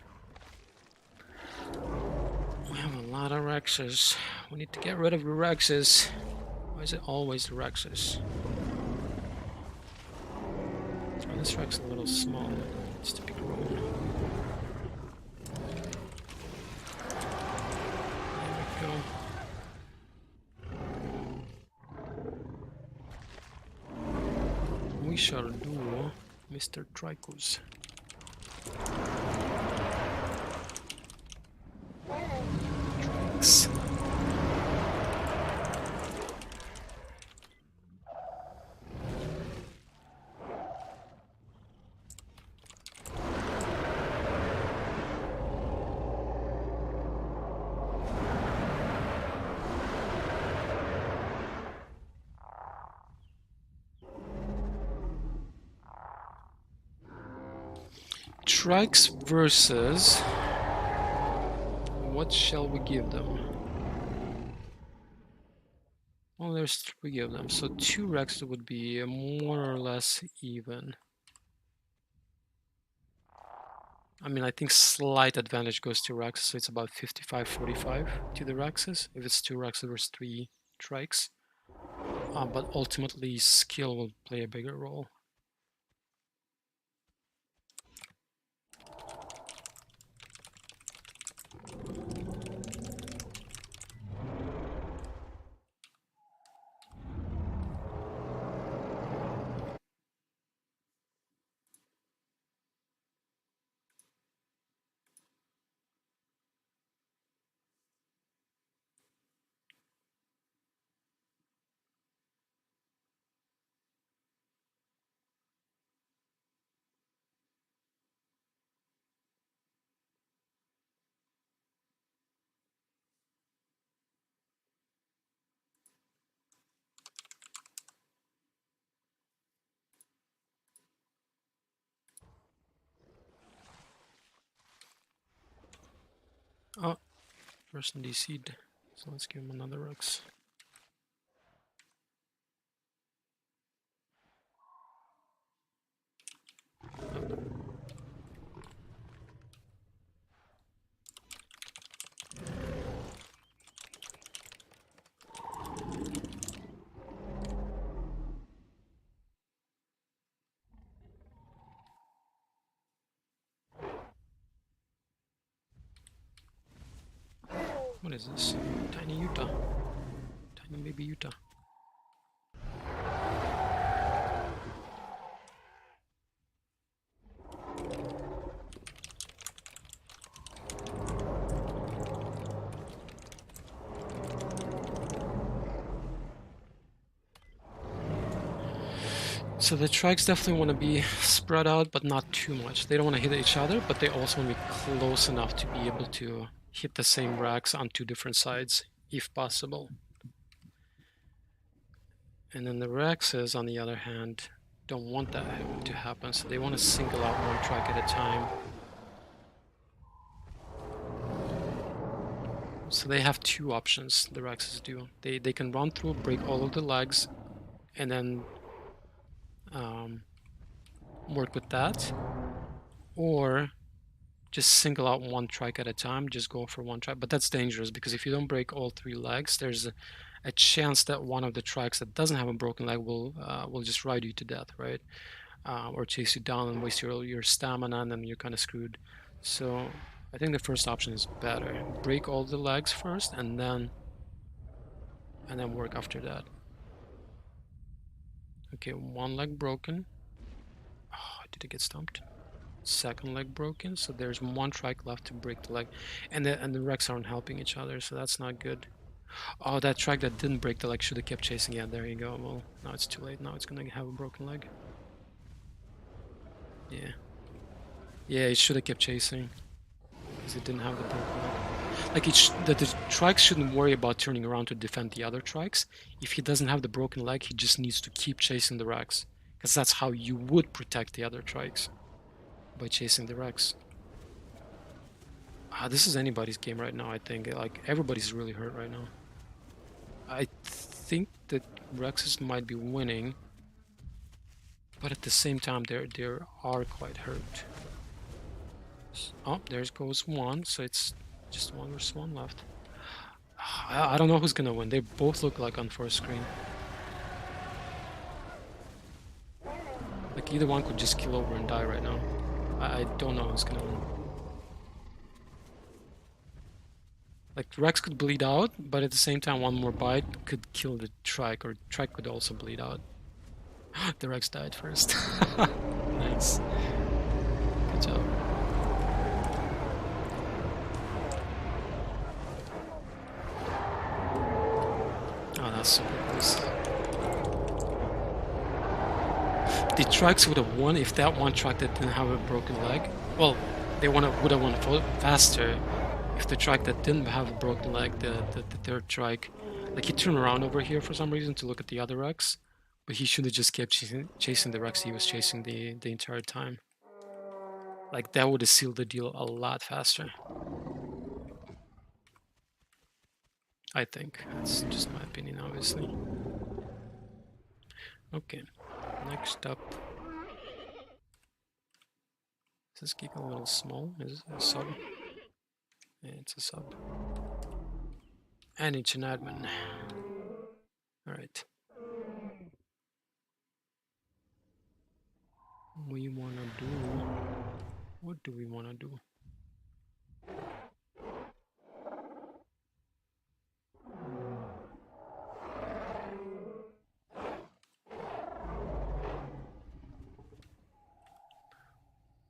We have a lot of Rexes. We need to get rid of the Rexes. Why is it always the Rexes? Oh, this Rex is a little small. It needs to be grown. There we go. We shall do Mr. Trichus. Trix. Trikes versus... what shall we give them? Well, there's 3 of them, so 2 Rex would be more or less even. I mean, I think slight advantage goes to Rex, so it's about 55-45 to the Rexes, if it's 2 Rexes versus 3 Trikes. But ultimately, skill will play a bigger role. Oh, person DC'd, so let's give him another Rex. What is this? Tiny Utah. Tiny baby Utah. So the trikes definitely want to be spread out, but not too much. They don't want to hit each other, but they also want to be close enough to be able to hit the same racks on two different sides, if possible. And then the Rexes, on the other hand, don't want that to happen, so they want to single out one trike at a time. So they have two options, the Rexes do. They can run through, break all of the legs, and then work with that, or just single out one trike at a time, just go for one trike. But that's dangerous, because if you don't break all three legs, there's a chance that one of the trikes that doesn't have a broken leg will just ride you to death, right? Or chase you down and waste your stamina, and then you're kind of screwed. So I think the first option is better. Break all the legs first, and then work after that. Okay, one leg broken. Oh, did it get stumped? Second leg broken, so there's one trike left to break the leg, and the wrecks aren't helping each other, so that's not good. Oh, that trike that didn't break the leg should have kept chasing. Yeah, there you go. Well, now it's too late. Now it's gonna have a broken leg. Yeah, it should have kept chasing because it didn't have the broken leg. Like the trikes shouldn't worry about turning around to defend the other trikes. If he doesn't have the broken leg, he just needs to keep chasing the wrecks, because that's how you would protect the other trikes, by chasing the wrecks. This is anybody's game right now, I think. Like, everybody's really hurt right now. I think that Rexes might be winning, but at the same time, they are quite hurt. Oh, there goes one, so it's just one versus one left. I don't know who's gonna win. They both look like on first screen. Like, either one could just kill over and die right now. I don't know who's gonna win. Like, Rex could bleed out, but at the same time, one more bite could kill the trike, or trike could also bleed out. The Rex died first. Nice. Good job. Oh, that's super close. The trikes would have won if that one trike that didn't have a broken leg. Well, they would have won faster if the trike that didn't have a broken leg, the third trike, like, he turned around over here for some reason to look at the other Rex, but he should have just kept chasing the Rex he was chasing the entire time. Like, that would have sealed the deal a lot faster. I think. That's just my opinion, obviously. Okay, next up. Is this geek a little small? Is it a sub? Yeah, it's a sub. And it's an admin. Alright. We wanna do... What do we wanna do?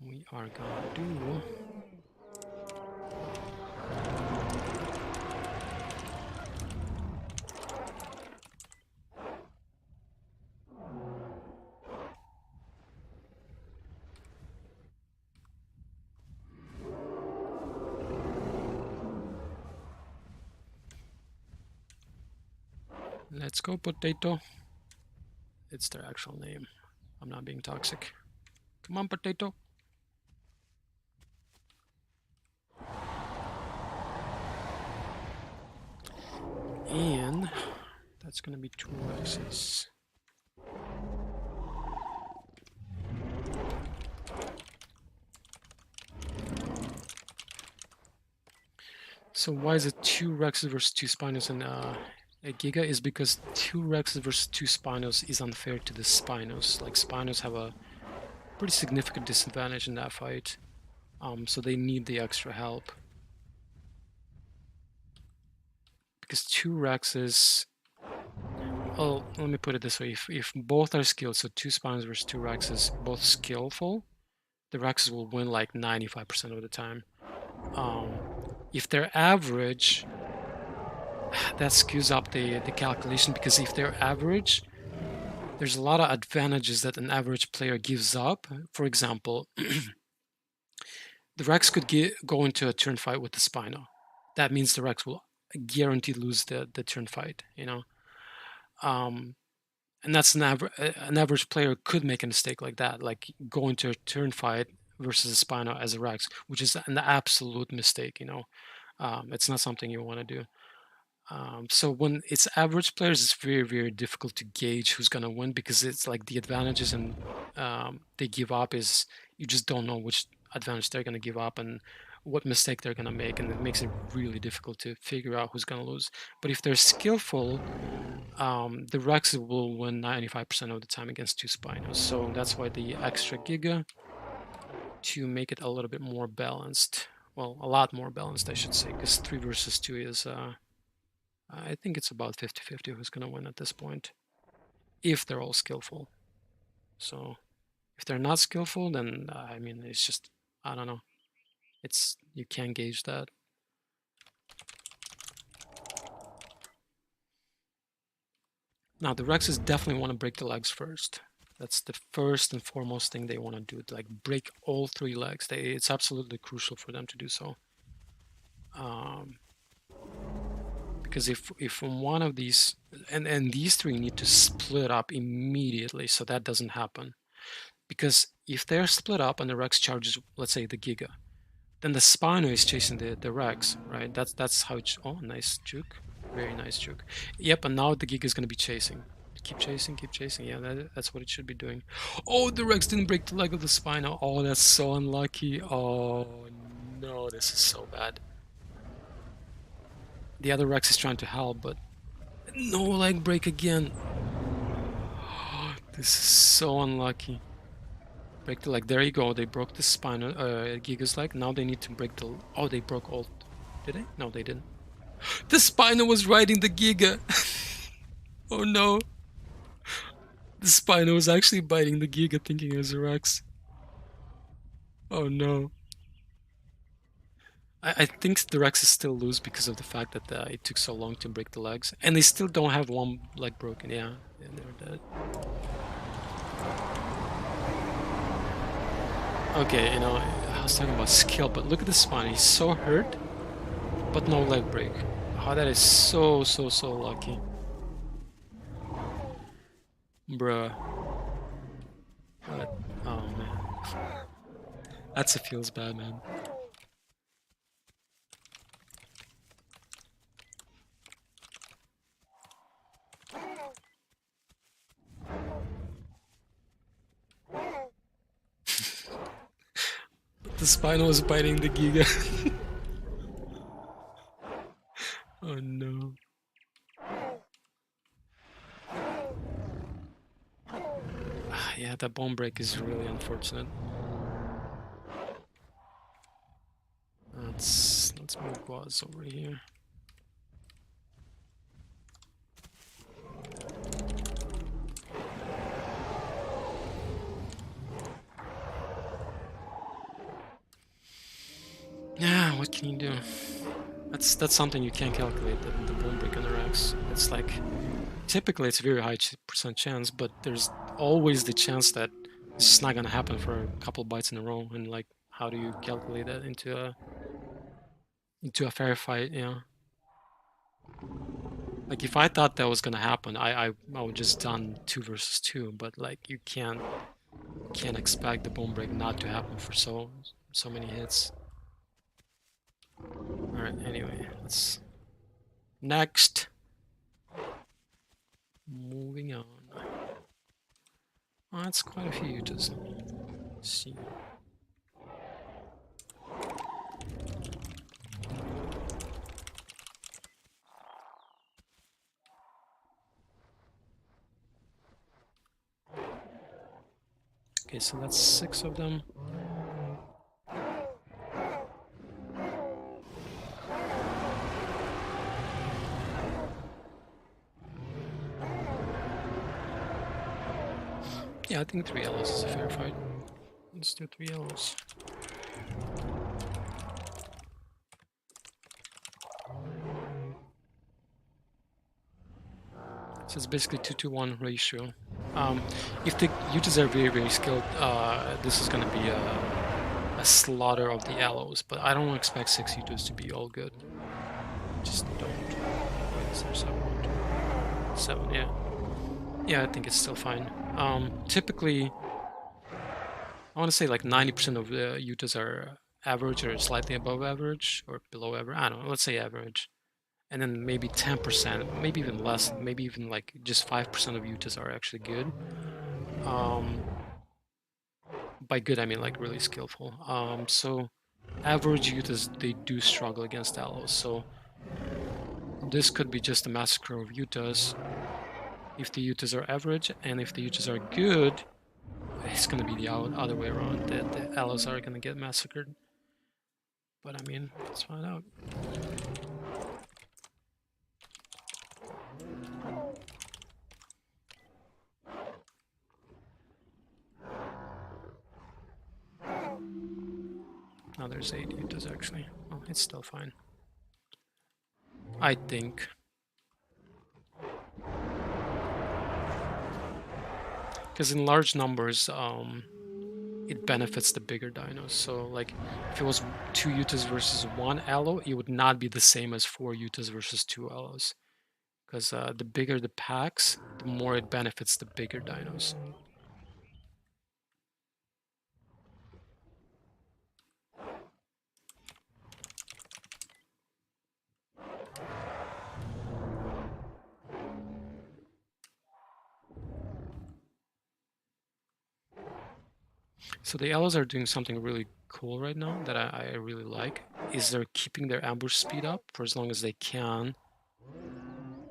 We are gonna do... Let's go, Potato. It's their actual name. I'm not being toxic. Come on, Potato. And that's gonna be 2 Rexes. So why is it 2 Rexes versus 2 Spinos and a Giga? Is because 2 Rexes versus 2 Spinos is unfair to the Spinos. Like, Spinos have a pretty significant disadvantage in that fight, so they need the extra help. because 2 Rexes. Oh, let me put it this way: if both are skilled, so 2 Spinos versus 2 Rexes, both skillful, the Rexes will win like 95% of the time. If they're average, that skews up the calculation, because if they're average, there's a lot of advantages that an average player gives up. For example, the Rex could go into a turn fight with the Spino. That means the Rex will guarantee lose the turn fight, you know. And that's an average player could make a mistake like that, like go into a turn fight versus a Spino as a Rex, which is an absolute mistake, you know. It's not something you want to do. So when it's average players, it's very, very difficult to gauge who's going to win, because it's like the advantages and they give up is, you just don't know which advantage they're going to give up and what mistake they're going to make, and it makes it really difficult to figure out who's going to lose. But if they're skillful, the Rex will win 95% of the time against 2 Spinos. So that's why the extra Giga, to make it a little bit more balanced. Well, a lot more balanced, I should say, because 3 versus 2 is... I think it's about 50-50 who's going to win at this point, if they're all skillful. So if they're not skillful, then I mean, it's just, I don't know. You can't gauge that. Now the Rexes definitely want to break the legs first. That's the first and foremost thing they want to do, to like break all 3 legs. It's absolutely crucial for them to do so. Because if one of these, and these 3 need to split up immediately, so that doesn't happen. Because if they're split up and the Rex charges, let's say, the Giga, then the Spino is chasing the Rex, right? That's how it... Oh, nice juke. Very nice juke. Yep, and now the Giga is going to be chasing. Keep chasing, keep chasing. Yeah, that's what it should be doing. Oh, the Rex didn't break the leg of the Spino. Oh, that's so unlucky. Oh, no, this is so bad. The other Rex is trying to help, but no leg break again. This is so unlucky. Break the leg. There you go. They broke the Spino, Giga's leg. Now they need to break the... Oh, they broke all... Did they? No, they didn't. The Spino was riding the Giga. Oh no. The Spino was actually biting the Giga, thinking it was a Rex. Oh no. I think the Rexes still lose because of the fact that it took so long to break the legs. And they still don't have one leg broken. Yeah, they're dead. Okay, you know, I was talking about skill, but look at the Spino. He's so hurt, but no leg break. Oh, that is so lucky. Bruh. What? Oh, man. That's a feels bad, man. The Spino was biting the Giga. Oh no. Yeah, that bone break is really unfortunate. Let's move Boaz over here. Yeah, what can you do? That's something you can't calculate, the bone break on the Rex. It's like, typically it's a very high percent chance, but there's always the chance that it's just not gonna happen for a couple bites in a row. And like, how do you calculate that into a fair fight? You know, like if I thought that was gonna happen, I would just done 2 versus 2. But like, you can't expect the bone break not to happen for so many hits. Alright, anyway, let's... Next! Moving on. Oh, that's quite a few, just... see. Okay, so that's 6 of them. Yeah, I think 3 yellows is a fair fight. Let's do 3 yellows. So it's basically 2-to-1 ratio. If the Utahs are very, very skilled, this is going to be a slaughter of the yellows, but I don't expect 6 Utahs to be all good. Just don't. Wait, is there 7? 7, yeah. Yeah, I think it's still fine. Typically, I want to say like 90% of the Utahs are average or slightly above average or below average. I don't know, let's say average. And then maybe 10%, maybe even less, maybe even like just 5% of Utahs are actually good. By good, I mean like really skillful. So average Utahs, they do struggle against Allos. So this could be just a massacre of Utahs if the Utahs are average, and if the Utahs are good, it's going to be the other way around. The Allos are going to get massacred. But I mean, let's find out. Now there's 8 Utahs actually. Oh, it's still fine. I think. Because in large numbers, it benefits the bigger dinos. So like if it was 2 Utahs versus 1 Allo, it would not be the same as 4 Utahs versus 2 Allos. Because the bigger the packs, the more it benefits the bigger dinos. So the Allos are doing something really cool right now that I really like, is they're keeping their ambush speed up for as long as they can,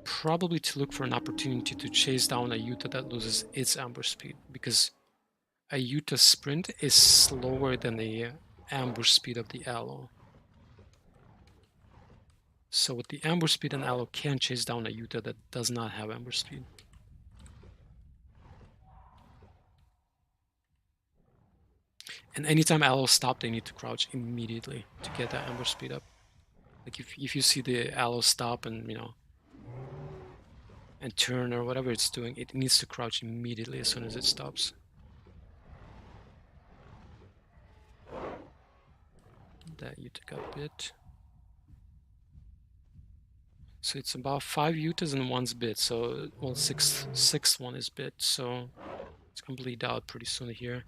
probably to look for an opportunity to chase down a Utah that loses its ambush speed, because a Utah sprint is slower than the ambush speed of the Allo. So with the ambush speed, an Allo can chase down a Utah that does not have ambush speed. And anytime Allos stop, they need to crouch immediately to get that ambush speed up. Like if you see the Allo stop and, you know, and turn or whatever it's doing, it needs to crouch immediately as soon as it stops. That Utah got bit. So it's about 5 Utahs and 1's bit. So, well, sixth one is bit. So it's gonna bleed out pretty soon here.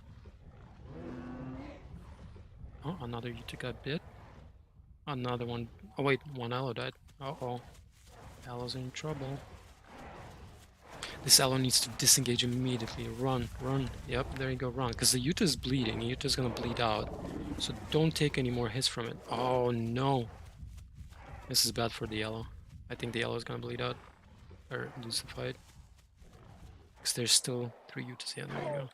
Oh, another Utah got bit. Another one. Oh wait, one Allo died. Uh-oh. Allo's in trouble. This Allo needs to disengage immediately. Run, run. Yep, there you go, run. Because the Utah is bleeding. Utah's gonna bleed out. So don't take any more hits from it. Oh no. This is bad for the Yellow. I think the Yellow is gonna bleed out. Or lose the fight. Because there's still 3 Utahs. Yeah, there you go.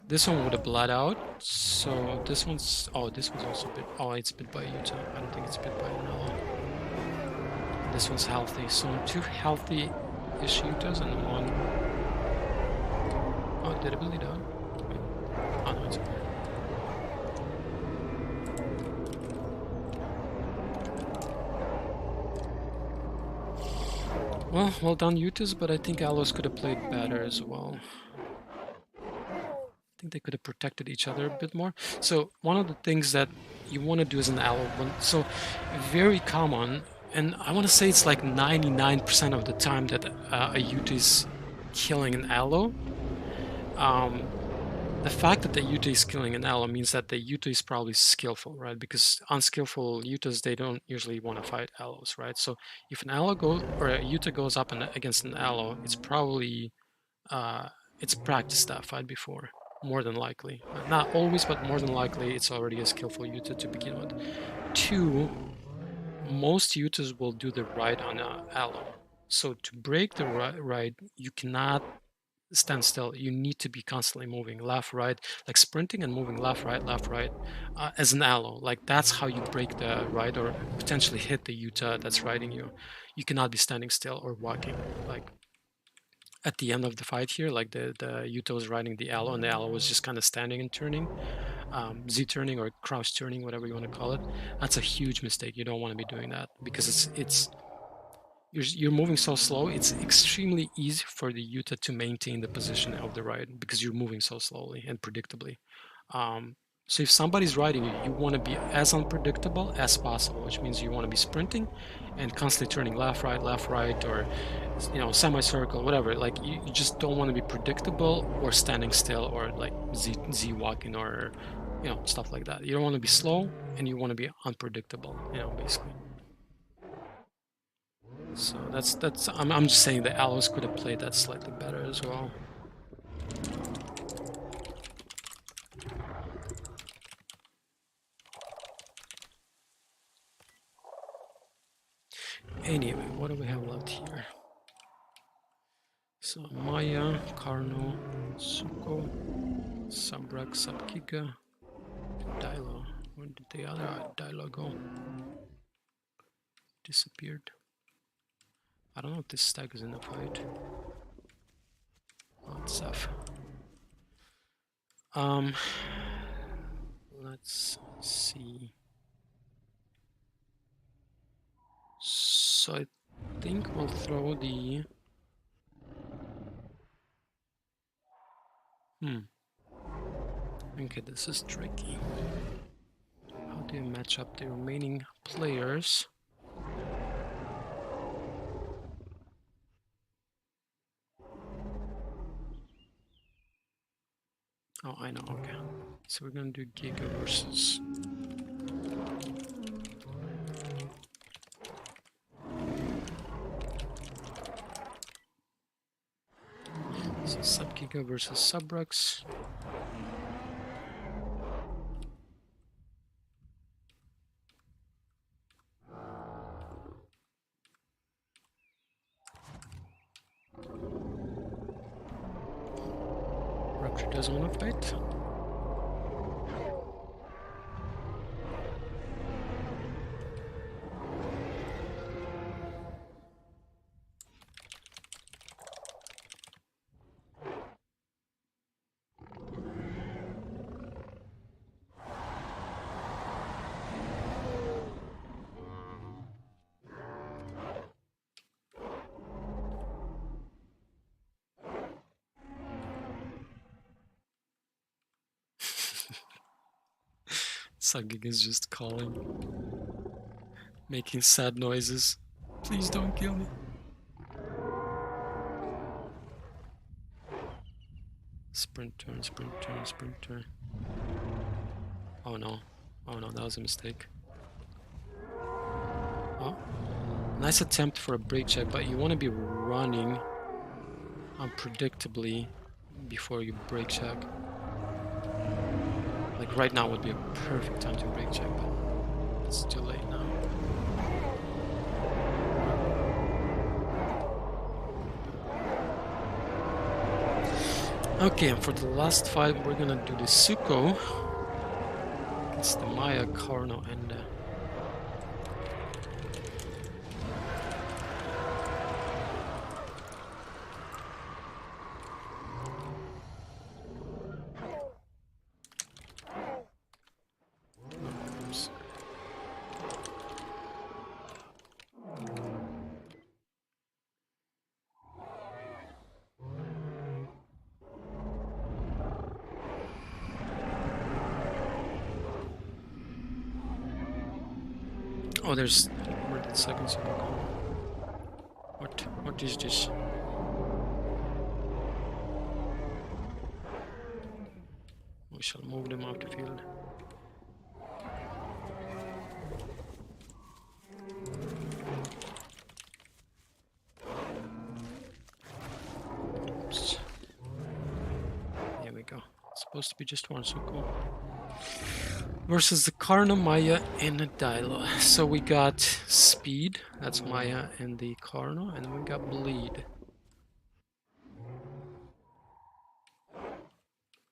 This one would have bled out. So this one's... Oh, this one's also bit... Oh, it's bit by a Utah. I don't think it's bit by an Allo. This one's healthy. So 2 healthy-ish Utahs and 1... Oh, did it bleed out? Wait. Oh, no, it's okay. Well done Utahs, but I think Allos could have played better as well. I think they could have protected each other a bit more. So one of the things that you want to do as an Allo, so very common, and I want to say it's like 99% of the time that a Utah is killing an Allo. The fact that the Utah is killing an Allo means that the Utah is probably skillful, right? Because unskillful Utahs, they don't usually want to fight Allos, right? So if an Allo goes, or a Utah goes up against an Allo, it's probably, it's practiced that fight before, more than likely. Not always, but more than likely, it's already a skillful Utah to begin with. 2, most Utahs will do the right on an Allo. So to break the right, you cannot stand still. You need to be constantly moving left, right, like sprinting and moving left, right, as an Allo. Like that's how you break the ride or potentially hit the Utah that's riding you. You cannot be standing still or walking. Like at the end of the fight here, like the Yuta was riding the aloe, and the aloe was just kind of standing and turning, Z-turning or crouch turning, whatever you want to call it. That's a huge mistake. You don't want to be doing that because you're moving so slow. It's extremely easy for the Yuta to maintain the position of the ride because you're moving so slowly and predictably. So if somebody's riding you, you want to be as unpredictable as possible, which means you want to be sprinting and constantly turning left, right, or semicircle, whatever. Like you just don't want to be predictable or standing still or like Z walking or stuff like that. You don't want to be slow and you want to be unpredictable, basically. So that's I'm just saying that Aloes could have played that slightly better as well. Anyway, what do we have left here? So Maya, Carno, Suko, Sabrak, Subgiga, Dilo. Where did the other Dilo go? Disappeared. I don't know if this stack is in the fight. Oh, it's Seth. Let's see. So I think we'll throw the... Okay, this is tricky. How do you match up the remaining players? Oh, I know, okay. So we're gonna do Giga versus... So Subgiga versus Subrux. Rupture doesn't want to fight. Subgiga is just calling, making sad noises. Please don't kill me. Sprint turn, sprint turn, sprint turn. Oh no. Oh no, that was a mistake. Oh. Nice attempt for a brake check, but you want to be running unpredictably before you brake check. Like right now would be a perfect time to brake check, but it's too late now. Okay, and for the last fight, we're gonna do the Suko. It's the Maya, Carno, and oh, there's more than seconds. What is this? We shall move them out the field. Oops. There we go. It's supposed to be just one Suko. Versus the Carno, Maya, and the Dilo. So we got Speed, that's Maya and the Carno, and we got Bleed.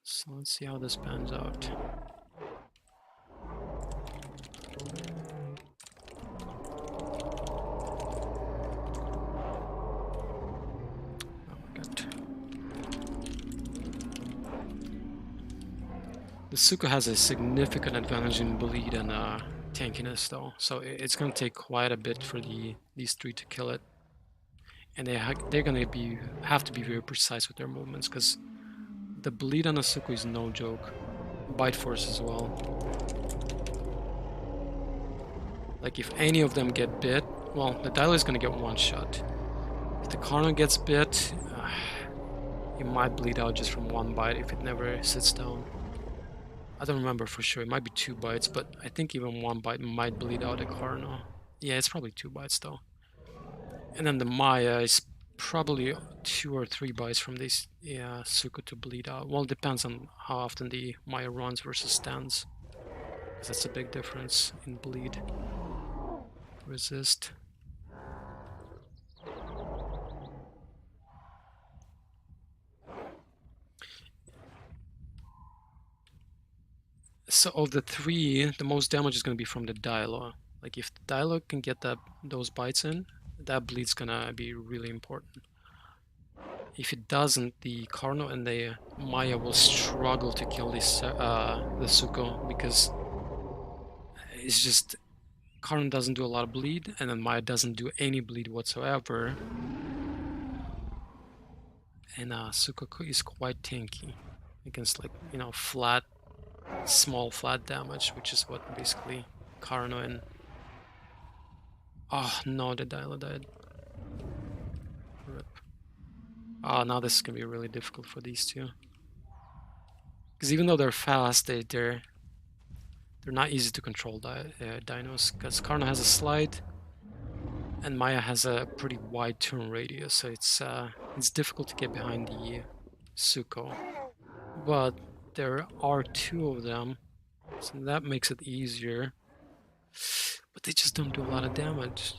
So let's see how this pans out. Oh, we got The Suko has a significant advantage in bleed and tankiness though, so it's gonna take quite a bit for these three to kill it. And they're gonna have to be very precise with their movements, because the bleed on a Suko is no joke. Bite force as well. Like if any of them get bit, well, the Dilo is gonna get one shot. If the Carno gets bit, it might bleed out just from one bite if it never sits down. I don't remember for sure, it might be 2 bites, but I think even 1 bite might bleed out a Carno. Yeah, it's probably 2 bites though. And then the Maya is probably 2 or 3 bites from this Suko to bleed out. Well, it depends on how often the Maya runs versus stands, because that's a big difference in bleed. Resist. So of the 3, the most damage is going to be from the Dilo. Like if the Dilo can get those bites in, that bleed's gonna be really important. If it doesn't, the Carno and the Maya will struggle to kill this the Suko, because it's just Carno doesn't do a lot of bleed, and then Maya doesn't do any bleed whatsoever. And Suko is quite tanky against, like, you know, small flat damage, which is what basically Carno and... Oh no, the Dilo died. Rip. Oh, now this is gonna be really difficult for these two. Because even though they're fast, they're not easy to control dinos. Because Carno has a slide, and Maya has a pretty wide turn radius, so it's difficult to get behind the Suko. But there are 2 of them, so that makes it easier. But they just don't do a lot of damage.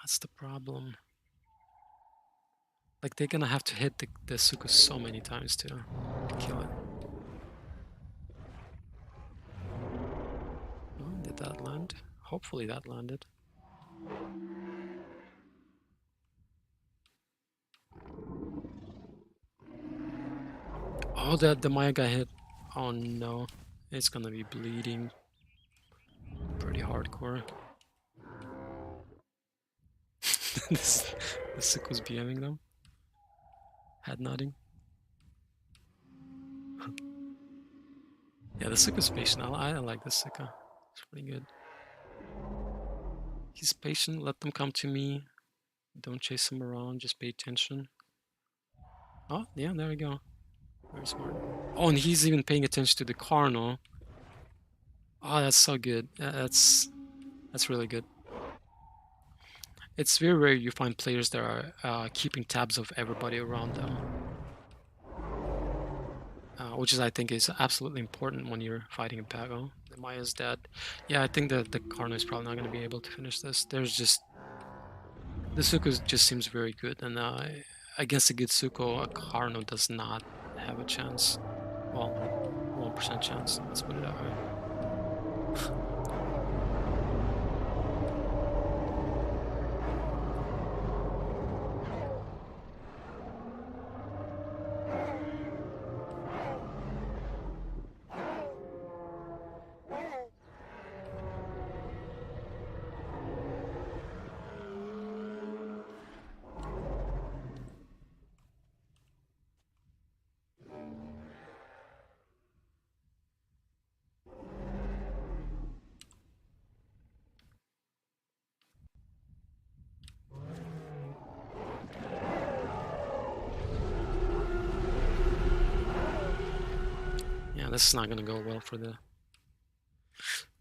That's the problem. Like, they're gonna have to hit the Suko so many times to kill it. Oh, did that land? Hopefully that landed. Oh, the Maya got hit. Oh no, it's gonna be bleeding pretty hardcore. The Suko's BMing them. Head nodding. Yeah, the Suko's patient. I like the Suko. It's pretty good. He's patient. Let them come to me. Don't chase them around. Just pay attention. Oh, yeah, there we go. Very smart. Oh, and he's even paying attention to the Carno. Oh, that's so good. That's really good. It's very rare you find players that are keeping tabs of everybody around them. Which is, I think, is absolutely important when you're fighting a Pago. The Maya's dead. Yeah, I think that the Carno is probably not going to be able to finish this. There's just... The Suko just seems very good, and against a good Suko, a Carno does not have a chance. Well, 1% chance, let's put it that way. Yeah, this is not going to go well for the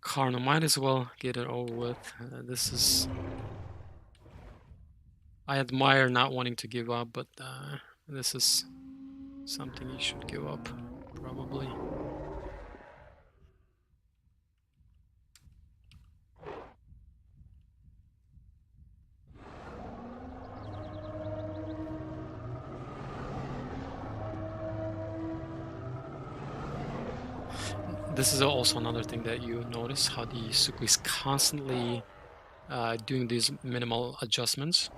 Carno. Might as well get it over with. This is... I admire not wanting to give up, but this is something you should give up, probably. This is also another thing that you notice, how the Suko is constantly doing these minimal adjustments.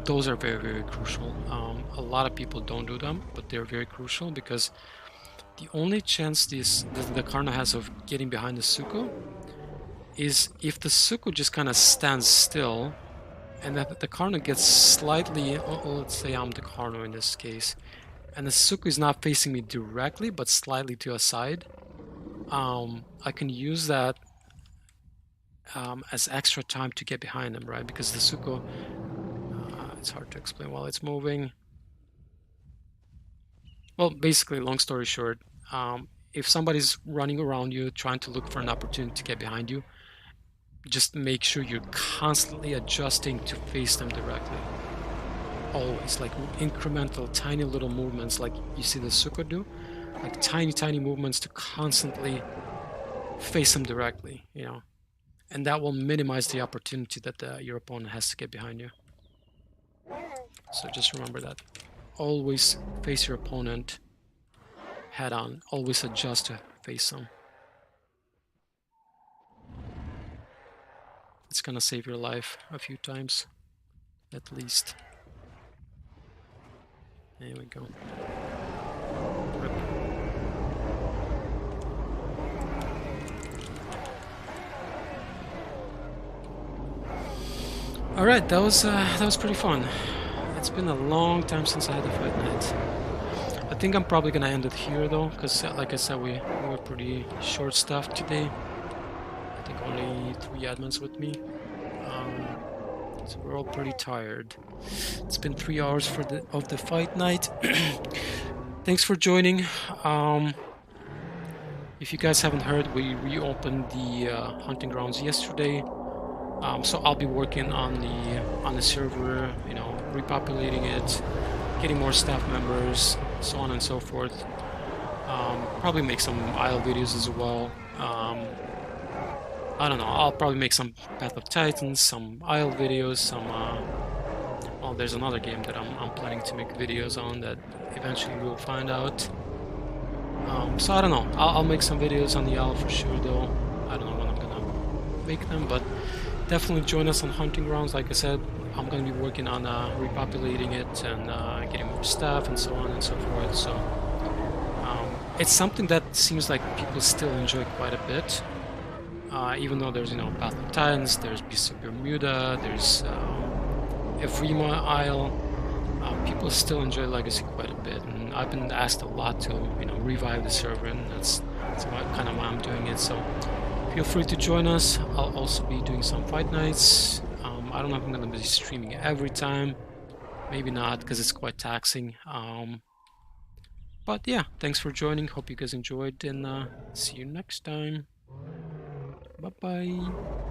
Those are very, very crucial. A lot of people don't do them, but they're very crucial, because The only chance the Karna has of getting behind the Suko is if the Suko just kind of stands still, and that the Karna gets slightly, let's say I'm the Karna in this case, and the Suko is not facing me directly, but slightly to a side, I can use that as extra time to get behind them, right? Because the Suko, it's hard to explain while it's moving. Well, basically, long story short, if somebody's running around you trying to look for an opportunity to get behind you, just make sure you're constantly adjusting to face them directly. Always, like incremental, tiny little movements like you see the Suko do, like tiny movements to constantly face them directly, you know, and that will minimize the opportunity that your opponent has to get behind you. So just remember that. Always face your opponent head on. Always adjust to face them. It's gonna save your life a few times, at least. There we go. Rip. All right, that was pretty fun. It's been a long time since I had a fight night. I think I'm probably gonna end it here though, because like I said, we were pretty short-staffed today. I think only 3 admins with me. So we're all pretty tired. It's been 3 hours of the fight night. Thanks for joining. If you guys haven't heard, we reopened the hunting grounds yesterday. So I'll be working on the server, you know, repopulating it, getting more staff members, so on and so forth. Probably make some Isle videos as well. I don't know, I'll probably make some Path of Titans, some Isle videos, some well, there's another game that I'm planning to make videos on that eventually we'll find out. So I don't know, I'll make some videos on the Isle for sure though. I don't know when I'm gonna make them, but definitely join us on Hunting Grounds. Like I said, I'm going to be working on repopulating it and getting more staff and so on and so forth. So it's something that seems like people still enjoy quite a bit. Even though there's, you know, Path of Titans, there's Beasts of Bermuda, there's Evrima Isle. People still enjoy Legacy quite a bit, and I've been asked a lot to, you know, revive the server, and that's kind of why I'm doing it. So feel free to join us. I'll also be doing some fight nights. I don't know if I'm going to be streaming every time. Maybe not, because it's quite taxing. But yeah, thanks for joining. Hope you guys enjoyed, and see you next time. Bye-bye.